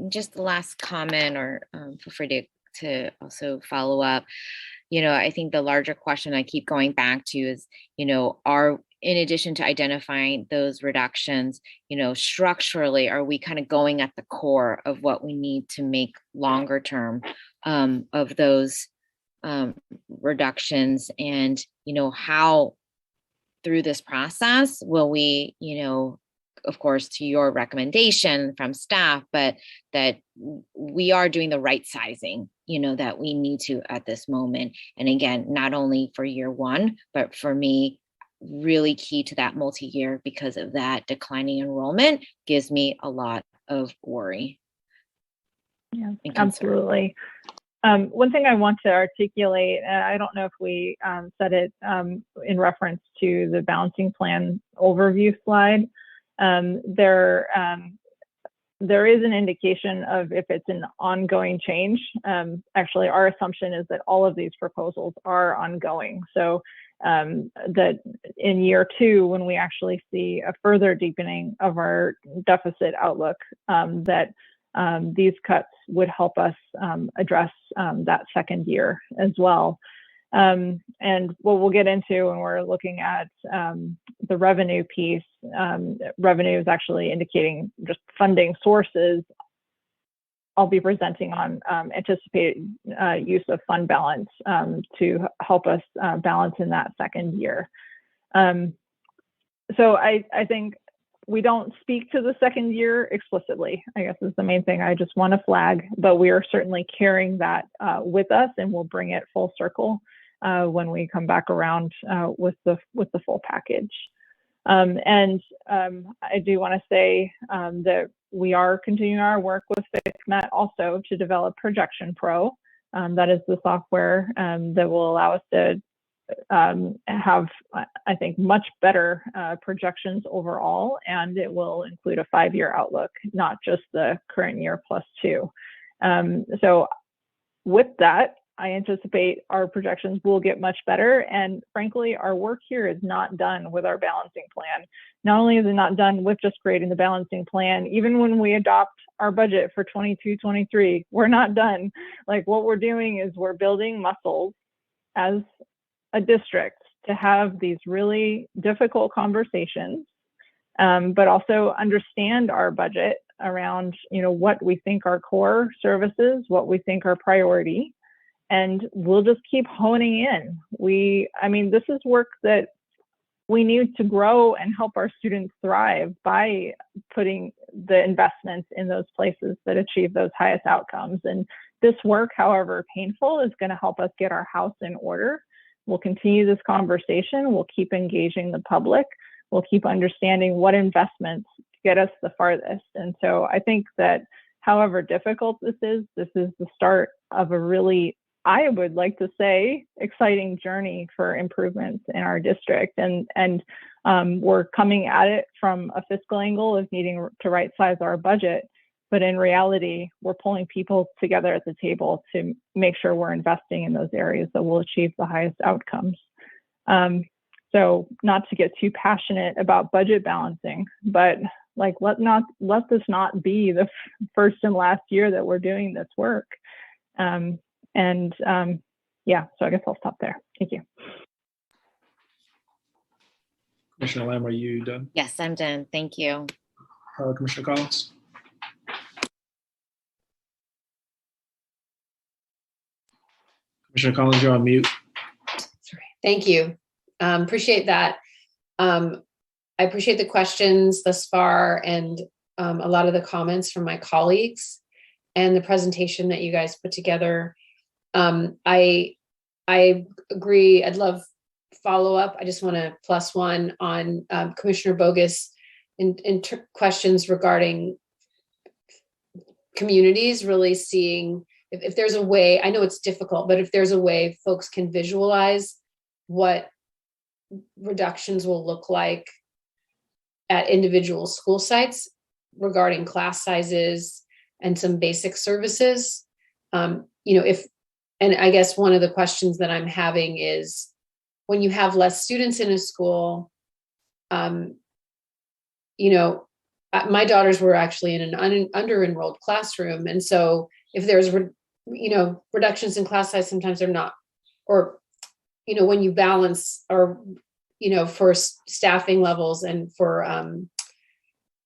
Speaker 5: Just the last comment, or feel free to also follow up. I think the larger question I keep going back to is, in addition to identifying those reductions, structurally, are we kind of going at the core of what we need to make longer term of those reductions? And, how through this process will we, of course, to your recommendation from staff, but that we are doing the right sizing, that we need to at this moment. And again, not only for year one, but for me, really key to that multi-year, because of that declining enrollment gives me a lot of worry.
Speaker 8: Yeah, absolutely. One thing I want to articulate, and I don't know if we said it in reference to the balancing plan overview slide, there is an indication of if it's an ongoing change. Actually, our assumption is that all of these proposals are ongoing. So that in year two, when we actually see a further deepening of our deficit outlook, that these cuts would help us address that second year as well. And what we'll get into when we're looking at the revenue piece, revenue is actually indicating just funding sources. I'll be presenting on anticipated use of fund balance to help us balance in that second year. So I think we don't speak to the second year explicitly, I guess is the main thing I just want to flag, but we are certainly carrying that with us, and we'll bring it full circle when we come back around with the full package. And I do want to say that we are continuing our work with FICMAT also to develop Projection Pro. That is the software that will allow us to have, I think, much better projections overall, and it will include a 5-year outlook, not just the current year +2. So with that, I anticipate our projections will get much better. And frankly, our work here is not done with our balancing plan. Not only is it not done with just creating the balancing plan, even when we adopt our budget for 22-23, we're not done. Like, what we're doing is we're building muscles as a district to have these really difficult conversations but also understand our budget around, what we think are core services, what we think are priority, and we'll just keep honing in. This is work that we need to grow and help our students thrive by putting the investments in those places that achieve those highest outcomes. And this work, however painful, is going to help us get our house in order. We'll continue this conversation. We'll keep engaging the public. We'll keep understanding what investments get us the farthest. And so I think that however difficult this is the start of a really, I would like to say, exciting journey for improvements in our district. And we're coming at it from a fiscal angle of needing to right size our budget. But in reality, we're pulling people together at the table to make sure we're investing in those areas that will achieve the highest outcomes. So not to get too passionate about budget balancing, but let this not be the first and last year that we're doing this work. So I guess I'll stop there. Thank you.
Speaker 6: Commissioner Lamb, are you done?
Speaker 5: Yes, I'm done. Thank you.
Speaker 6: Commissioner Collins? Commissioner Collins, you're on mute.
Speaker 14: Thank you. Appreciate that. I appreciate the questions thus far and a lot of the comments from my colleagues and the presentation that you guys put together. I agree. I'd love follow-up. I just want to plus one on Commissioner Bogus in questions regarding communities really seeing if there's a way, I know it's difficult, but if there's a way folks can visualize what reductions will look like at individual school sites regarding class sizes and some basic services. And I guess one of the questions that I'm having is when you have less students in a school, my daughters were actually in an under-enrolled classroom. And so if there's, reductions in class size, sometimes they're not, or, when you balance or, for staffing levels and for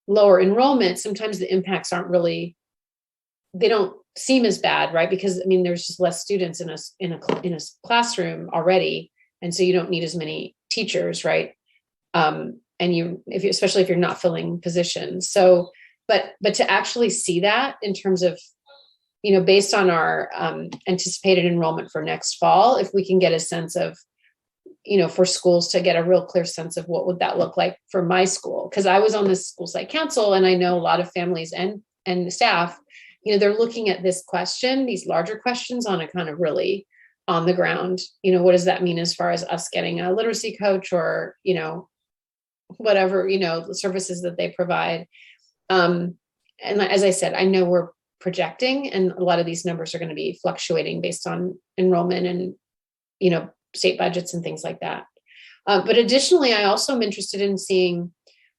Speaker 14: lower enrollment, sometimes the impacts aren't really, they don't seem as bad, right? Because there's just less students in a classroom already. And so you don't need as many teachers, right? Especially if you're not filling positions. So, but to actually see that in terms of, based on our anticipated enrollment for next fall, if we can get a sense of, for schools to get a real clear sense of what would that look like for my school. Because I was on the school site council and I know a lot of families and staff, they're looking at this question, these larger questions on a kind of really on the ground, what does that mean as far as us getting a literacy coach or, whatever, the services that they provide. And as I said, I know we're projecting and a lot of these numbers are going to be fluctuating based on enrollment and, state budgets and things like that. But additionally, I also am interested in seeing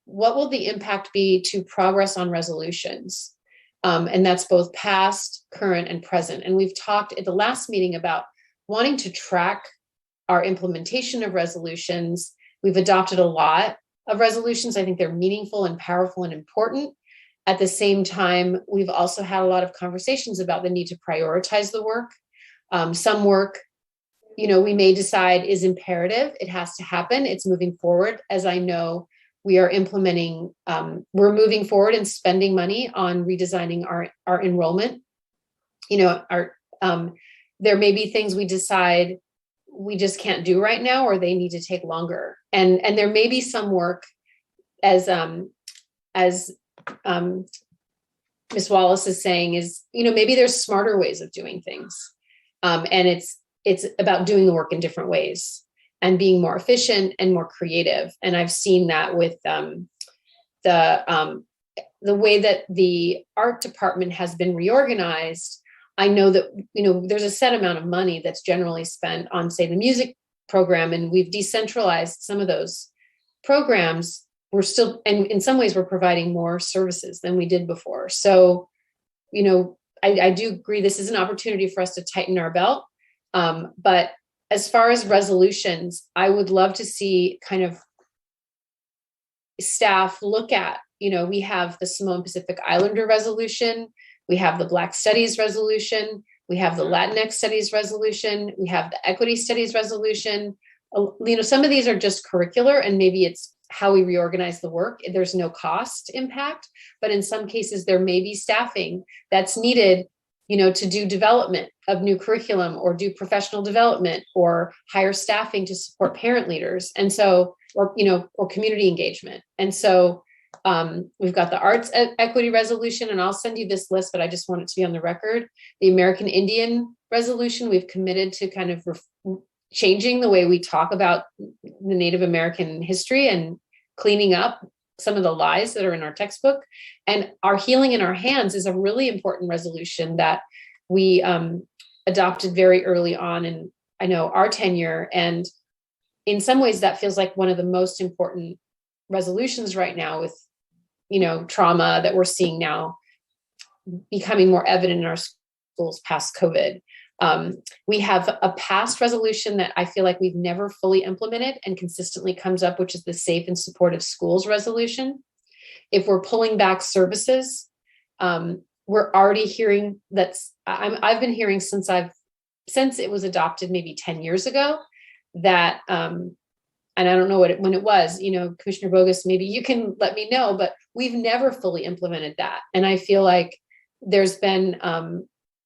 Speaker 14: what will the impact be to progress on resolutions. And that's both past, current, and present. And we've talked at the last meeting about wanting to track our implementation of resolutions. We've adopted a lot of resolutions. I think they're meaningful and powerful and important. At the same time, we've also had a lot of conversations about the need to prioritize the work. Some work, we may decide is imperative. It has to happen. It's moving forward. As I know, we are implementing, we're moving forward and spending money on redesigning our enrollment. There may be things we decide we just can't do right now, or they need to take longer. And there may be some work as Ms. Wallace is saying is, maybe there's smarter ways of doing things. And it's about doing the work in different ways and being more efficient and more creative. And I've seen that with the way that the art department has been reorganized. I know that, there's a set amount of money that's generally spent on, say, the music program, and we've decentralized some of those programs. We're still, and in some ways we're providing more services than we did before. So, I do agree this is an opportunity for us to tighten our belt. But as far as resolutions, I would love to see kind of staff look at, we have the Samoan Pacific Islander resolution, we have the Black Studies resolution, we have the Latinx Studies resolution, we have the Equity Studies resolution. Some of these are just curricular, and maybe it's how we reorganize the work. There's no cost impact, but in some cases there may be staffing that's needed, to do development of new curriculum or do professional development or hire staffing to support parent leaders. And so, or community engagement. And so we've got the Arts Equity Resolution, and I'll send you this list, but I just want it to be on the record. The American Indian Resolution, we've committed to kind of changing the way we talk about the Native American history and cleaning up some of the lies that are in our textbook. And Our Healing in Our Hands is a really important resolution that we adopted very early on in, I know, our tenure. And in some ways that feels like one of the most important resolutions right now with, trauma that we're seeing now becoming more evident in our schools past COVID. We have a past resolution that I feel like we've never fully implemented and consistently comes up, which is the Safe and Supportive Schools resolution. If we're pulling back services, we're already hearing I've been hearing since it was adopted maybe 10 years ago that, and I don't know when it was, Commissioner Bogus, maybe you can let me know, but we've never fully implemented that. And I feel like there's been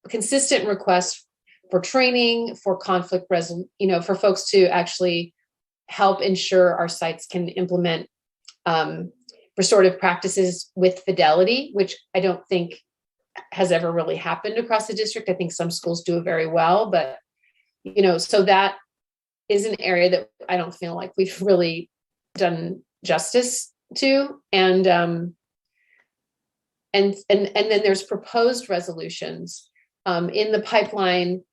Speaker 14: consistent requests for training, for conflict resolution, for folks to actually help ensure our sites can implement restorative practices with fidelity, which I don't think has ever really happened across the district. I think some schools do it very well, but, so that is an area that I don't feel like we've really done justice to. And then there's proposed resolutions in the pipeline.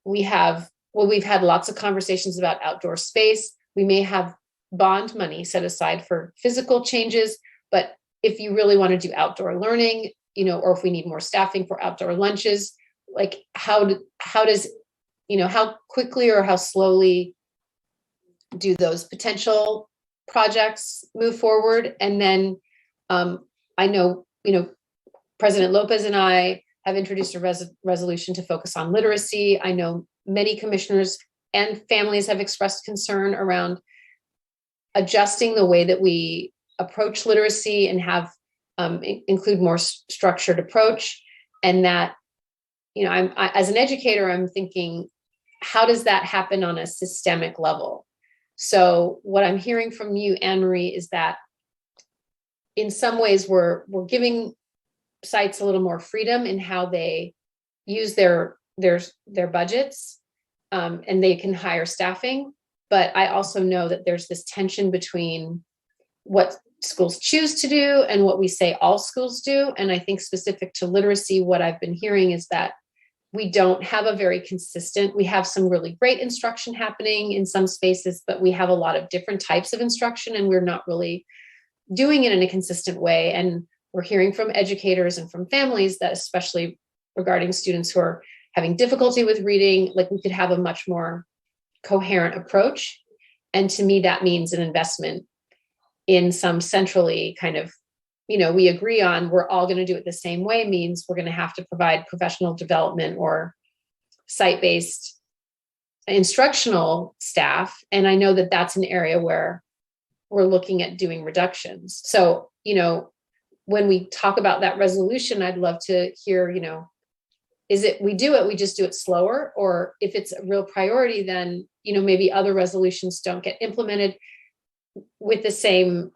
Speaker 14: We've had lots of conversations about outdoor space. We may have bond money set aside for physical changes, but if you really want to do outdoor learning, or if we need more staffing for outdoor lunches, like how quickly or how slowly do those potential projects move forward? And then I know, President Lopez and I have introduced a resolution to focus on literacy. I know many commissioners and families have expressed concern around adjusting the way that we approach literacy and have include more structured approach. And that, as an educator, I'm thinking, how does that happen on a systemic level? So what I'm hearing from you, Anne-Marie, is that in some ways we're giving sites a little more freedom in how they use their budgets, and they can hire staffing. But I also know that there's this tension between what schools choose to do and what we say all schools do. And I think specific to literacy, what I've been hearing is that we don't have a very consistent, we have some really great instruction happening in some spaces, but we have a lot of different types of instruction and we're not really doing it in a consistent way. And we're hearing from educators and from families that, especially regarding students who are having difficulty with reading, like we could have a much more coherent approach. And to me, that means an investment in some centrally kind of, we agree on, we're all going to do it the same way, means we're going to have to provide professional development or site-based instructional staff. And I know that that's an area where we're looking at doing reductions. So, when we talk about that resolution, I'd love to hear, is it, we just do it slower, or if it's a real priority, then, maybe other resolutions don't get implemented with the same,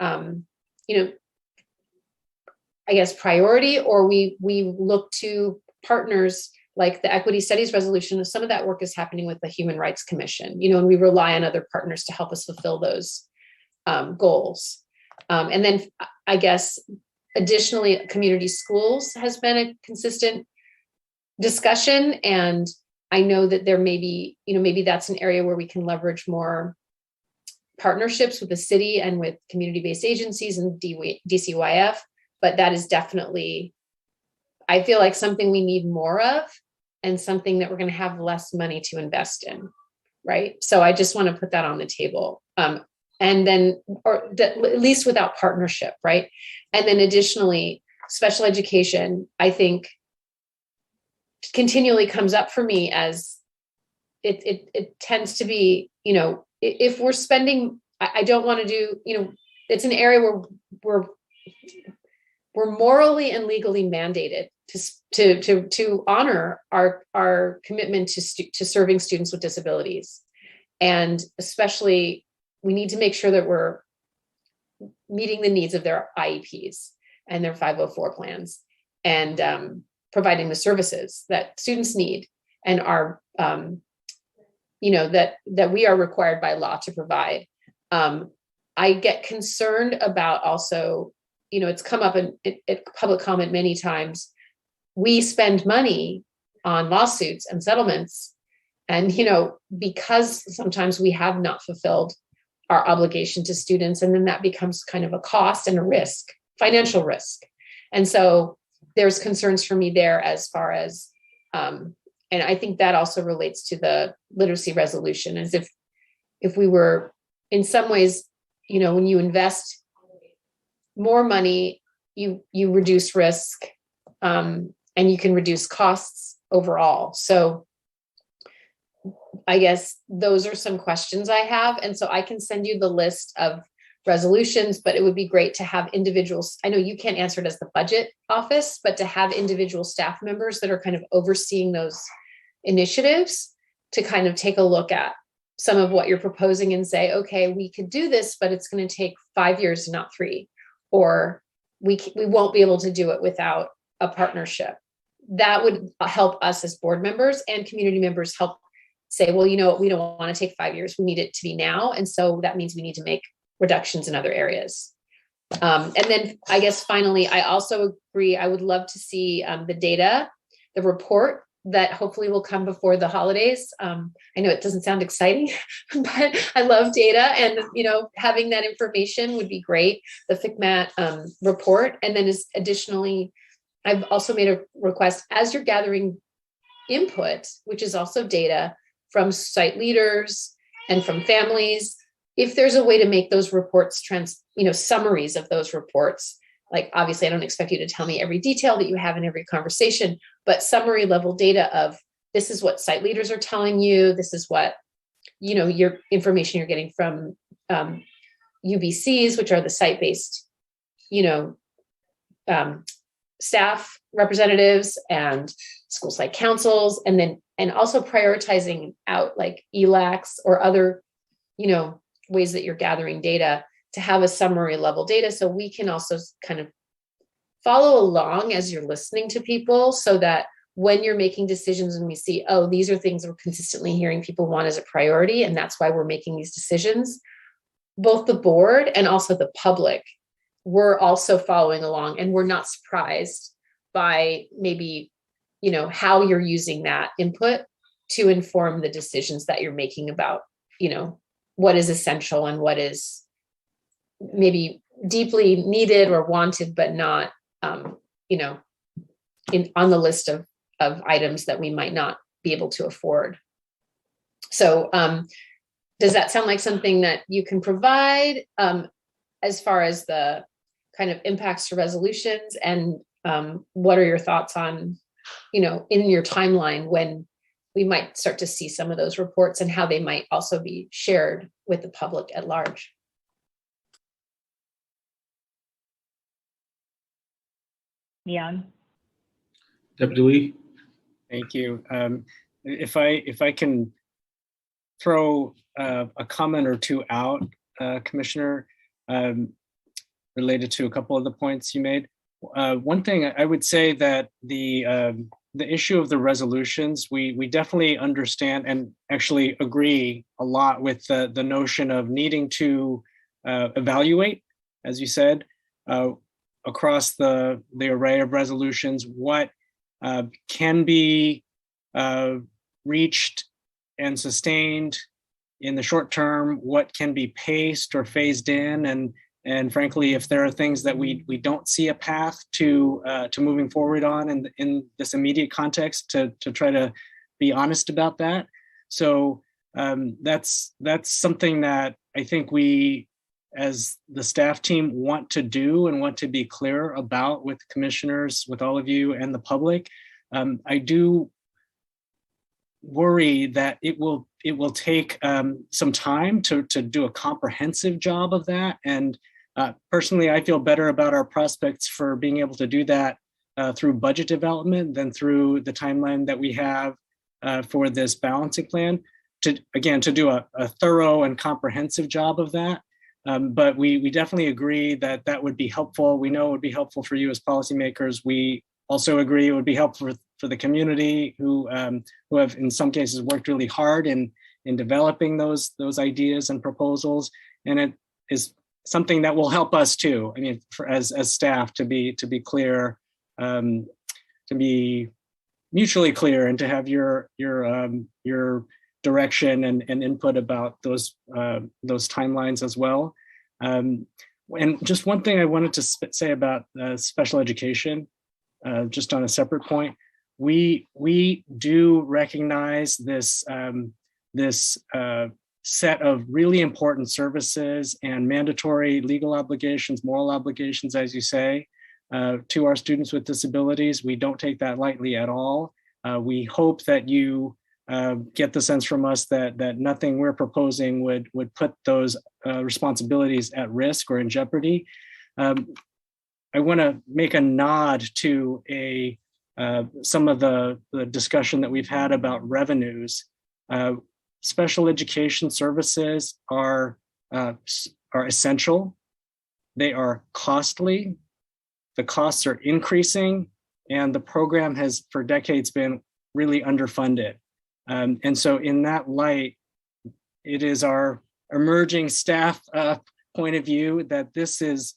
Speaker 14: I guess, priority, or we look to partners like the Equity Studies resolution. Some of that work is happening with the Human Rights Commission, and we rely on other partners to help us fulfill those goals. And then I guess, additionally, community schools has been a consistent discussion. And I know that there may be, maybe that's an area where we can leverage more partnerships with the city and with community-based agencies and DCYF. But that is definitely, I feel like, something we need more of and something that we're going to have less money to invest in, right? So I just want to put that on the table. and then, or at least without partnership, right? And then additionally, special education, I think, continually comes up for me as it tends to be, if we're spending, I don't want to do, it's an area where we're morally and legally mandated to honor our commitment to serving students with disabilities. And especially, we need to make sure that we're meeting the needs of their IEPs and their 504 plans, and providing the services that students need and are, that we are required by law to provide. I get concerned about also, it's come up in public comment many times. We spend money on lawsuits and settlements, and, because sometimes we have not fulfilled our obligation to students, and then that becomes kind of a cost and a risk, financial risk. And so there's concerns for me there as far as, and I think that also relates to the literacy resolution, as if we were in some ways, when you invest more money, you reduce risk, and you can reduce costs overall. So I guess those are some questions I have. And so I can send you the list of resolutions, but it would be great to have individuals. I know you can't answer it as the budget office, but to have individual staff members that are kind of overseeing those initiatives to kind of take a look at some of what you're proposing and say, okay, we could do this, but it's going to take 5 years, not 3, or we won't be able to do it without a partnership. That would help us as board members and community members help say, well, we don't want to take 5 years. We need it to be now. And so that means we need to make reductions in other areas. And then I guess finally, I also agree, I would love to see the data, the report that hopefully will come before the holidays. I know it doesn't sound exciting, but I love data, and having that information would be great. The FCMAT report. And then additionally, I've also made a request, as you're gathering input, which is also data from site leaders and from families, if there's a way to make those reports summaries of those reports. Like, obviously I don't expect you to tell me every detail that you have in every conversation, but summary level data of, this is what site leaders are telling you, this is what your information you're getting from UBCs, which are the site-based staff representatives and school site councils, and also prioritizing out like ELACs or other ways that you're gathering data, to have a summary level data, so we can also kind of follow along as you're listening to people, so that when you're making decisions and we see, oh, these are things we're consistently hearing people want as a priority, and that's why we're making these decisions, both the board and also the public, we're also following along, and we're not surprised by maybe how you're using that input to inform the decisions that you're making about what is essential and what is maybe deeply needed or wanted, but not, on the list of items that we might not be able to afford. So does that sound like something that you can provide as far as the kind of impacts to resolutions? And what are your thoughts on, in your timeline, when we might start to see some of those reports and how they might also be shared with the public at large?
Speaker 4: Leon.
Speaker 6: Deputy Lee.
Speaker 3: Thank you. If I can throw a comment or two out, Commissioner, related to a couple of the points you made. One thing I would say that the issue of the resolutions, we definitely understand and actually agree a lot with the notion of needing to evaluate, as you said, across the array of resolutions, what can be reached and sustained in the short term, what can be paced or phased in, and frankly, if there are things that we don't see a path to moving forward on in this immediate context, to try to be honest about that. So that's something that I think we, as the staff team, want to do and want to be clear about with commissioners, with all of you and the public. I do worry that it will take some time to do a comprehensive job of that. And personally, I feel better about our prospects for being able to do that through budget development than through the timeline that we have for this balancing plan. To do a thorough and comprehensive job of that. But we definitely agree that that would be helpful. We know it would be helpful for you as policymakers. We also agree it would be helpful for the community who have in some cases worked really hard in developing those ideas and proposals. And it is something that will help us too. I mean, as staff to be clear, to be mutually clear, and to have your direction and input about those timelines as well. And just one thing I wanted to say about special education, just on a separate point, we do recognize this set of really important services and mandatory legal obligations, moral obligations, as you say, to our students with disabilities. We don't take that lightly at all. We hope that you get the sense from us that nothing we're proposing would put those responsibilities at risk or in jeopardy. I want to make a nod to some of the discussion that we've had about revenues. Special education services are essential. They are costly. The costs are increasing, and the program has for decades been really underfunded. And so in that light, it is our emerging staff point of view that this is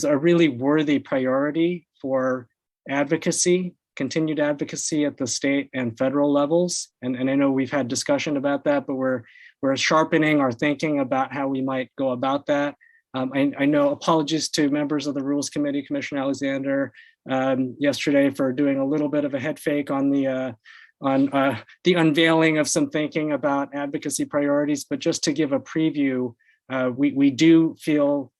Speaker 3: a really worthy priority for advocacy, continued advocacy at the state and federal levels. And I know we've had discussion about that, but we're sharpening our thinking about how we might go about that. I know, apologies to members of the Rules Committee, Commissioner Alexander, yesterday for doing a little bit of a head fake on the unveiling of some thinking about advocacy priorities. But just to give a preview, we do feel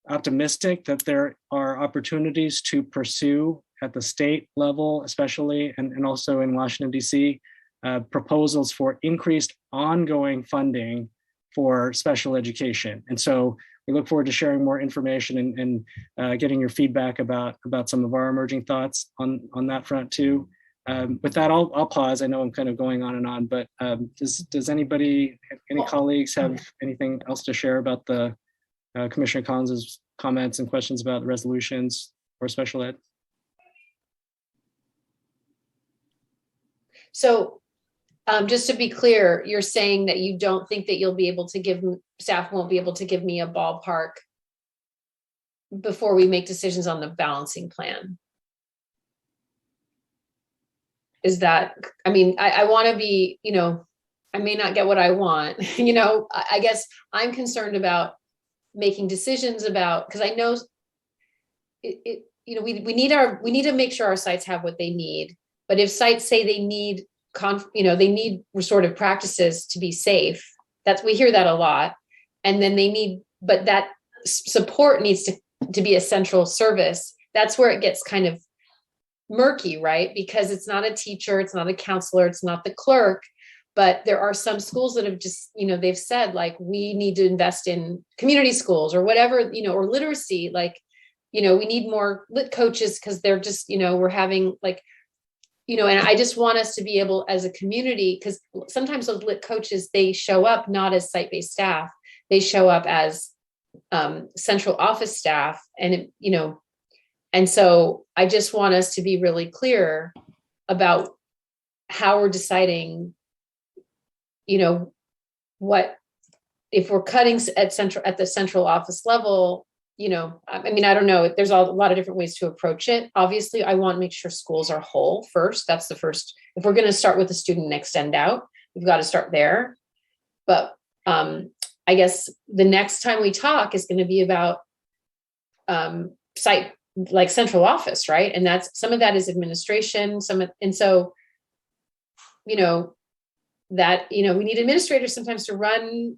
Speaker 3: optimistic that there are opportunities to pursue at the state level, especially, and also in Washington, D.C., proposals for increased ongoing funding for special education. And so we look forward to sharing more information and getting your feedback about some of our emerging thoughts on that front too. With that, I'll pause. I know I'm kind of going on and on, but does any colleagues have anything else to share about the Commissioner Collins's comments and questions about the resolutions or special ed?
Speaker 14: So just to be clear, you're saying that you don't think that you'll be able to staff won't be able to give me a ballpark before we make decisions on the balancing plan. Is that, I mean, I want to be, I may not get what I want, I guess I'm concerned about making decisions about, because I know we need to make sure our sites have what they need. But if sites say they need, they need restorative practices to be safe, we hear that a lot. And then but that support needs to be a central service. That's where it gets kind of murky, right? Because it's not a teacher, it's not a counselor, it's not the clerk, but there are some schools that have just, they've said like, we need to invest in community schools or whatever, or literacy, like, we need more lit coaches because they're just, we're having like, and I just want us to be able as a community, because sometimes those lit coaches, they show up not as site-based staff, they show up as central office staff. And, and so I just want us to be really clear about how we're deciding, what, if we're cutting at the central office level, I mean, I don't know. There's a lot of different ways to approach it. Obviously, I want to make sure schools are whole first. That's the first. If we're going to start with the student and extend out, we've got to start there. But I guess the next time we talk is going to be about site, like central office, right? And some of that is administration. And so, that we need administrators sometimes to run,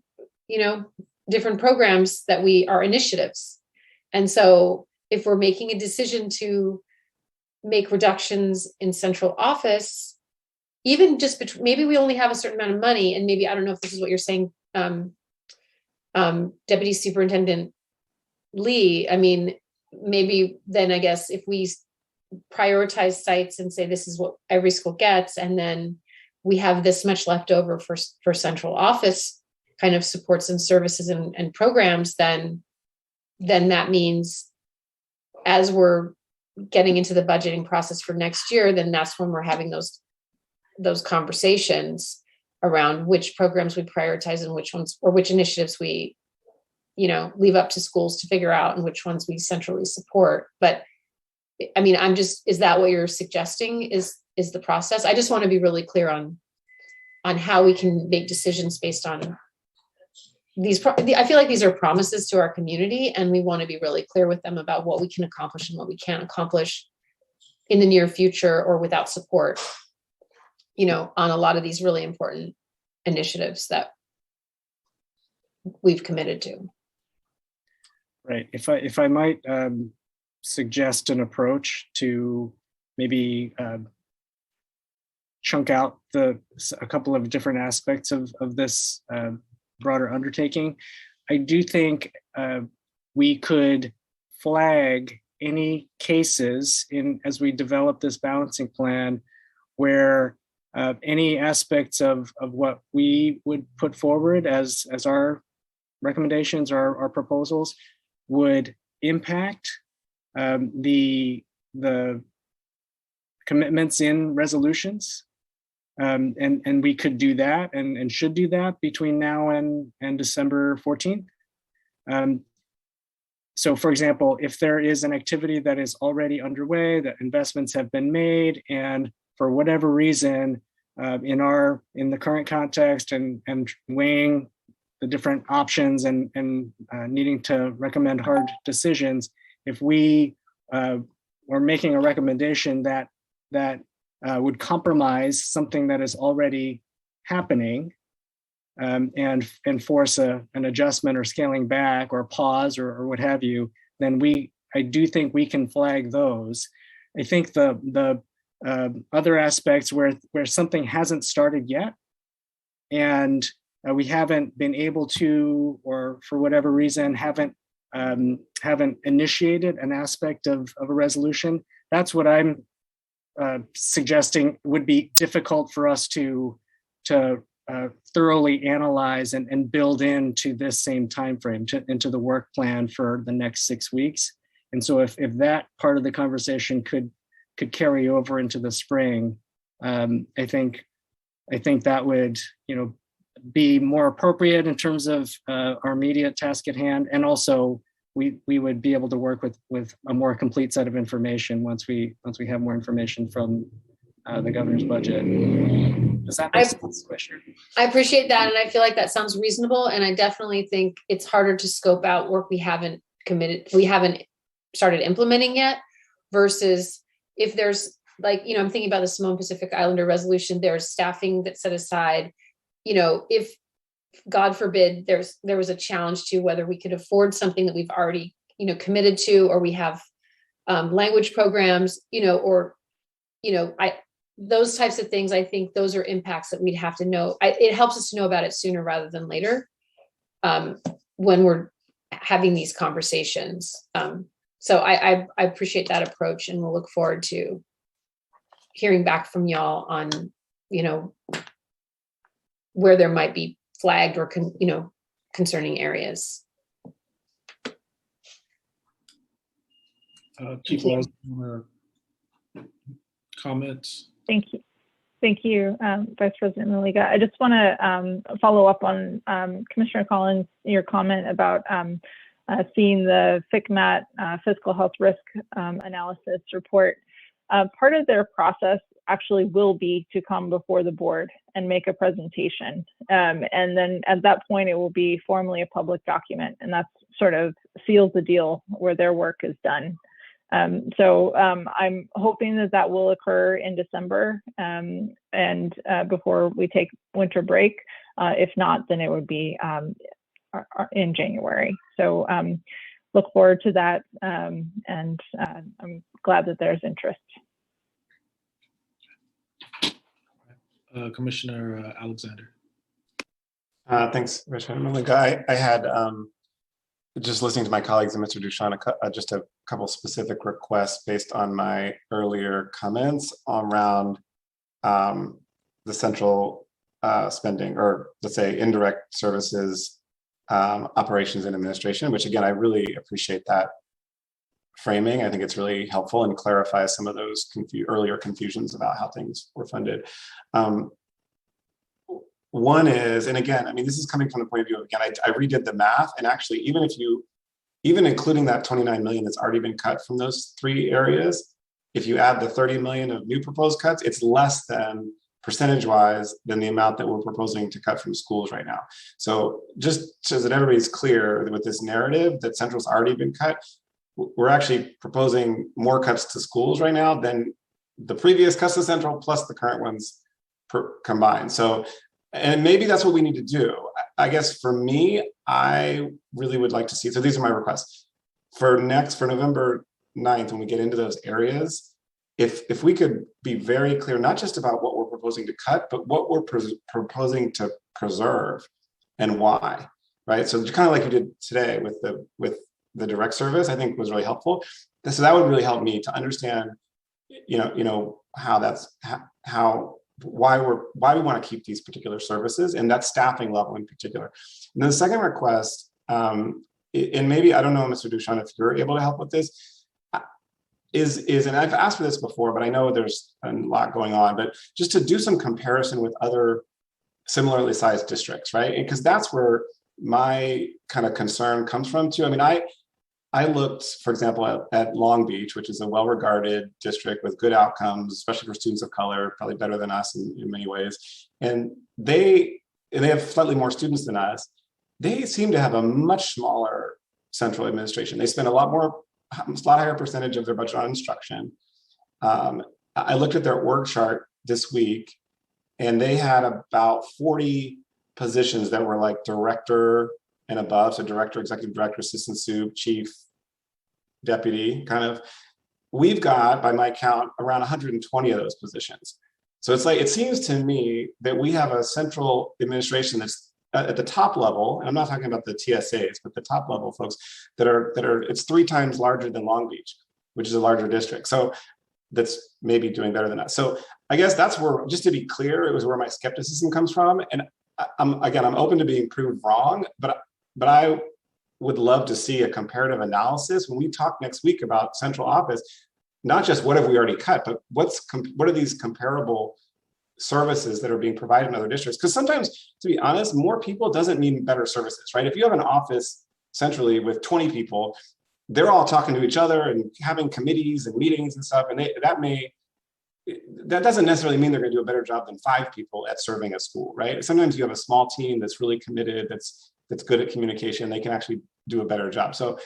Speaker 14: different programs that we are initiatives. And so if we're making a decision to make reductions in central office, even just between, maybe we only have a certain amount of money, and maybe, I don't know if this is what you're saying, Deputy Superintendent Lee, I mean, maybe then I guess if we prioritize sites and say this is what every school gets, and then we have this much left over for central office kind of supports and services and programs, then that means as we're getting into the budgeting process for next year, then that's when we're having those conversations around which programs we prioritize and which ones, or which initiatives we, leave up to schools to figure out, and which ones we centrally support. But I mean, is that what you're suggesting is the process? I just want to be really clear on how we can make decisions based on these. I feel like these are promises to our community, and we want to be really clear with them about what we can accomplish and what we can't accomplish in the near future or without support, on a lot of these really important initiatives that we've committed to.
Speaker 3: Right. If I might suggest an approach to maybe chunk out a couple of different aspects of this broader undertaking, I do think we could flag any cases as we develop this balancing plan where any aspects of what we would put forward as our recommendations or our proposals would impact the commitments in resolutions. And we could do that and should do that between now and December 14th. So for example, if there is an activity that is already underway, that investments have been made, and for whatever reason, in the current context and weighing the different options and needing to recommend hard decisions, if we were making a recommendation that would compromise something that is already happening, and force an adjustment or scaling back or pause or what have you, then I do think we can flag those. I think the other aspects where something hasn't started yet, and we haven't been able to, or for whatever reason, haven't initiated an aspect of a resolution, that's what I'm suggesting would be difficult for us to thoroughly analyze and build into this same time frame, into the work plan for the next 6 weeks. And so if that part of the conversation could carry over into the spring, I think that would be more appropriate in terms of our immediate task at hand, and also we would be able to work with a more complete set of information once we have more information from the governor's budget. Does that make sense, Commissioner?
Speaker 14: I appreciate that, and I feel like that sounds reasonable. And I definitely think it's harder to scope out work we haven't started implementing yet, versus if there's I'm thinking about the Samoan Pacific Islander resolution. There's staffing that's set aside. If God forbid there was a challenge to whether we could afford something that we've already committed to, or we have language programs, those types of things. I think those are impacts that we'd have to know. It helps us to know about it sooner rather than later, when we're having these conversations. So I appreciate that approach, and we'll look forward to hearing back from y'all on where there might be flagged or concerning areas.
Speaker 6: Chief Walls, comments?
Speaker 8: Thank you, Vice President Maliga. I just want to follow up on Commissioner Collins, your comment about seeing the FCMAT fiscal health risk analysis report. Part of their process actually will be to come before the board and make a presentation. And then at that point, it will be formally a public document, and that sort of seals the deal where their work is done. So I'm hoping that will occur in December, and before we take winter break. If not, then it would be in January. So look forward to that, and I'm glad that there's interest.
Speaker 6: Commissioner Alexander.
Speaker 11: Thanks, Richard. Malika, I had, just listening to my colleagues and Mr. Duchamp, just a couple specific requests based on my earlier comments around the central spending, or let's say indirect services, operations and administration, which again, I really appreciate that framing. I think it's really helpful and clarifies some of those earlier confusions about how things were funded. One is, and again, I mean, this is coming from the point of view of, again, I redid the math, and actually, even including that 29 million that's already been cut from those three areas, if you add the 30 million of new proposed cuts, it's less than, percentage-wise, than the amount that we're proposing to cut from schools right now. So just so that everybody's clear with this narrative that Central's already been cut, we're actually proposing more cuts to schools right now than the previous cuts to Central plus the current ones combined. So, and maybe that's what we need to do. I guess for me, I really would like to see, so these are my requests. For November 9th, when we get into those areas, if we could be very clear, not just about what we're proposing to cut, but what we're proposing to preserve and why, right? So kind of like you did today with the direct service, I think was really helpful. So that would really help me to understand, why we want to keep these particular services and that staffing level in particular. And then the second request, and maybe, I don't know, Mr. Duchamp, if you're able to help with this, is, and I've asked for this before, but I know there's a lot going on, but just to do some comparison with other similarly sized districts, right? Because that's where my kind of concern comes from too. I mean, I looked, for example, at Long Beach, which is a well-regarded district with good outcomes, especially for students of color, probably better than us in many ways. And they have slightly more students than us. They seem to have a much smaller central administration. They spend a lot higher percentage of their budget on instruction. I looked at their org chart this week, and they had about 40 positions that were like director and above, so director, executive director, assistant soup, chief, deputy, kind of. We've got, by my count, around 120 of those positions. So it's like, it seems to me that we have a central administration that's at the top level, and I'm not talking about the TSAs, but the top level folks that are it's 3 times larger than Long Beach, which is a larger district. So that's maybe doing better than us. So I guess that's where, just to be clear, it was where my skepticism comes from. And I'm open to being proved wrong, but I would love to see a comparative analysis when we talk next week about central office, not just what have we already cut, but what are these comparable services that are being provided in other districts? Because sometimes, to be honest, more people doesn't mean better services, right? If you have an office centrally with 20 people, they're all talking to each other and having committees and meetings and stuff, and that doesn't necessarily mean they're going to do a better job than 5 people at serving a school, right? Sometimes you have a small team that's really committed, that's good at communication, they can actually do a better job. So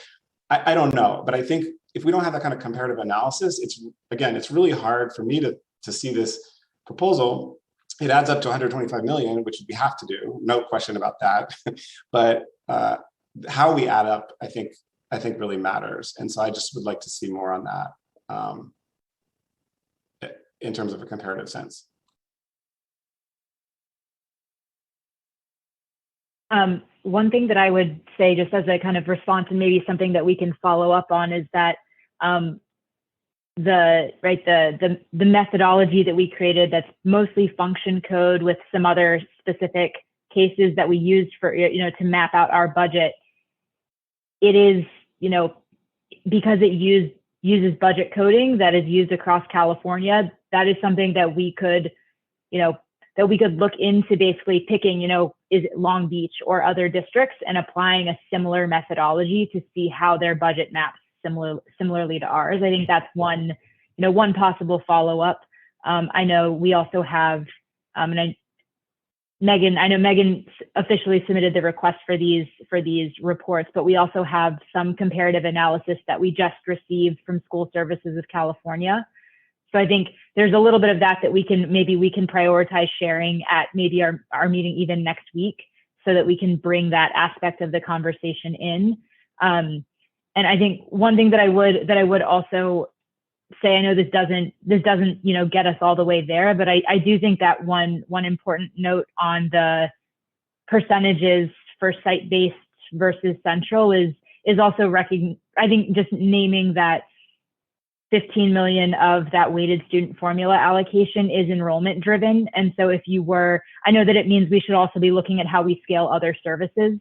Speaker 11: I don't know, but I think if we don't have that kind of comparative analysis, it's really hard for me to see this proposal. It adds up to 125 million, which we have to do, no question about that. But how we add up, I think really matters. And so I just would like to see more on that in terms of a comparative sense.
Speaker 4: One thing that I would say, just as a kind of response, and maybe something that we can follow up on, is that the methodology that we created, that's mostly function code with some other specific cases that we used for, to map out our budget. It is, because it uses budget coding that is used across California, that is something that we could, look into, basically picking, is it Long Beach or other districts, and applying a similar methodology to see how their budget maps similarly to ours. I think that's one possible follow-up. I know we also have, I know Megan officially submitted the request for these reports, but we also have some comparative analysis that we just received from School Services of California. So I think there's a little bit of that we can prioritize sharing at maybe our meeting even next week, so that we can bring that aspect of the conversation in. And I think one thing that I would also say, I know this doesn't, get us all the way there, but I do think that one important note on the percentages for site-based versus central is also I think just naming that 15 million of that weighted student formula allocation is enrollment driven. And so I know that it means we should also be looking at how we scale other services.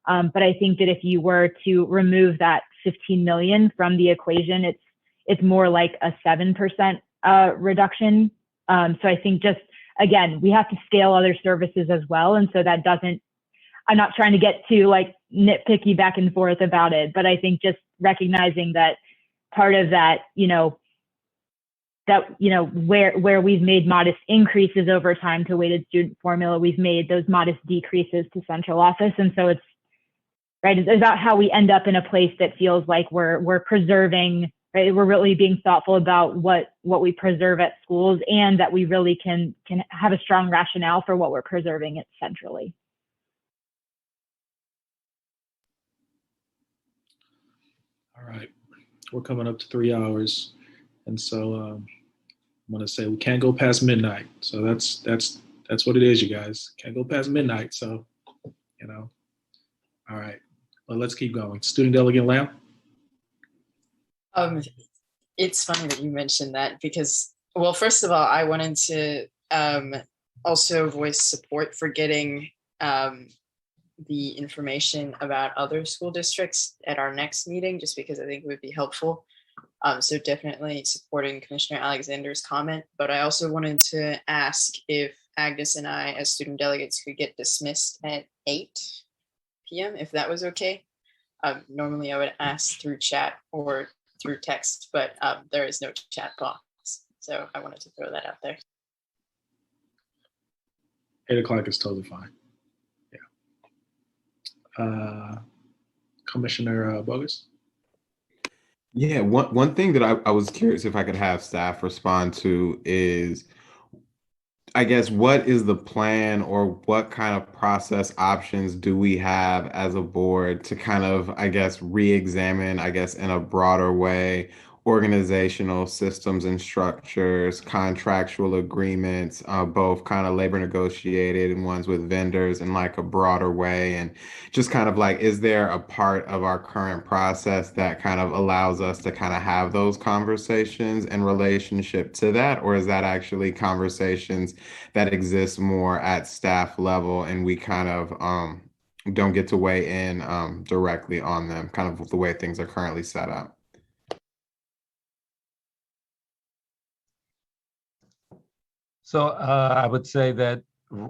Speaker 4: But I think that if you were to remove that 15 million from the equation, it's more like a 7% reduction. So I think just, again, we have to scale other services as well. And so that I'm not trying to get too nitpicky back and forth about it, but I think just recognizing that part of that, where we've made modest increases over time to weighted student formula, we've made those modest decreases to central office. And so it's about how we end up in a place that feels like we're preserving, right? We're really being thoughtful about what we preserve at schools, and that we really can have a strong rationale for what we're preserving it centrally.
Speaker 6: All right, we're coming up to 3 hours, and so I'm gonna say we can't go past midnight. So that's what it is, you guys. Can't go past midnight. So, all right. Well, let's keep going. Student Delegate Lamb.
Speaker 10: It's funny that you mentioned that because, well, first of all, I wanted to also voice support for getting the information about other school districts at our next meeting, just because I think it would be helpful. So definitely supporting Commissioner Alexander's comment, but I also wanted to ask if Agnes and I as student delegates could get dismissed at 8 p.m. if that was okay. Normally I would ask through chat or through text, but there is no chat box. So I wanted to throw that out there.
Speaker 6: 8 o'clock is totally fine. Yeah. Commissioner Bogus.
Speaker 2: Yeah, one thing that I was curious if I could have staff respond to is, I guess, what is the plan, or what kind of process options do we have as a board to kind of, I guess, re-examine, I guess, in a broader way, organizational systems and structures, contractual agreements, both kind of labor negotiated and ones with vendors in like a broader way. And just kind of like, is there a part of our current process that kind of allows us to kind of have those conversations in relationship to that? Or is that actually conversations that exist more at staff level and we kind of don't get to weigh in directly on them, kind of the way things are currently set up?
Speaker 12: So I would say that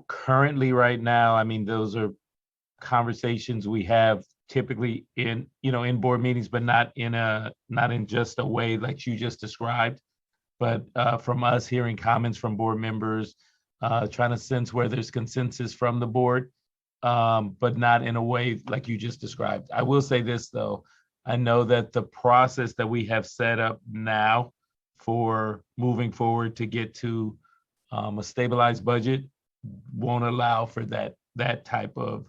Speaker 12: currently right now, I mean, those are conversations we have typically in board meetings, but not in just a way like you just described, but from us hearing comments from board members, trying to sense where there's consensus from the board, but not in a way like you just described. I will say this though, I know that the process that we have set up now for moving forward to get to a stabilized budget won't allow for that type of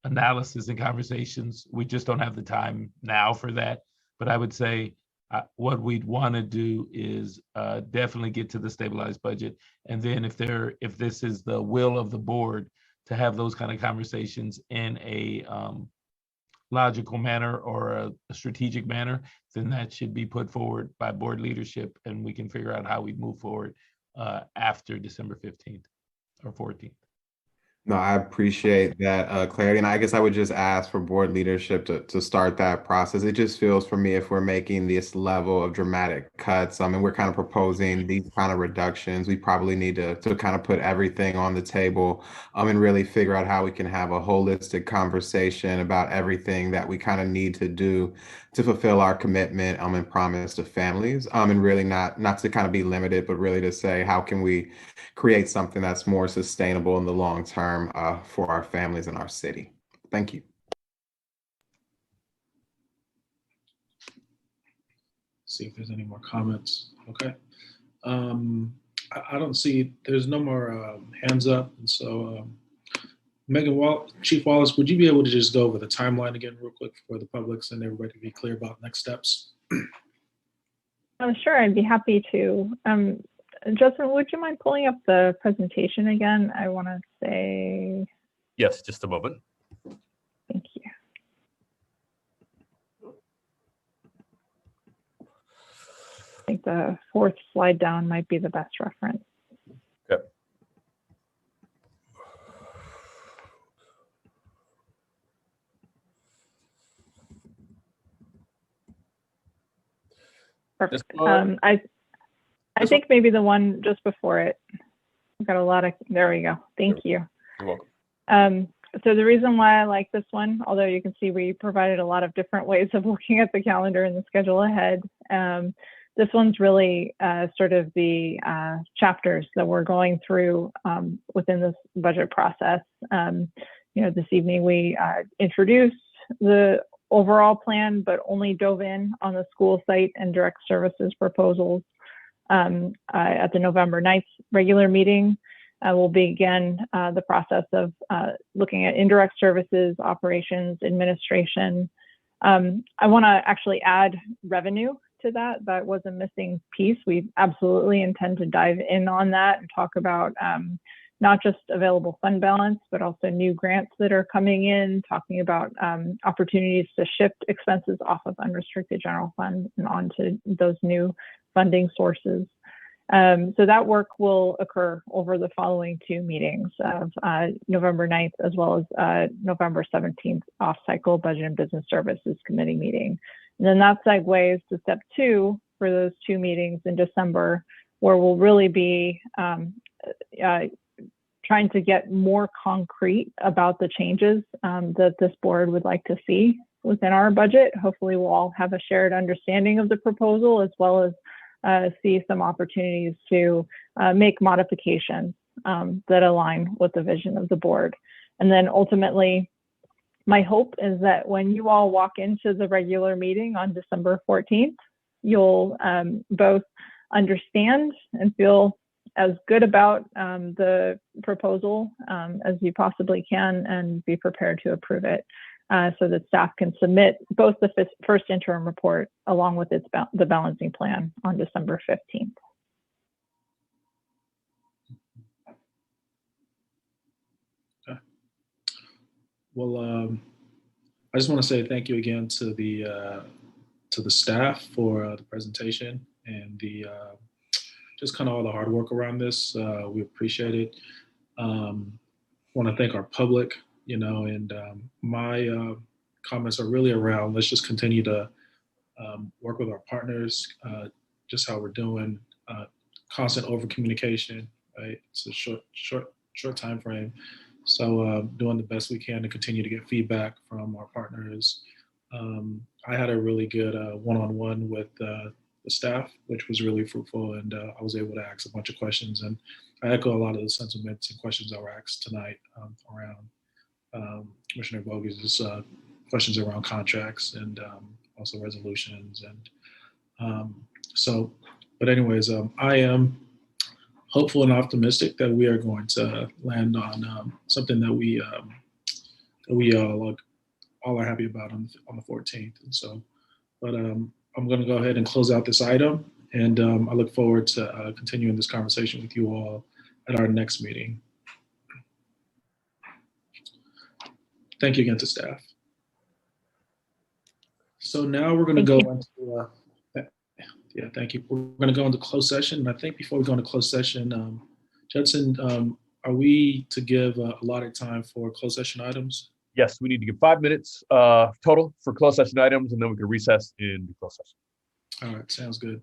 Speaker 12: analysis and conversations. We just don't have the time now for that. But I would say what we'd want to do is definitely get to the stabilized budget. And then if this is the will of the board to have those kind of conversations in a logical manner or a strategic manner, then that should be put forward by board leadership, and we can figure out how we move forward after December 15th or 14th.
Speaker 2: No, I appreciate that clarity. And I guess I would just ask for board leadership to start that process. It just feels for me, if we're making this level of dramatic cuts, and we're kind of proposing these kind of reductions, we probably need to kind of put everything on the table and really figure out how we can have a holistic conversation about everything that we kind of need to do to fulfill our commitment and promise to families, and really not to kind of be limited, but really to say, how can we create something that's more sustainable in the long term for our families and our city. Thank you.
Speaker 6: See if there's any more comments. Okay. I don't see, there's no more hands up. And so Chief Wallace, would you be able to just go over the timeline again real quick for the public and everybody to be clear about next steps?
Speaker 8: Sure, I'd be happy to. Justin, would you mind pulling up the presentation again? I want to say.
Speaker 7: Yes, just a moment.
Speaker 8: Thank you. I think the fourth slide down might be the best reference.
Speaker 7: Okay.
Speaker 8: Perfect. I think maybe the one just before it. We've got a lot of, there we go. Thank you.
Speaker 7: You're welcome.
Speaker 8: So the reason why I like this one, although you can see we provided a lot of different ways of looking at the calendar and the schedule ahead, this one's really sort of the chapters that we're going through within this budget process. This evening we introduced the overall plan, but only dove in on the school site and direct services proposals. At the November 9th regular meeting, we'll begin the process of looking at indirect services, operations, administration. I want to actually add revenue to that. That was a missing piece. We absolutely intend to dive in on that and talk about not just available fund balance, but also new grants that are coming in, talking about opportunities to shift expenses off of unrestricted general fund and onto those new funding sources. So that work will occur over the following two meetings of November 9th, as well as November 17th off-cycle Budget and Business Services Committee meeting. And then that segues to step two for those two meetings in December, where we'll really be trying to get more concrete about the changes that this board would like to see within our budget. Hopefully we'll all have a shared understanding of the proposal, as well as see some opportunities to make modifications that align with the vision of the board. And then ultimately, my hope is that when you all walk into the regular meeting on December 14th, you'll both understand and feel as good about the proposal as you possibly can, and be prepared to approve it so that staff can submit both the first interim report along with the balancing plan on December 15th.
Speaker 6: Okay. Well, I just want to say thank you again to the staff for the presentation and the just kind of all the hard work around this. We appreciate it. Want to thank our public, and my comments are really around, let's just continue to work with our partners, just how we're doing, constant over communication, right? It's a short time frame. So doing the best we can to continue to get feedback from our partners. I had a really good one-on-one with the staff, which was really fruitful, and I was able to ask a bunch of questions, and I echo a lot of the sentiments and questions that were asked tonight around Commissioner Bogues' questions around contracts and also resolutions. And but anyways, I am hopeful and optimistic that we are going to land on something that we all are happy about on the 14th. And so, but I'm going to go ahead and close out this item, and I look forward to continuing this conversation with you all at our next meeting. Thank you again to staff. So now we're going to go into, yeah, thank you. We're going to go into closed session. And I think before we go into closed session, Judson, are we to give a allotted time for closed session items?
Speaker 7: Yes, we need to give 5 minutes total for closed session items, and then we can recess in the closed session.
Speaker 6: All right, sounds good.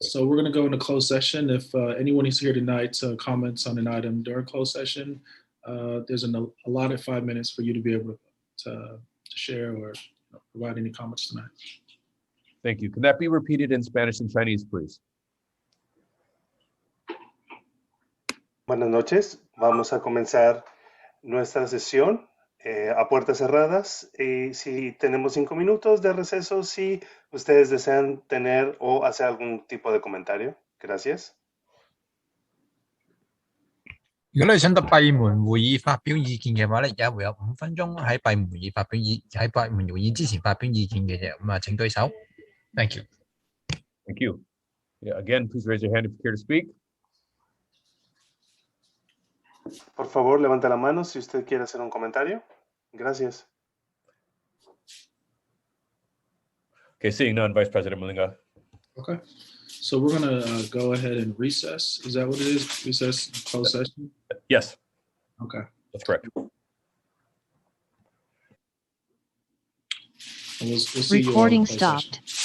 Speaker 6: So we're going to go into closed session. If anyone is here tonight comments on an item during closed session, there's an allotted 5 minutes for you to be able to share or provide any comments tonight.
Speaker 7: Thank you. Can that be repeated in Spanish and Chinese, please?
Speaker 15: Buenas noches. Vamos a comenzar nuestra sesión a puertas cerradas. Y si tenemos 5 minutos de receso, si ustedes desean tener o hacer algún tipo de comentario. Gracias.
Speaker 16: 如果你想得閉門會議發表意見嘅話咧，而家會有5分鐘喺閉門會議喺閉門會議之前發表意見嘅啫。咁啊，請舉手。Thank you.
Speaker 7: Thank you. Yeah, again, please raise your hand if you care to speak.
Speaker 15: Por favor, levante la mano si usted quiere hacer un comentario. Gracias.
Speaker 7: Okay, seeing none, Vice President Malinga.
Speaker 6: Okay. So we're going to go ahead and recess. Is that what it is? Recess, closed session?
Speaker 7: Yes.
Speaker 6: Okay.
Speaker 7: That's correct.
Speaker 6: We'll see you all in
Speaker 17: Recording
Speaker 6: closed
Speaker 17: stopped.
Speaker 6: session.